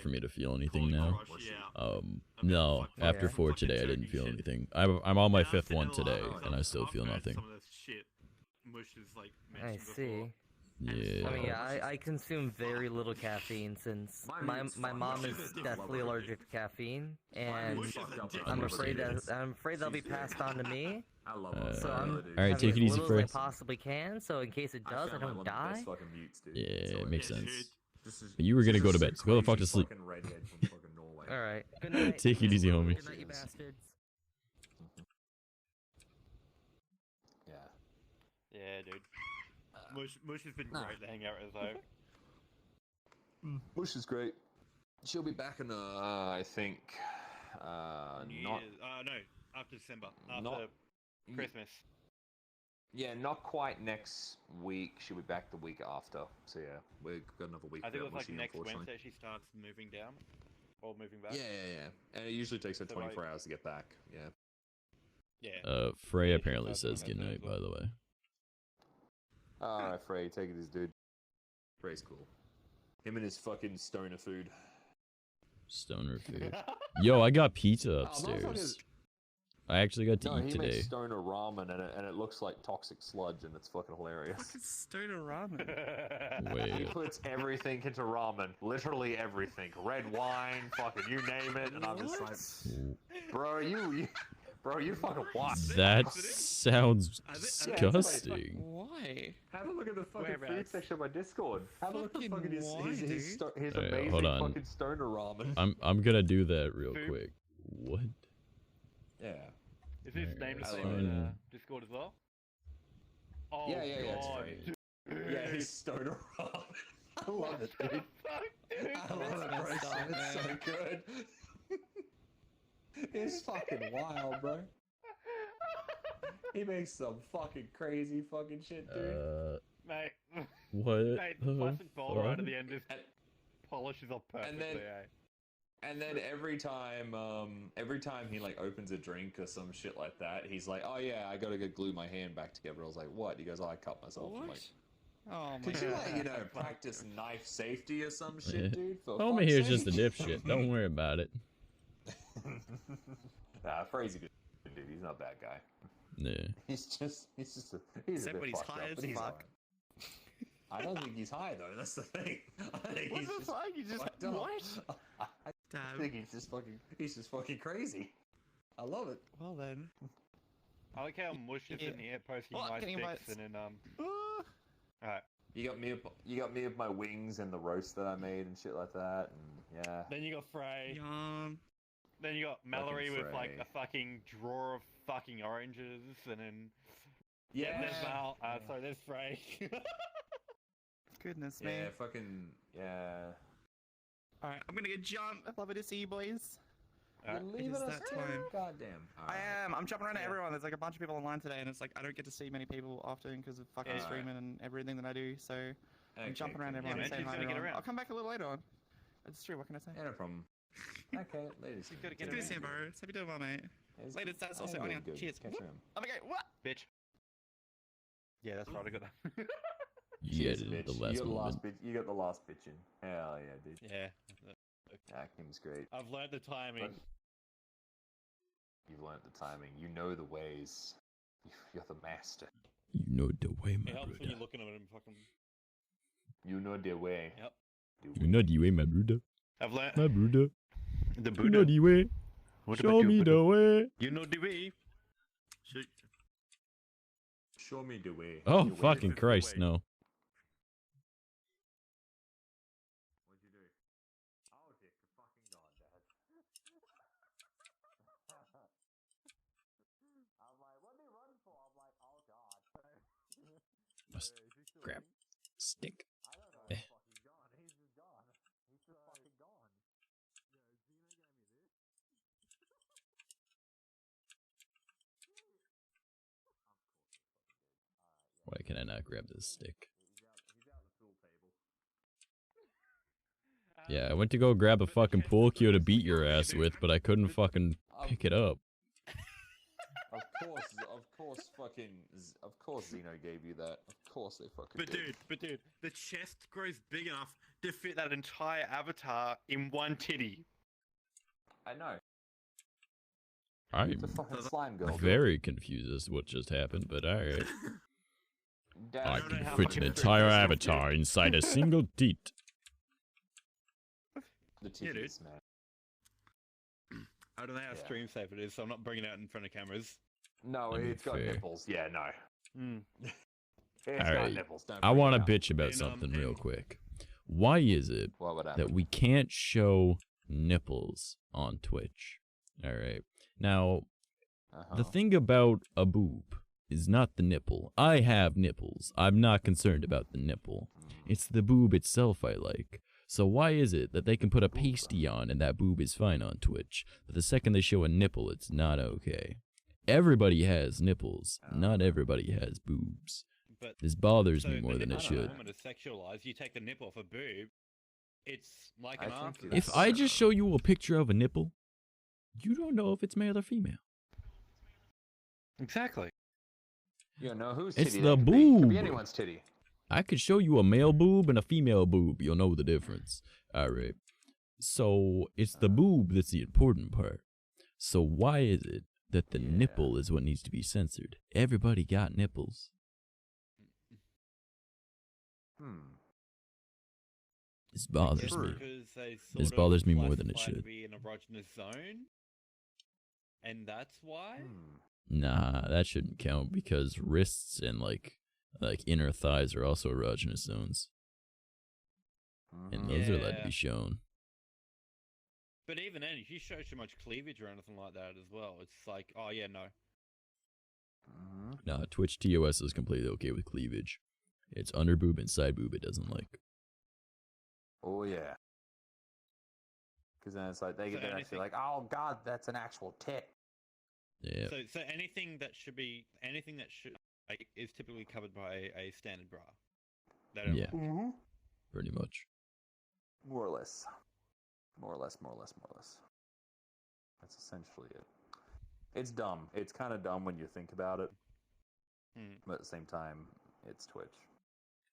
for me to feel anything now. No, after Yeah. 4 today, I didn't feel anything. I'm on my 5th one today, and I still feel nothing. Some of this shit Mush has like I mentioned before. see. Yeah. I mean, yeah, I consume very little caffeine since my mom is deathly allergic to caffeine, and I'm afraid that'll be passed on to me. So I'm Alright, take it as easy little as I first. possibly can, so in case it does, I don't die. Yeah, it makes sense. But you were gonna go to bed, so go the fuck to sleep. Alright, good night. Take it easy, homie. Good night, you bastards. Yeah. Yeah, dude. Mush has been great to hang out with, though. Mush is great. She'll be back in, I think, not... No, after December. After Christmas. Yeah, not quite next week. She'll be back the week after. So yeah, we've got another week. I think it was without like Mushy, next unfortunately. Wednesday she starts moving down. Or moving back. Yeah. And it usually takes her So, 24 hours to get back. Yeah. Yeah. Frey apparently says goodnight, by the way. Alright, Frey, take it easy, dude. Frey's cool. Him and his fucking stoner food. Stoner food. Yo, I got pizza Oh, upstairs. motherfuckers- I actually got to No, eat he today. makes stoner ramen and it looks like toxic sludge and it's fucking hilarious. Fucking stoner ramen. He Wait. puts everything into ramen. Literally everything. Red wine, fucking you name it. And I'm just like, bro, you fucking what? That sounds disgusting. Why? Have a look at the fucking food Whereabouts? section of my Discord. Have a look at fucking his Alright, amazing hold on. fucking stoner ramen. I'm gonna do that real quick. What? Yeah. Is his name the Alright, same fine. in Discord as well? Oh, Yeah, it's God. great. Yeah, his stoner ramen. I love it, dude. I love it, bro. It's so good. It's fucking wild, bro. He makes some fucking crazy fucking shit, dude. Mate. What? Mate, the plastic bowl right at fuck? the end just polishes off perfectly, And then every time he like opens a drink or some shit like that, he's like, "Oh yeah, I gotta go glue my hand back together." I was like, "What?" He goes, "Oh, I cut myself." I'm What? like, Oh my could you god. like practice knife safety or some shit, dude? For Homie fuck's here's just a sake? dipshit. Don't worry about it. Nah, Frey's a good dude. He's not a bad guy. Yeah. He's a Except bit when he's fucked high up, as but he's fuck. alright. I don't think he's high though. That's the thing. I think What he's the just fuck? You just fucked up. what? I Damn. think he's just fucking crazy. I love it. Well then. I like how Mush is in here posting Oh, my getting pics invites. and then Ah. Alright. You got me of my wings and the roast that I made and shit like that, and yeah. Then you got Frey. Yum. Then you got Mallory Fucking with like Frey. a fucking drawer of fucking oranges, and then Yeah. there's Mal. Sorry, there's Frey. Goodness me. Yeah, fucking yeah. Alright, I'm gonna get jumped. I love it to see you boys. Alright. It is that time. Goddamn. I am. I'm jumping around to everyone. There's like a bunch of people online today, and it's like I don't get to see many people often because of fucking Yeah. streaming and everything that I do. So I'm Okay, jumping around cool. everyone Yeah, and man, saying she's hi to gonna get everyone. around. I'll come back a little later on. It's true. What can I say? Yeah, no problem. Okay, ladies. gotta get Good to around. see you, bro. How you doing, well, mate? Later, that's also on you. Cheers. Catch you around. Oh my god, what? Bitch. Yeah, that's right. I got that. You Cheers, edited bitch. the You last got the moment. last bitch. You got the last bitch in. Hell yeah, dude. Yeah. Acting's great. I've learned the timing. You've learnt the timing. You know the ways. You're the master. You know the way, my It helps when brother. you're looking at it and fucking. You know the way. Yep. You know the way, my brother. I've learned. My brother. The You know the way. Show me the way. You know the way. Show me the way. Oh, The way fucking is the Christ, way. no. What'd you do? Oh, dear fucking god, Dad. I'm like, what did he run for? I'm like, oh god. Must grab stick. I don't know. He's fucking gone. He's just gone. He's just fucking gone. Why can I not grab this stick? He's out the pool table. Yeah, I went to go grab a fucking pool cue to beat your ass with, but I couldn't fucking pick it up. Of course, Zeno gave you that. Of course they fucking But did. dude, the chest grows big enough to fit that entire avatar in one titty. I know. I'm It's a fucking slime girl. dude. very confused as to what just happened, but alright. I can fit an entire avatar inside a single teat. The Yeah, dude. titties, man. I don't know how stream safe it is, so I'm not bringing it out in front of cameras. No, I mean, it's got fair. nipples. Yeah, no. It's got Alright, nipples. Don't I bring want it to up. bitch about something real quick. Why is it What would that happen? we can't show nipples on Twitch? Alright. Now, the thing about a boob is not the nipple. I have nipples. I'm not concerned about the nipple. It's the boob itself I like. So why is it that they can put a pasty on and that boob is fine on Twitch, but the second they show a nipple, it's not okay? Everybody has nipples. Not everybody has boobs. But This bothers so me more the than it nipple of a should. woman is sexualized. You take the nipple off a boob, it's like an arm. If I just show you a picture of a nipple, you don't know if it's male or female. Exactly. You know whose It's titty the that could be. Could boob. be anyone's titty. I could show you a male boob and a female boob. You'll know the difference. Alright. So, it's the boob that's the important part. So why is it that the nipple is what needs to be censored? Everybody got nipples. This bothers me. Because they This sort bothers of me more than it classify to should. be an erogenous zone, and that's why. Nah, that shouldn't count because wrists and like inner thighs are also erogenous zones. And those are allowed to Yeah. be shown. But even then, if you show too much cleavage or anything like that as well, it's like, oh yeah, no. Nah, Twitch TOS is completely okay with cleavage. It's under boob and side boob it doesn't like. Oh yeah. Because then it's like they're actually like, oh god, that's an actual tit. Yeah. So anything that should like, is typically covered by a standard bra. They don't Yeah. like. Pretty much. More or less. More or less. That's essentially it. It's dumb. It's kind of dumb when you think about it. But at the same time, it's Twitch.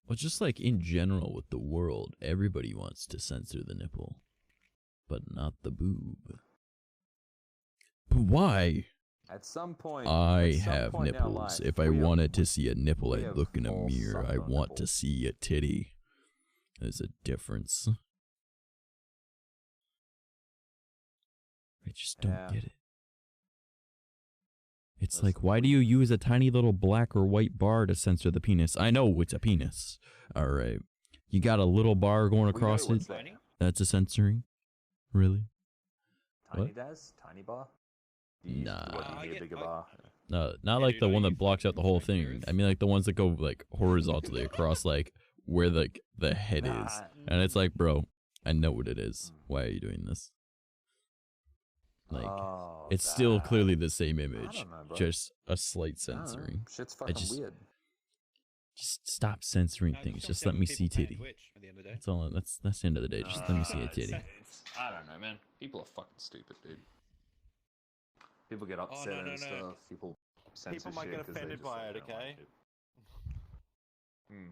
Well, just like in general with the world, everybody wants to censor the nipple. But not the boob. But why? At some point, I at some have point in our nipples. lives, If I we have- wanted to see a nipple, we I'd have look in a all mirror. sucked I on want to nipples. see a titty. There's a difference. I just don't get it. It's like, why do you use a tiny little black or white bar to censor the penis? I know it's a penis. Alright. You got a little bar going across it? That's a censoring? Really? Tiny Daz? Tiny bar? Nah. What, do you need a bigger bar? No, not like the one that blocks out the whole thing. I mean like the ones that go like horizontally across like where the head is. And it's like, bro, I know what it is. Why are you doing this? Like, it's still clearly the same image, know, bro. just a slight censoring. Shit's I fucking just, weird. Just stop censoring things. Just let me see titty. That's all. That's the end of the day. Just let me see a titty. I don't know, man. People are fucking stupid, dude. People get upset and stuff. People censor People might shit get 'cause they offended just, by like, it, don't like okay?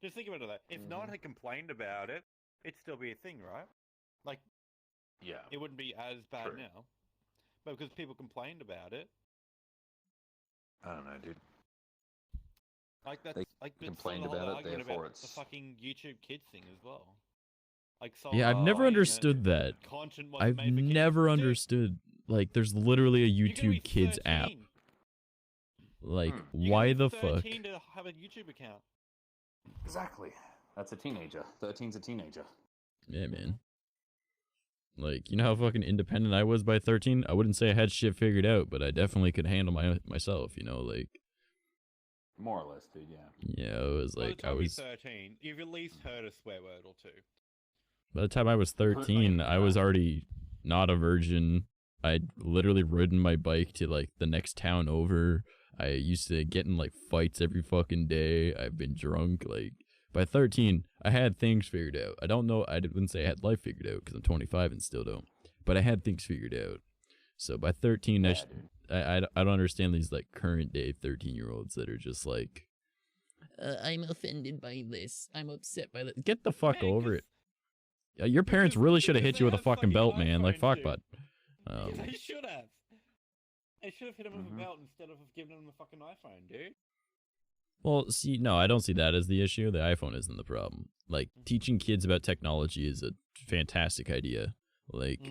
Just think about it that if no one had complained about it, it'd still be a thing, right? Like, yeah, it wouldn't be as bad True. now. But because people complained about it, I don't know, dude. like that's They like that's complained sort of the whole about it, argument therefore about the it's- fucking YouTube Kids thing as well. Like, Yeah, I've never understood that. content was I've made for kids. never Dude, understood. Like, there's literally a you're gonna be YouTube Kids app. 13. Like, You're why gonna the be fuck? 13 to have a YouTube account. Exactly. That's a teenager. 13's a teenager. Yeah, man. Like, you know how fucking independent I was by 13? I wouldn't say I had shit figured out, but I definitely could handle myself, you know, like... More or less, dude, yeah. Yeah, it was By the like, I time you're was... 13, you've at least heard a swear word or two. By the time I was 13, I was already not a virgin. I'd literally ridden my bike to, like, the next town over. I used to get in, like, fights every fucking day. I've been drunk, like... By 13, I had things figured out. I don't know, I wouldn't say I had life figured out, because I'm 25 and still don't. But I had things figured out. So by 13, I don't understand these, like, current day 13-year-olds that are just like... I'm offended by this. I'm upset by that. Get the fuck over it. Your parents really should have hit you with a fucking belt, man. Like, fuck, bud. They should have. They should have hit him with a belt instead of giving him the fucking iPhone, dude. Well, see, no, I don't see that as the issue. The iPhone isn't the problem. Like, teaching kids about technology is a fantastic idea. Like,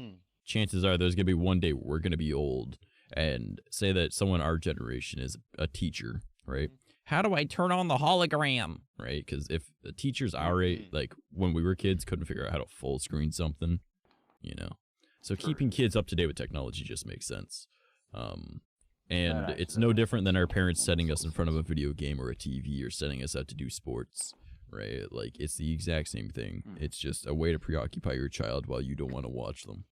chances are there's going to be one day we're going to be old, and say that someone our generation is a teacher, right? How do I turn on the hologram, right? Because if the teachers our age, like when we were kids, couldn't figure out how to full screen something, you know? So keeping kids up to date with technology just makes sense. And it's no different than our parents setting us in front of a video game or a TV or setting us out to do sports, right? Like, it's the exact same thing. It's just a way to preoccupy your child while you don't want to watch them,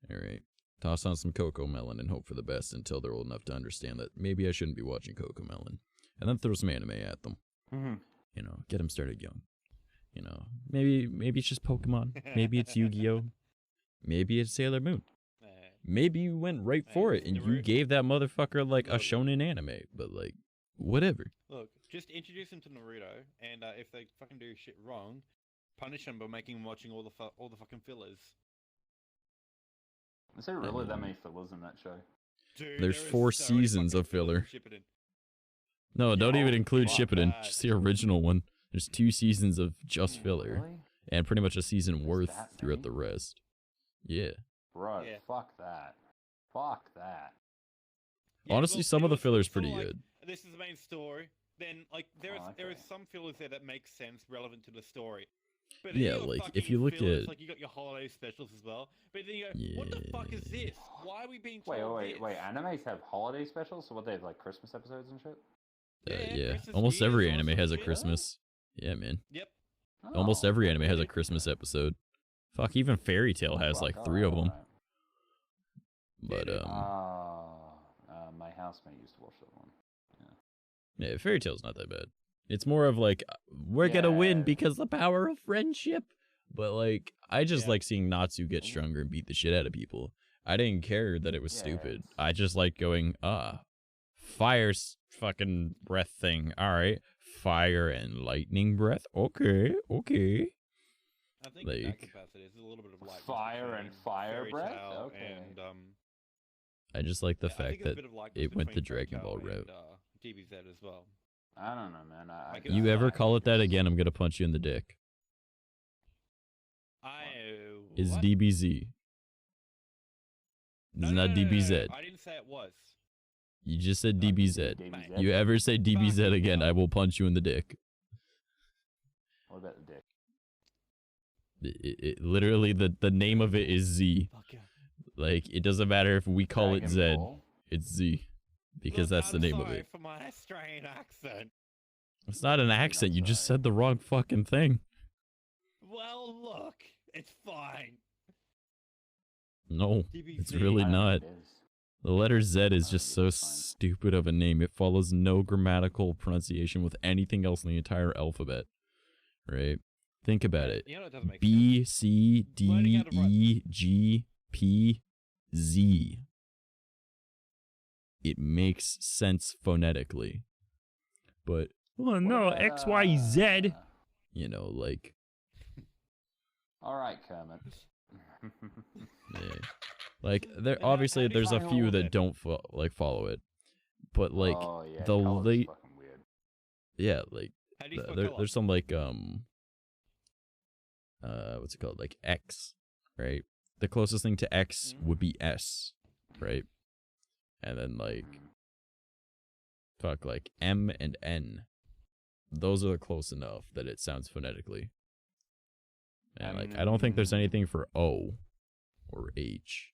all right? Toss on some CoComelon and hope for the best until they're old enough to understand that maybe I shouldn't be watching CoComelon. And then throw some anime at them. You know, get them started young. You know, maybe it's just Pokemon. Maybe it's Yu-Gi-Oh! Maybe it's Sailor Moon. Maybe you went right for it and you gave that motherfucker like a shonen anime. But like, whatever. Look, just introduce them to Naruto, and if they fucking do shit wrong, punish them by making them watching all the fucking fillers. Is there really that many fillers in that show? Dude, there's 4 seasons of filler. No, don't even include Shippuden. Just the original one. There's 2 seasons of just filler. Really? And pretty much a season worth throughout the rest. Yeah. Bro, fuck that. Fuck that. Honestly, some of the filler's pretty good. This is the main story. Then, like, there is some fillers there that make sense, relevant to the story. But yeah, like, if you look fillers, at... like, you got your holiday specials as well. But then you go, what the fuck is this? Why are we being told Wait, animes have holiday specials? So what, they have, like, Christmas episodes and shit? Yeah, almost every anime has a Christmas. Yeah, man. Yep. Almost every anime has a Christmas episode. Fuck, even Fairy Tail has like 3 of them. But my housemate used to watch that one. Yeah, Fairy Tail's not that bad. It's more of like, we're gonna win because the power of friendship. But like, I just like seeing Natsu get stronger and beat the shit out of people. I didn't care that it was stupid. I just like going, fire fucking breath thing. All right, fire and lightning breath. Okay. I think in that capacity, it's a little bit of like fire and fire breath. Okay. And, I just like the fact that it went the between Dragon Ball Fairy route. Tail and, DBZ as well. I don't know, man. You ever call it that again, I'm gonna punch you in the dick. It's DBZ. It's not DBZ. I didn't say it was. You just said DBZ. You ever say DBZ again, I will punch you in the dick. What about the dick? It literally, the name of it is Z. Like, it doesn't matter if we call it Z. It's Z. Because that's the name of it. For my Australian accent. It's not an accent, you just said the wrong fucking thing. Well, look, it's fine. No, it's really not. The letter Z is just so stupid of a name. It follows no grammatical pronunciation with anything else in the entire alphabet. Right? Think about it. You know, it doesn't make B, C, D, E, G, P, Z. It makes sense phonetically. But, oh no, X, Y, Z. You know, like... Alright, Kermit. Yeah. Like, there obviously there's a few that don't follow it, but like the late, like there's some like what's it called, like X, right? The closest thing to X would be S, right? And then like like M and N, those are close enough that it sounds phonetically. And like I don't think there's anything for O or H.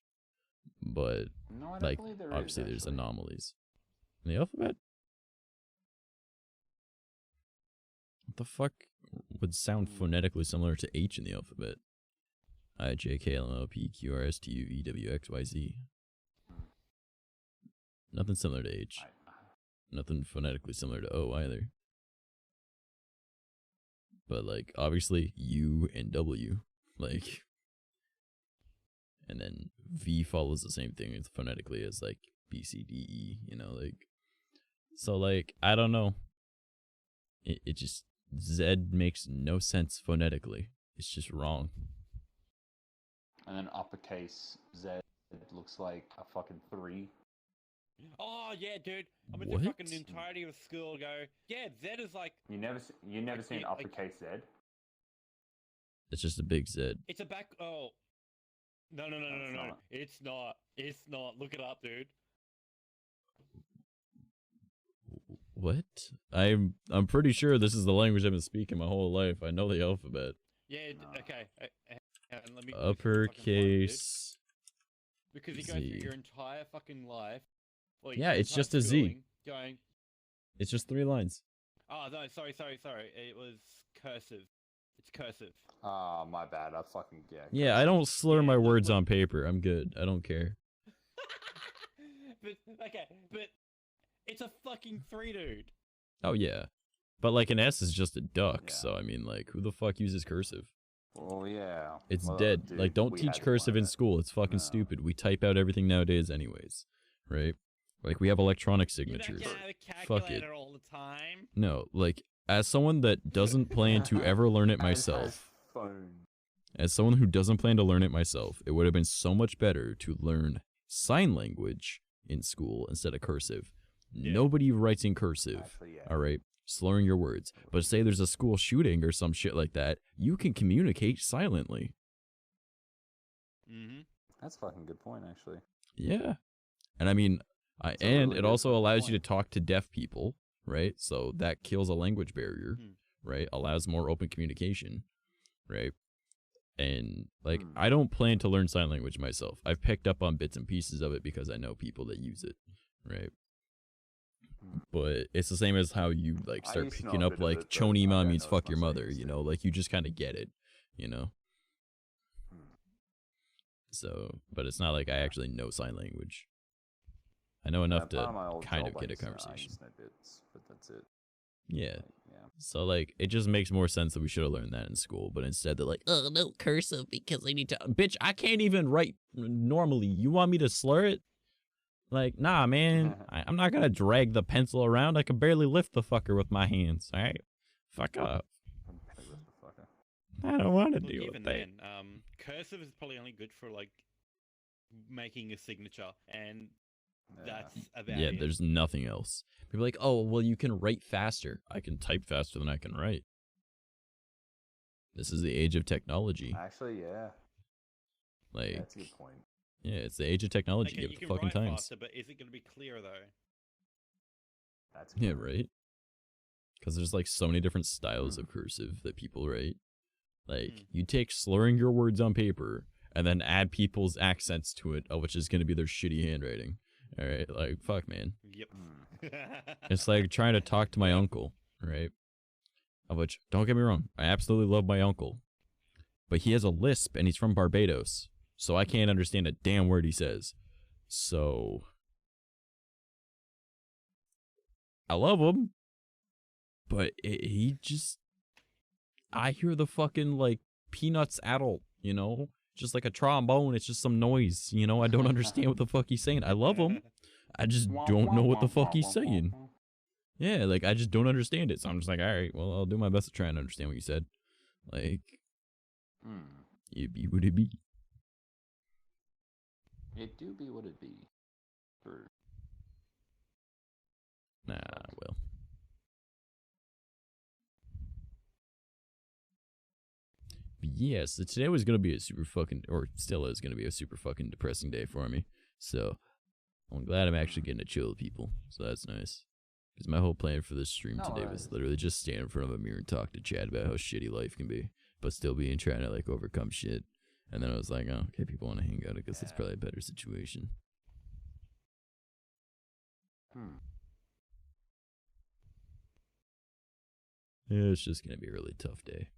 But, like, obviously there's anomalies. In the alphabet? What the fuck would sound phonetically similar to H in the alphabet? I, J, K, L, M, N, P, Q, R, S, T, U, V, W, X, Y, Z. Nothing similar to H. Nothing phonetically similar to O either. But, like, obviously U and W. Like... And then V follows the same thing phonetically as like B, C, D, E, you know, like. So like, I don't know. It just, Z makes no sense phonetically. It's just wrong. And then uppercase Z looks like a fucking 3. Oh yeah, dude. I'm What? gonna fucking the entirety of school go. Yeah, Z is like. You never seen uppercase Z? It's just a big Z. It's a back. Oh. No. It's not. It's not. Look it up, dude. What? I'm pretty sure this is the language I've been speaking my whole life. I know the alphabet. Yeah. Okay. Let me Uppercase. Because you go through your entire fucking life. Yeah, it's just a Z. Going. It's just 3 lines. Oh no! Sorry. It was cursive. It's cursive. Ah, my bad. I fucking Yeah, I don't slur my words on paper. I'm good. I don't care. but it's a fucking 3, dude. Oh yeah, but like an S is just a duck. So I mean, like, who the fuck uses cursive? Oh yeah. It's Well, dead. dude, Like, don't we teach had to cursive learn in school. It's fucking stupid. We type out everything nowadays, anyways, right? Like, we have electronic signatures. You don't have a Fuck it. calculator all the time. No, like, as someone that doesn't plan to ever learn it myself, as someone who doesn't plan to learn it myself, it would have been so much better to learn sign language in school instead of cursive. Nobody writes in cursive, all right? Slurring your words. But say there's a school shooting or some shit like that, you can communicate silently. That's a fucking good point, actually. Yeah. And I mean, and it also allows you to talk to deaf people, right? So that kills a language barrier, right? Allows more open communication, right? And like, I don't plan to learn sign language myself. I've picked up on bits and pieces of it because I know people that use it, right? But it's the same as how you like start picking up like chonima means fuck your mother, you know, like you just kind of get it, you know? So, but it's not like I actually know sign language. I know enough to kind of get a conversation. But that's it. Yeah. So like, it just makes more sense that we should have learned that in school, but instead they're like, oh, no cursive because I need to, bitch, I can't even write normally. You want me to slur it? Like, nah, man, I'm not gonna drag the pencil around. I can barely lift the fucker with my hands, alright? Fuck up. I don't want to deal with that. Then, cursive is probably only good for like making a signature, and that's about Yeah, it. there's nothing else. People are like, oh, well, you can write faster. I can type faster than I can write. This is the age of technology. Actually, yeah. Like, That's a good point. yeah, it's the age of technology. Okay, Give you it the can fucking write times. faster, but is it going to be clear though? That's Yeah, right? Because there's like so many different styles of cursive that people write. Like, you take slurring your words on paper and then add people's accents to it, which is going to be their shitty handwriting. All right, like, fuck, man. Yep. It's like trying to talk to my uncle, right? Of which, don't get me wrong, I absolutely love my uncle. But he has a lisp and he's from Barbados. So I can't understand a damn word he says. So I love him. But he just, I hear the fucking like Peanuts adult, you know? Just like a trombone, it's just some noise, you know? I don't understand what the fuck he's saying. I love him. I just don't know what the fuck he's saying. Yeah, like, I just don't understand it. So I'm just like, all right, well, I'll do my best to try and understand what you said. Like, it be what it be. It do be what it be. True. Nah, well. But yeah, so today was going to be a super fucking, or still is going to be a super fucking depressing day for me. So I'm glad I'm actually getting to chill with people. So that's nice. Because my whole plan for this stream today was literally just stand in front of a mirror and talk to Chad about how shitty life can be, but still being trying to like overcome shit. And then I was like, oh, okay, people want to hang out. I guess it's probably a better situation. Yeah, it's just gonna be a really tough day.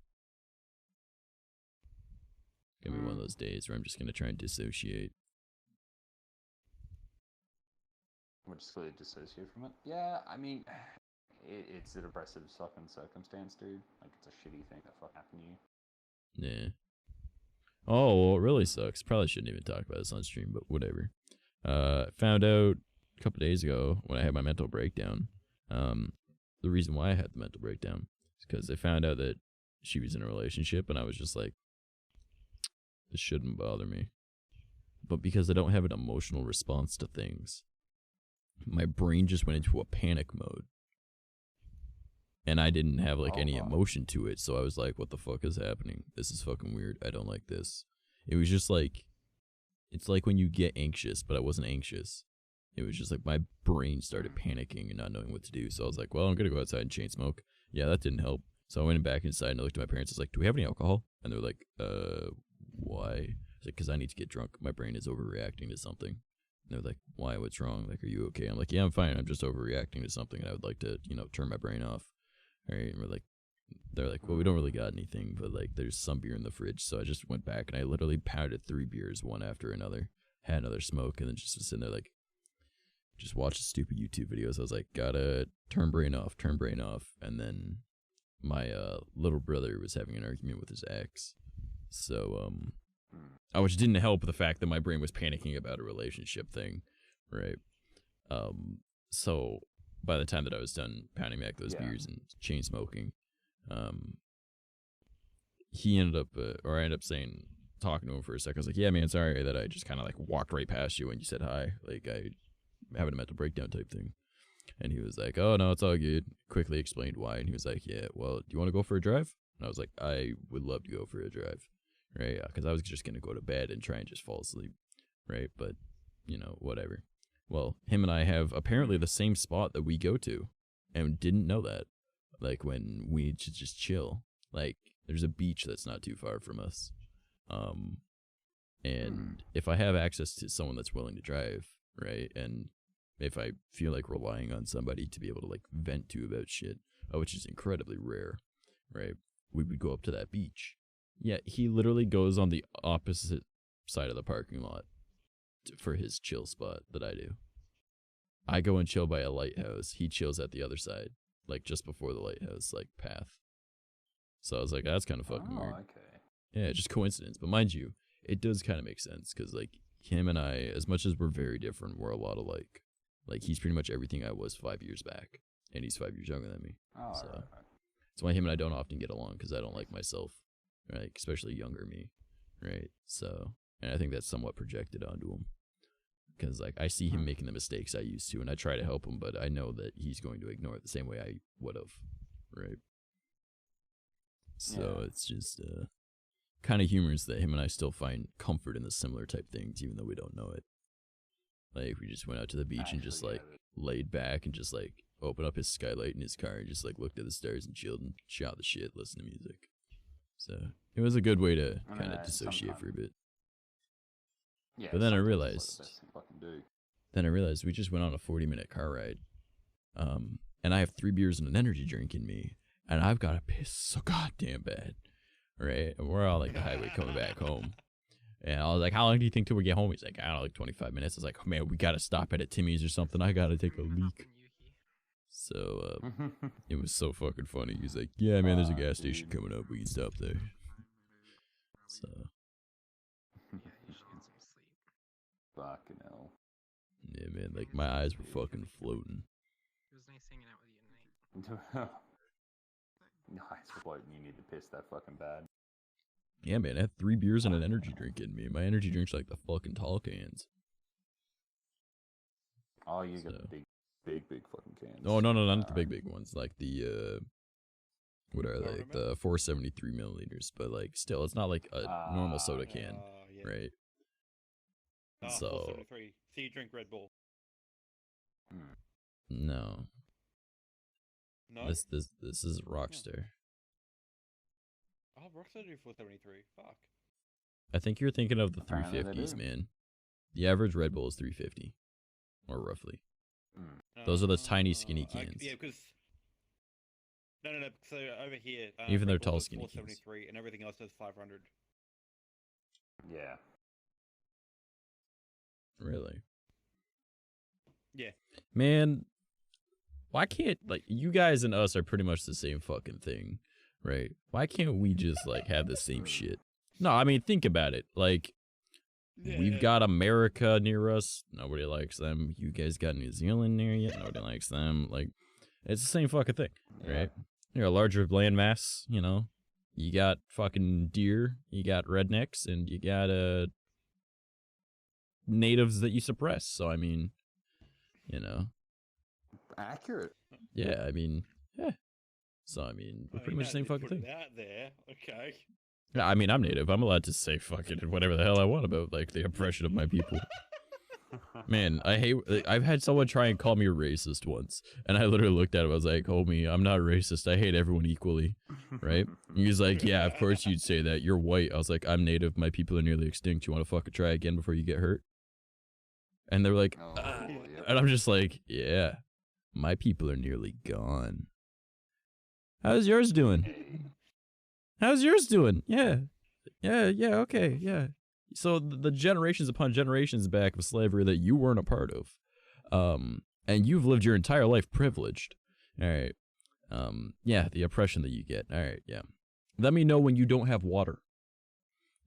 Gonna be one of those days where I'm just gonna try and dissociate. We're just going to dissociate from it. Yeah, I mean, it's a depressive fucking circumstance, dude. Like, it's a shitty thing that fuck happened to you. Yeah. Oh, well, it really sucks. Probably shouldn't even talk about this on stream, but whatever. Found out a couple days ago when I had my mental breakdown. The reason why I had the mental breakdown is because I found out that she was in a relationship, and I was just like, this shouldn't bother me. But because I don't have an emotional response to things, my brain just went into a panic mode. And I didn't have like any emotion to it, so I was like, what the fuck is happening? This is fucking weird. I don't like this. It was just like, it's like when you get anxious, but I wasn't anxious. It was just like my brain started panicking and not knowing what to do. So I was like, well, I'm gonna go outside and chain smoke. Yeah, that didn't help. So I went back inside and I looked at my parents. I was like, do we have any alcohol? And they're like, why? I was like, because I need to get drunk. My brain is overreacting to something. And they're like, why? What's wrong? Like, are you okay? I'm like, yeah, I'm fine. I'm just overreacting to something. And I would like to, you know, turn my brain off. All right. And they're like, well, we don't really got anything, but like, there's some beer in the fridge. So I just went back and I literally pounded 3 beers, one after another, had another smoke, and then just was sitting there like, just watching stupid YouTube videos. I was like, gotta turn brain off. And then my little brother was having an argument with his ex. So, which didn't help the fact that my brain was panicking about a relationship thing, right? So by the time that I was done pounding back those beers and chain smoking, he ended up, or I ended up saying, talking to him for a second. I was like, yeah, man, sorry that I just kind of like walked right past you when you said hi. Like, I having a mental breakdown type thing. And he was like, oh, no, it's all good. Quickly explained why. And he was like, yeah, well, do you want to go for a drive? And I was like, I would love to go for a drive. Right? Because I was just going to go to bed and try and just fall asleep. Right? But, you know, whatever. Well, him and I have apparently the same spot that we go to. And didn't know that. Like, when we just chill. Like, there's a beach that's not too far from us. And if I have access to someone that's willing to drive, right? And if I feel like relying on somebody to be able to like vent to about shit, which is incredibly rare, right? We would go up to that beach. Yeah, he literally goes on the opposite side of the parking lot for his chill spot that I do. I go and chill by a lighthouse. He chills at the other side, like just before the lighthouse, like path. So I was like, that's kind of fucking weird. Okay. Yeah, just coincidence. But mind you, it does kind of make sense because like him and I, as much as we're very different, we're a lot alike. Like, he's pretty much everything I was 5 years back, and he's 5 years younger than me. Oh, so right. that's why him and I don't often get along, because I don't like myself, right? Especially younger me, right? So, and I think that's somewhat projected onto him, because like I see him making the mistakes I used to, and I try to help him, but I know that he's going to ignore it the same way I would have, right? So it's just kind of humorous that him and I still find comfort in the similar type things, even though we don't know it. Like, we just went out to the beach and just, like, laid back and just, like, opened up his skylight in his car and just, like, looked at the stars and chilled and shot the shit, listened to music. So, it was a good way to kind of dissociate for a bit. Yeah, but then I realized we just went on a 40-minute car ride. And I have 3 beers and an energy drink in me, and I've got to piss so goddamn bad, right? And we're on, like, the highway coming back home. And I was like, how long do you think till we get home? He's like, I don't know, like 25 minutes. I was like, oh, man, we got to stop at a Timmy's or something. I got to take a leak. So, it was so fucking funny. He's like, yeah, man, there's a gas station coming up. We can stop there. So. Fucking hell. Yeah, man, like, my eyes were fucking floating. It was nice hanging out with you tonight. Nice floating. You need to piss that fucking bad. Yeah, man, I had 3 beers and an energy drink in me. My energy drink's like the fucking tall cans. Oh, you got the big fucking cans. Oh, no, not the big ones. Like the, what are they? Like the 473 milliliters. But, like, still, it's not like a normal soda can, right? So. 473. So you drink Red Bull? No. No? This is Rockstar. Oh, Rockstar do 473. Fuck. I think you're thinking of the Apparently they 350s, do. man. The average Red Bull is 350. Or roughly. Those are those tiny, skinny cans. Yeah, because... No. So over here... Even their Red Bull tall, does skinny cans. 473, and everything else does 500. Yeah. Really? Yeah. Man, why can't, like, you guys and us are pretty much the same fucking thing, right? Why can't we just, like, have the same shit? No, I mean, think about it. Like, we've got America near us. Nobody likes them. You guys got New Zealand near you. Nobody likes them. Like, it's the same fucking thing, right? You're a larger landmass, you know? You got fucking deer, you got rednecks, and you got natives that you suppress. So, I mean, You know. Accurate. Yeah, I mean, yeah. So I mean, we're pretty much the same fucking thing. Out there, okay. Yeah, I mean, I'm native. I'm allowed to say fucking whatever the hell I want about like the oppression of my people. Man, I hate. I've had someone try and call me a racist once, and I literally looked at him. I was like, "Homie, I'm not racist. I hate everyone equally, right?" And he's like, "Yeah, of course you'd say that. You're white." I was like, "I'm native. My people are nearly extinct. You want to fucking try again before you get hurt?" And they're like, and I'm just like, "Yeah, my people are nearly gone. How's yours doing? How's yours doing? Yeah, okay, yeah." So the generations upon generations back of slavery that you weren't a part of, and you've lived your entire life privileged. All right, yeah, the oppression that you get. All right, yeah. Let me know when you don't have water.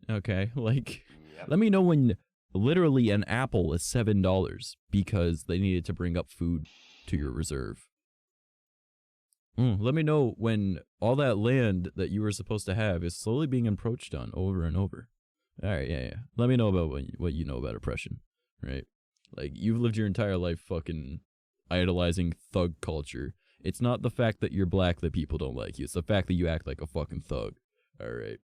Okay, like, let me know when literally an apple is $7 because they needed to bring up food to your reserve. Let me know when all that land that you were supposed to have is slowly being encroached on over and over. All right, yeah. Let me know about what you know about oppression, right? Like, you've lived your entire life fucking idolizing thug culture. It's not the fact that you're black that people don't like you. It's the fact that you act like a fucking thug, all right?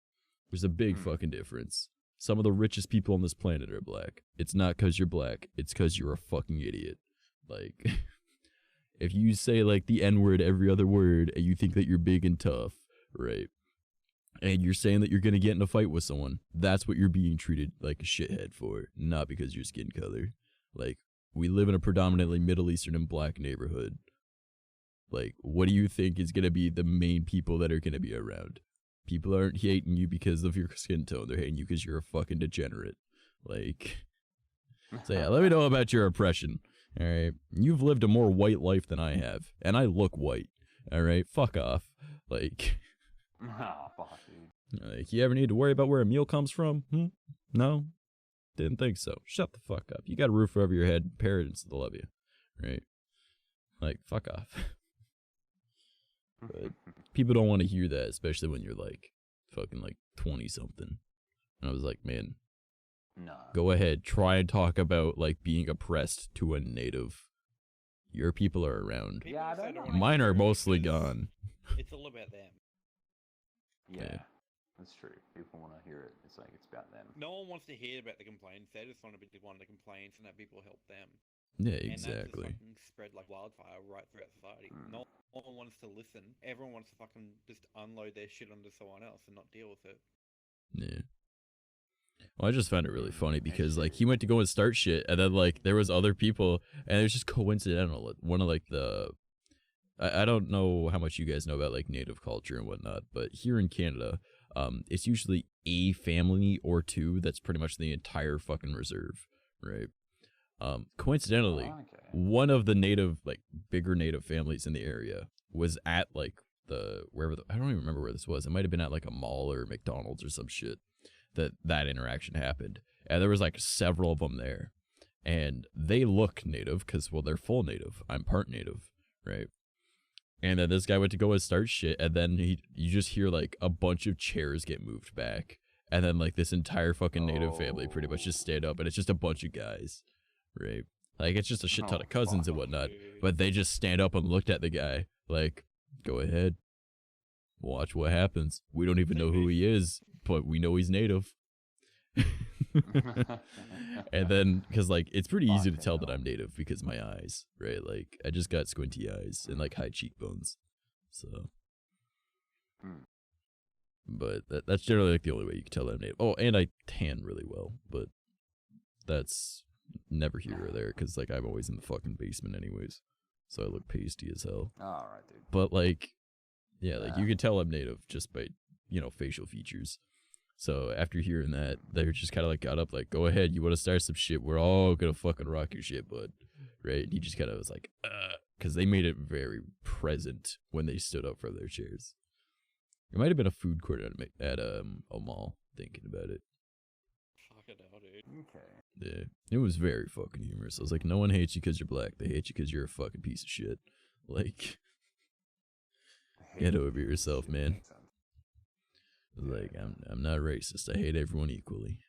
There's a big fucking difference. Some of the richest people on this planet are black. It's not because you're black. It's because you're a fucking idiot. Like, if you say, like, the N-word every other word and you think that you're big and tough, right? And you're saying that you're going to get in a fight with someone, that's what you're being treated like a shithead for, not because of your skin color. Like, we live in a predominantly Middle Eastern and black neighborhood. Like, what do you think is going to be the main people that are going to be around? People aren't hating you because of your skin tone. They're hating you because you're a fucking degenerate. Like, so yeah, let me know about your oppression. All right. You've lived a more white life than I have, and I look white. All right. Fuck off. Like, fuck, dude. Like, you ever need to worry about where a meal comes from? No? Didn't think so. Shut the fuck up. You got a roof over your head, parents that love you, right? Like, fuck off. But people don't want to hear that, especially when you're like, fucking like 20-something. And I was like, man, no. Go ahead. Try and talk about like being oppressed to a native. Your people are around. Yeah, I don't know. Mine are mostly gone. It's all about them. Yeah, that's true. People want to hear it. It's like it's about them. No one wants to hear about the complaints. They just want to be the one of the complaints and that people help them. Yeah, And that's exactly. just fucking spread like wildfire right throughout society. No one wants to listen. Everyone wants to fucking just unload their shit onto someone else and not deal with it. Yeah. Well, I just found it really funny because like he went to go and start shit, and then like there was other people, and it was just coincidental. One of like the, I don't know how much you guys know about like native culture and whatnot, but here in Canada, it's usually a family or two that's pretty much the entire fucking reserve, right? Coincidentally, one of the native, like bigger native families in the area was at like wherever I don't even remember where this was. It might have been at like a mall or McDonald's or some shit that interaction happened. And there was like several of them there, and they look native because, well, they're full native. I'm part native, right? And then this guy went to go and start shit, and then you just hear like a bunch of chairs get moved back, and then like this entire fucking native family pretty much just stand up, and it's just a bunch of guys, right? Like, it's just a shit ton of cousins and whatnot, but they just stand up and looked at the guy like, go ahead, watch what happens. We don't even know who he is, but we know he's native. And then, because like it's pretty easy to tell that I'm native because my eyes, right? Like, I just got squinty eyes and like high cheekbones, so. But that's generally like the only way you can tell that I'm native. Oh, and I tan really well, but that's never here or there because like I'm always in the fucking basement anyways, so I look pasty as hell. All right, dude. But like, yeah, like you can tell I'm native just by, you know, facial features. So after hearing that, they just kind of like got up like, go ahead, you want to start some shit? We're all gonna fucking rock your shit, bud. Right? And he just kind of was like, because they made it very present when they stood up from their chairs. It might have been a food court at a mall, thinking about it. Fucking hell, dude. Okay. Yeah, it was very fucking humorous. I was like, no one hates you because you're black. They hate you because you're a fucking piece of shit. Like, get over yourself, man. Like, I'm not racist. I hate everyone equally,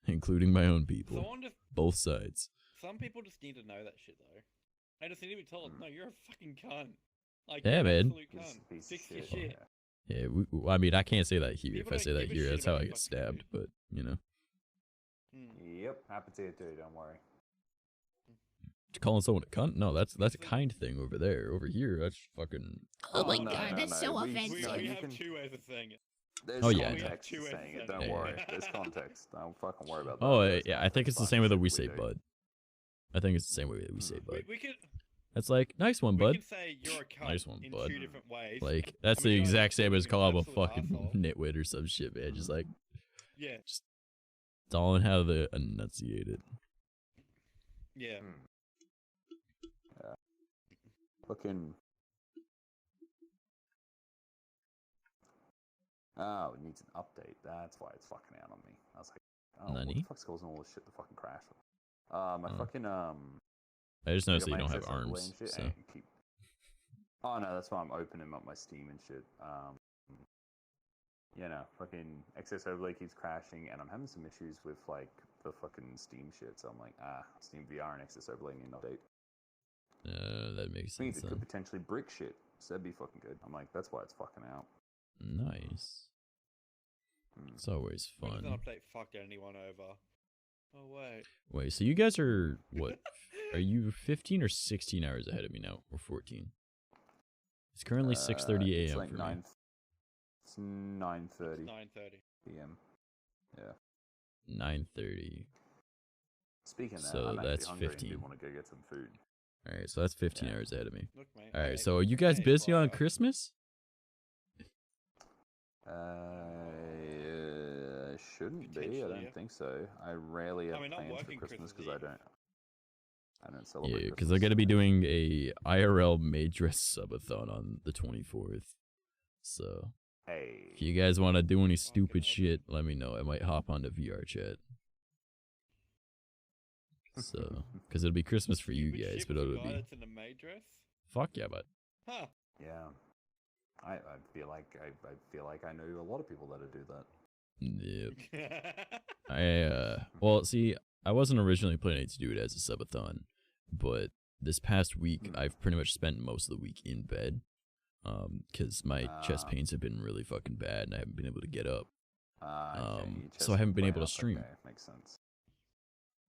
including my own people. Both sides. Some people just need to know that shit, though. I just need to be told, no, you're a fucking cunt. Like, Yeah, you're an man. absolute cunt. Fix your shit. Yeah, I mean, I can't say that here. People If I don't say that give a here, shit that's how about I your get fucking stabbed. But you know, Yep, happens here too. Don't worry. calling someone a cunt? No, that's a kind thing over there. Over here, that's fucking. Oh my god, that's so We offensive. have two ways of saying it. There's Oh, yeah. context to saying it. Don't Yeah. worry. There's context. Don't fucking worry about that. Oh, There's yeah, I think it's the context same way that behind we shit say do. bud. I think it's the same way that we say bud. We could. That's like, nice one, We bud. can say you're a cunt Nice one, in bud. two different ways. Like, that's I mean, the you're exact same as an call him a absolute fucking asshole. nitwit or some shit, man. Just like, Yeah. just don't how to enunciate it. Yeah. Yeah. Fucking. Oh, it needs an update. That's why it's fucking out on me. I was like, oh, what Nani? the fuck's causing all this shit to fucking crash? My fucking I just noticed that got you my don't have access overlay arms, and shit, so. and keep... Oh no, that's why I'm opening up my Steam and shit. You know, fucking access overlay keeps crashing, and I'm having some issues with like the fucking Steam shit. So I'm like, Steam VR and access overlay need an update. That makes Means sense it then. could potentially brick shit. So that'd be fucking good. I'm like, that's why it's fucking out. Nice. It's always When does fun. an update fuck anyone over? Oh wait. Wait, so you guys are what? Are you 15 or 16 hours ahead of me now, or 14? It's currently 6:30 It's a.m. like for 9. me. It's 9:30 9:30 p.m. Yeah. 9:30. Speaking of that, So I'm actually that's hungry 15. and do want to go get some food. All right, so that's 15 hours ahead of me. Look, mate, All I right, ate- so are you I guys ate busy on fire. Christmas? Shouldn't be. I Potentially, don't yeah. think so. I rarely have I mean, I'm plans for working Christmas because Christmas I don't celebrate. Yeah, because Christmas. I'm gonna be doing a IRL May dress subathon on the 24th. So Hey. if you guys want to do any stupid shit, let me know. I might hop onto VRChat. So, because it'll be Christmas for you Stupid guys, shit but with a it'll guy be that's in a May dress? fuck yeah, but Huh. Yeah. I feel like I know a lot of people that do that. yep. Well, see, I wasn't originally planning to do it as a subathon, but this past week I've pretty much spent most of the week in bed, because my chest pains have been really fucking bad and I haven't been able to get up. So I haven't been able to stream. Okay, makes sense.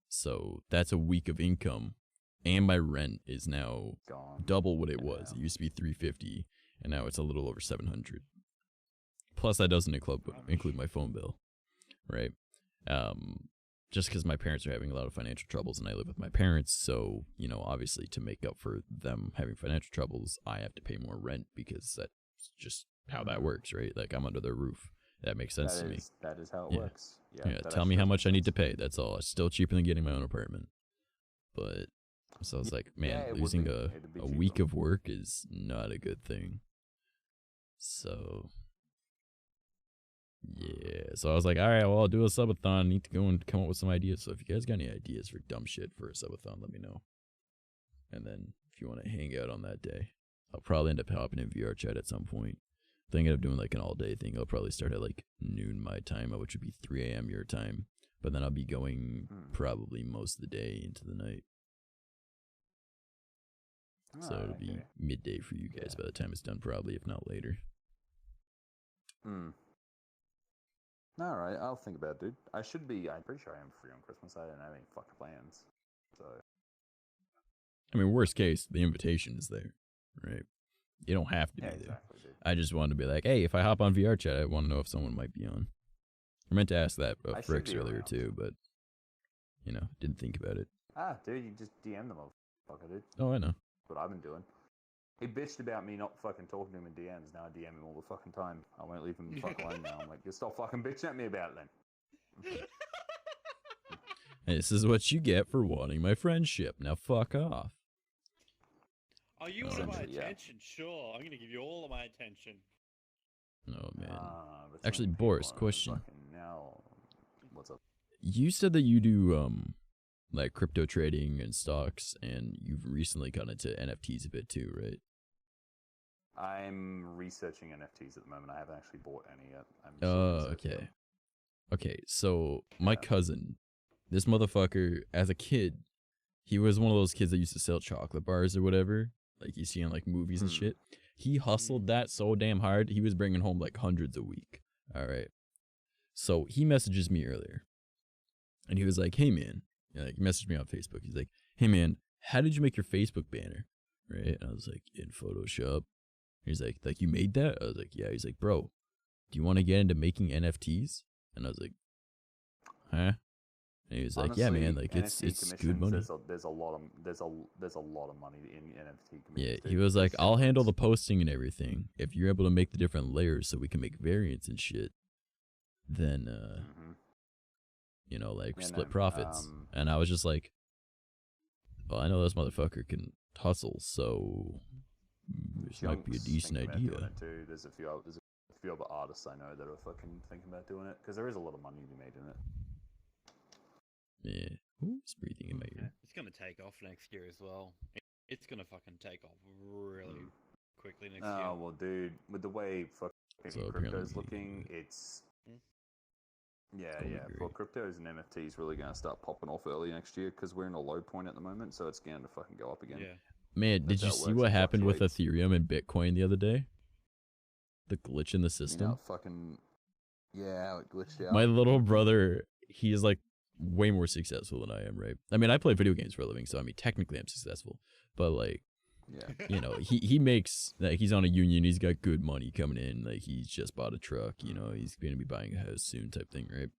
So that's a week of income, and my rent is now Gone. double what it was. It used to be $350, and now it's a little over $700. Plus, that doesn't include my phone bill, right? Just because my parents are having a lot of financial troubles, and I live with my parents, so you know, obviously, to make up for them having financial troubles, I have to pay more rent because that's just how that works, right? Like I'm under their roof. That makes sense to me. That is how it Yeah. works. Yeah, that tell me actually how does much make I need to sense. pay. That's all. It's still cheaper than getting my own apartment. But so I was like, man, it would losing be. a It'd be week of work is not a good thing. So yeah, so I was like, all right, well, I'll do a subathon. I need to go and come up with some ideas. So if you guys got any ideas for dumb shit for a subathon, let me know. And then if you want to hang out on that day, I'll probably end up hopping in VRChat at some point. Thinking of doing like an all-day thing. I'll probably start at like noon my time, which would be 3 a.m. your time. But then I'll be going probably most of the day into the night. So it'll be midday for you guys by the time it's done, probably, if not later. All right, I'll think about it, dude. I'm pretty sure I am free on Christmas. I don't have any fucking plans. So. I mean, worst case, the invitation is there, right? You don't have to be there. Exactly, dude. I just wanted to be like, hey, if I hop on VRChat, I want to know if someone might be on. I meant to ask that I of should Fricks be earlier around. too, but, you know, didn't think about it. Dude, you just DM them, motherfucker, dude. Oh, I know. That's what I've been doing. He bitched about me not fucking talking to him in DMs. Now I DM him all the fucking time. I won't leave him the fuck alone now. I'm like, you stop fucking bitching at me about it then. This is what you get for wanting my friendship. Now fuck off. Oh, you wanted my Essentially, yeah. attention? Sure, I'm gonna give you all of my attention. Oh, man. But Actually, some people Boris, are question. fucking now. What's up? You said that you do, like crypto trading and stocks, and you've recently gone into NFTs a bit too, right? I'm researching NFTs at the moment. I haven't actually bought any yet. Oh, okay. Okay, so my cousin, this motherfucker, as a kid, he was one of those kids that used to sell chocolate bars or whatever, like you see in like movies and shit. He hustled that so damn hard. He was bringing home like hundreds a week. All right. So he messages me earlier, and he was like, "Hey man," like he messaged me on Facebook. He's like, "Hey man, how did you make your Facebook banner?" Right? And I was like, "In Photoshop." He's like you made that? I was like, "Yeah." He's like, "Bro, do you want to get into making NFTs?" And I was like, "Huh?" And he was like, "Yeah, man, like it's good money." There's a lot of money in NFT commissions. Yeah, he was like, "I'll handle the posting and everything. If you're able to make the different layers so we can make variants and shit, then you know, like split profits." And I was just like, "Well, I know this motherfucker can hustle, so this might be a decent idea." There's a few other artists I know that are fucking thinking about doing it because there is a lot of money to be made in it. Yeah. Who's breathing in my ear? It's gonna take off next year as well. It's gonna fucking take off really quickly next year. Oh well, dude, with the way fucking crypto's looking, it's for cryptos and NFTs really gonna start popping off early next year because we're in a low point at the moment, so it's going to fucking go up again. Yeah. Man, did you see what happened with Ethereum and Bitcoin the other day? The glitch in the system. Yeah, it glitched out. My little brother, he is like way more successful than I am, right? I mean, I play video games for a living, so I mean, technically I'm successful. But like, you know, he makes, like, he's on a union, he's got good money coming in, like he's just bought a truck, you know, he's gonna be buying a house soon type thing, right?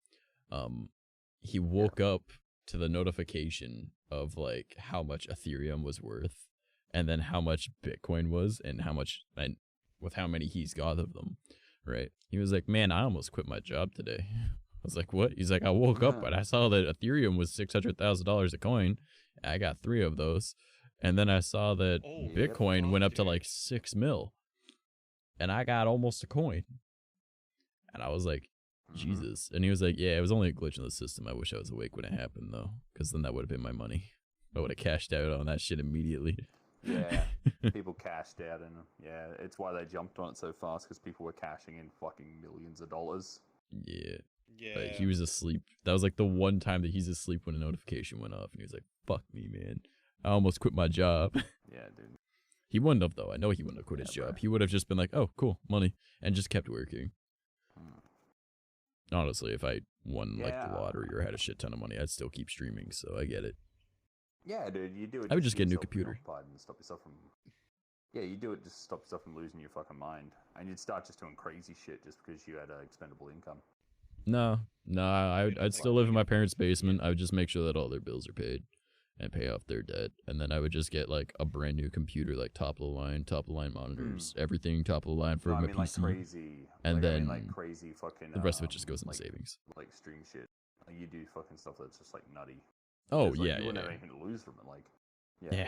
He woke up to the notification of like how much Ethereum was worth, and then how much Bitcoin was, and how much, and with how many he's got of them, right? He was like, "Man, I almost quit my job today." I was like, "What?" He's like, "I woke up and I saw that Ethereum was $600,000 a coin. I got 3 of those. And then I saw that Bitcoin went up to like 6 mil. And I got almost a coin." And I was like, Jesus. And he was like, "Yeah, it was only a glitch in the system. I wish I was awake when it happened, though. Because then that would have been my money. I would have cashed out on that shit immediately." Yeah, people cashed out, and it's why they jumped on it so fast, because people were cashing in fucking millions of dollars. Yeah. Like, he was asleep. That was like the one time that he's asleep when a notification went off, and he was like, "Fuck me, man. I almost quit my job." Yeah, dude. He wouldn't have, though. I know he wouldn't have quit his job. He would have just been like, "Oh, cool, money," and just kept working. Honestly, if I won like the lottery or had a shit ton of money, I'd still keep streaming, so I get it. Yeah, dude, you do it. I would just to get a new yourself computer. and stop yourself from. Yeah, you do it just to stop yourself from losing your fucking mind, and you'd start just doing crazy shit just because you had expendable income. No, I'd still live in my parents' basement. I would just make sure that all their bills are paid and pay off their debt. And then I would just get like a brand new computer, like top of the line monitors, everything top of the line for my PC. Like crazy, and then like crazy fucking. The rest of it just goes into savings. Like stream shit. Like you do fucking stuff that's just like nutty. Oh, like, yeah, you wouldn't have anything to lose from it. Like, yeah.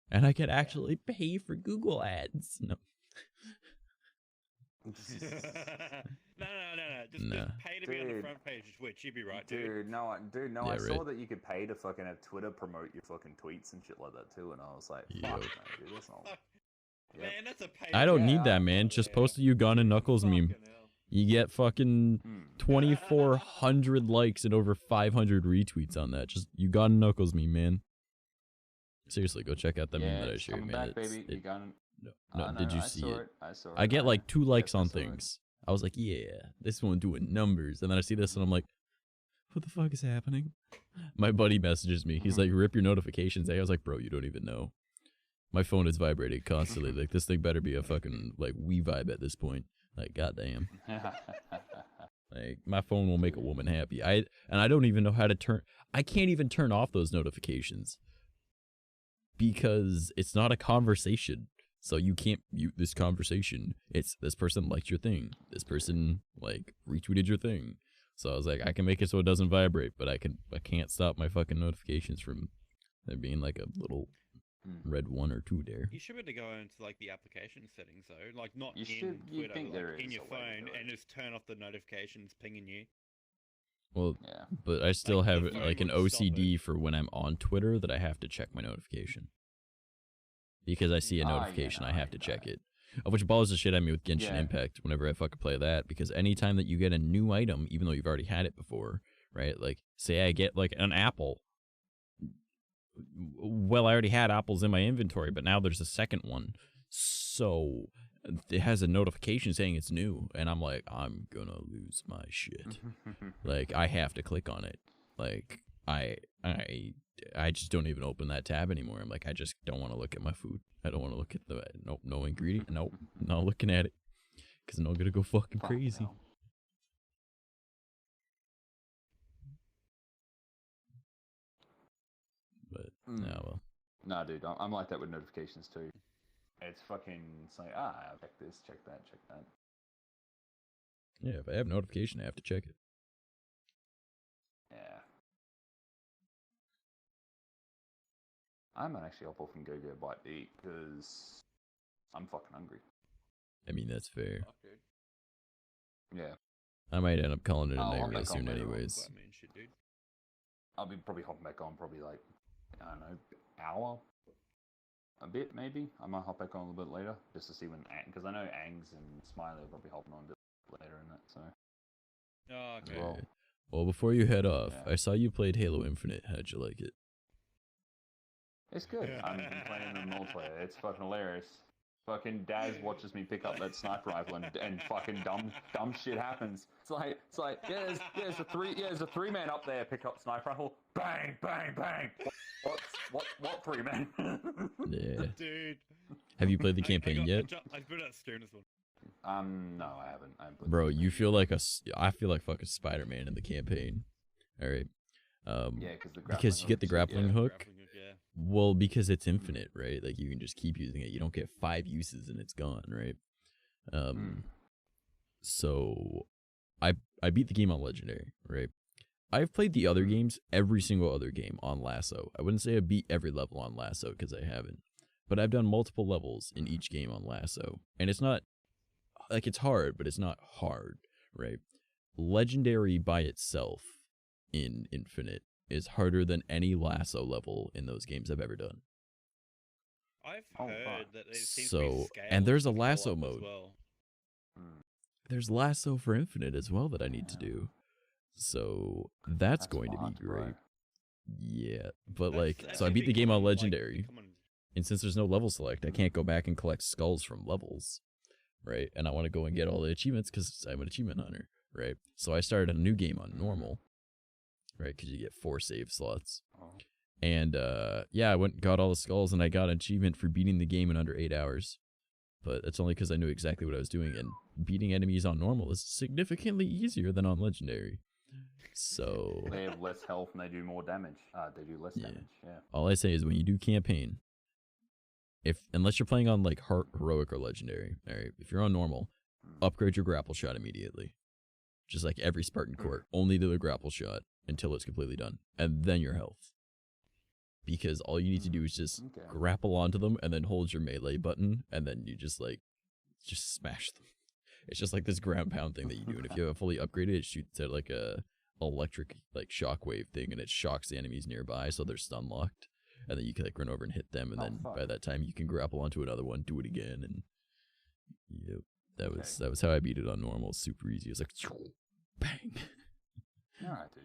And I could actually pay for Google ads. No. No. Just pay to be on the front page of Twitch. You'd be right, dude. I saw that you could pay to fucking have Twitter promote your fucking tweets and shit like that too, and I was like, fuck, no, dude, that's not. Man, that's a pay. I don't need that, man. Just post a 𝐂𝐚 meme. You get fucking 2,400 likes and over 500 retweets on that. Just 𝐂𝐚 meme, man. Seriously, go check out that meme that I shared, man. Did you see it? I saw it. I get like 2 likes on things. I was like, yeah, this one doing numbers. And then I see this and I'm like, what the fuck is happening? My buddy messages me. He's like, "Rip your notifications." I was like, "Bro, you don't even know. My phone is vibrating constantly. Like, this thing better be a fucking like vibe at this point. Like, goddamn. Like, my phone will make a woman happy. I don't even know how to turn. I can't even turn off those notifications because it's not a conversation. So you can't mute this conversation. It's this person liked your thing. This person like retweeted your thing. So I was like, I can make it so it doesn't vibrate, but I can't stop my fucking notifications from there being like a little red 1 or 2 there. You should be able to go into like the application settings though, like not in Twitter, like in your phone, and just turn off the notifications pinging you. Well, but I still have like an OCD for when I'm on Twitter that I have to check my notification. Because I see a notification, I have to check it. Which balls the shit at me with Genshin Impact whenever I fucking play that. Because anytime that you get a new item, even though you've already had it before, right? Like, say I get like an apple, well, I already had apples in my inventory, but now there's a second one. So it has a notification saying it's new, and I'm like, I'm gonna lose my shit. Like, I have to click on it. Like, I just don't even open that tab anymore. I'm like, I just don't want to look at my food. I don't want to look at the no ingredient. Nope, not looking at it, because I'm gonna go fucking crazy. But yeah, well. Nah, dude, I'm like that with notifications too. It's fucking. It's like check this, check that, check that. Yeah, if I have a notification, I have to check it. Yeah. I might actually hop off and go get a bite to eat because I'm fucking hungry. I mean, that's fair. Yeah. I might end up calling it a I'll night hop really back on soon later on. anyways. I'll be probably hopping back on probably like, I don't know, hour? A bit maybe. I might hop back on a little bit later just to see when, because I know Angs and Smiley will probably hopping on a bit later in that, so. Oh, okay. Well, before you head off, I saw you played Halo Infinite. How'd you like it? It's good. I'm playing the multiplayer. It's fucking hilarious. Fucking Daz watches me pick up that sniper rifle and fucking dumb shit happens. It's like there's a three man up there, pick up sniper rifle, bang bang bang. What three man? Yeah. Dude. Have you played the campaign yet? I put out Stern as well. No, I haven't. Bro, you feel like I feel like fucking Spider-Man in the campaign. All right. Yeah, because you get the grappling hook. Grappling hook, yeah. Well, because it's infinite, right? Like you can just keep using it. You don't get 5 uses and it's gone, right? So I beat the game on Legendary, right? I've played the other games, every single other game on Lasso. I wouldn't say I beat every level on Lasso because I haven't, but I've done multiple levels in each game on Lasso, and it's not like it's hard, but it's not hard, right? Legendary by itself in Infinite is harder than any Lasso level in those games I've ever done. I've heard that it seems So, to be scaled and there's a to go Lasso up as mode. well. There's Lasso for Infinite as well that I need to do. So that's going to be great. Yeah, but so I beat the game on Legendary, and since there's no level select, I can't go back and collect skulls from levels, right? And I want to go and get all the achievements because I'm an achievement hunter, right? So I started a new game on normal, right? Because you get 4 save slots. And yeah, I went and got all the skulls, and I got an achievement for beating the game in under 8 hours. But that's only because I knew exactly what I was doing, and beating enemies on normal is significantly easier than on Legendary. So they have less health and they do more damage. They do less damage. Yeah. All I say is when you do campaign, unless you're playing on like heroic or legendary, all right, if you're on normal, upgrade your grapple shot immediately. Just like every Spartan court, only do the grapple shot until it's completely done, and then your health. Because all you need to do is just grapple onto them and then hold your melee button, and then you just smash them. It's just like this ground pound thing that you do, and if you have it fully upgraded, it shoots at like a electric like shockwave thing, and it shocks the enemies nearby so they're stun locked, and then you can like run over and hit them, and then by that time you can grapple onto another one, do it again, and yep, that was how I beat it on normal. Super easy. It was like bang. Alright, dude.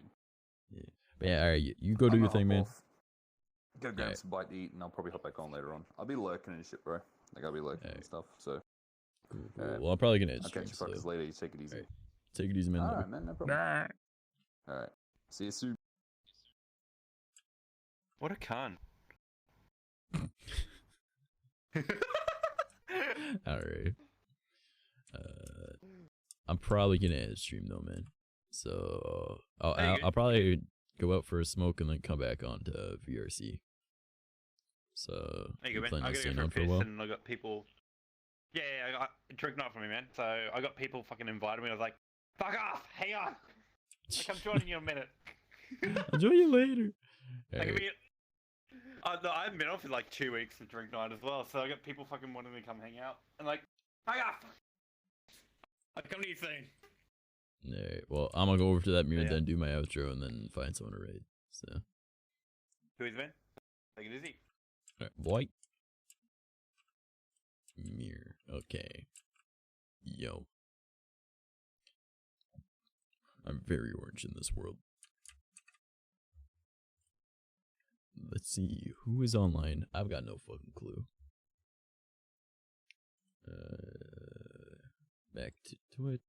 Yeah, but yeah, all right, you go do your thing, man. Go grab some bite to eat, and I'll probably hop back on later on. I'll be lurking and shit, bro. Like I'll be lurking and stuff. So. Cool. Well, I'm probably gonna end I'll catch you fuckers later. You take it easy. Right. Take it easy, man. Alright, man. No problem. Alright. See you soon. What a cunt. Alright. I'm probably gonna end the stream though, man. So I'll probably go out for a smoke and then come back on to VRC. So you plan on gotta staying go on for for a a piss, while? and I got people. Yeah, I got drink night for me, man. So I got people fucking invited me. I was like, "Fuck off! Hang on, like I'm joining you in a minute." I'll join you later. No, I haven't been off for like 2 weeks of drink night as well. So I got people fucking wanting me to come hang out, and like, "Fuck off! I come to you soon." Alright, well, I'm gonna go over to that mirror, then do my outro, and then find someone to raid. So. Who is man? Take it easy. Alright, boy. Mirror. Okay. Yo. I'm very orange in this world. Let's see who is online. I've got no fucking clue. Back to Twitch.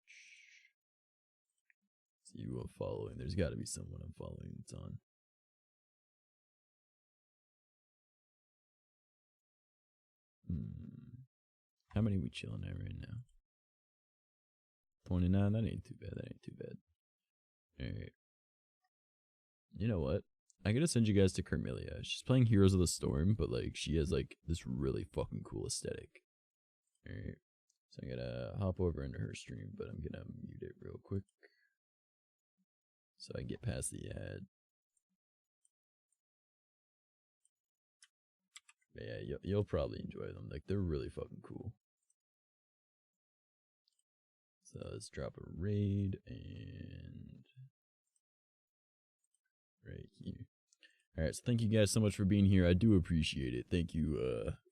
See who I'm following. There's got to be someone I'm following that's on. How many we chilling at right now? 29. That ain't too bad. That ain't too bad. All right. You know what? I'm gonna send you guys to 𝐵𝐼𝐬. She's playing Heroes of the Storm, but like she has like this really fucking cool aesthetic. All right. So I'm gonna hop over into her stream, but I'm gonna mute it real quick so I can get past the ad. But yeah, you'll probably enjoy them. Like they're really fucking cool. So let's drop a raid and right here. Alright, so thank you guys so much for being here. I do appreciate it. Thank you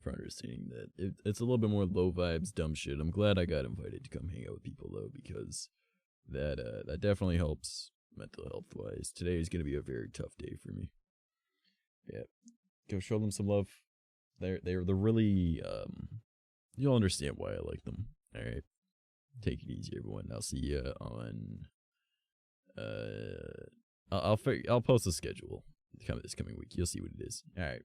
for understanding that. It's a little bit more low vibes, dumb shit. I'm glad I got invited to come hang out with people though, because that definitely helps mental health wise. Today is gonna be a very tough day for me. Yeah. Go show them some love. They're really you'll understand why I like them. Alright. Take it easy, everyone. I'll see you on I'll post the schedule this coming week. You'll see what it is. All right.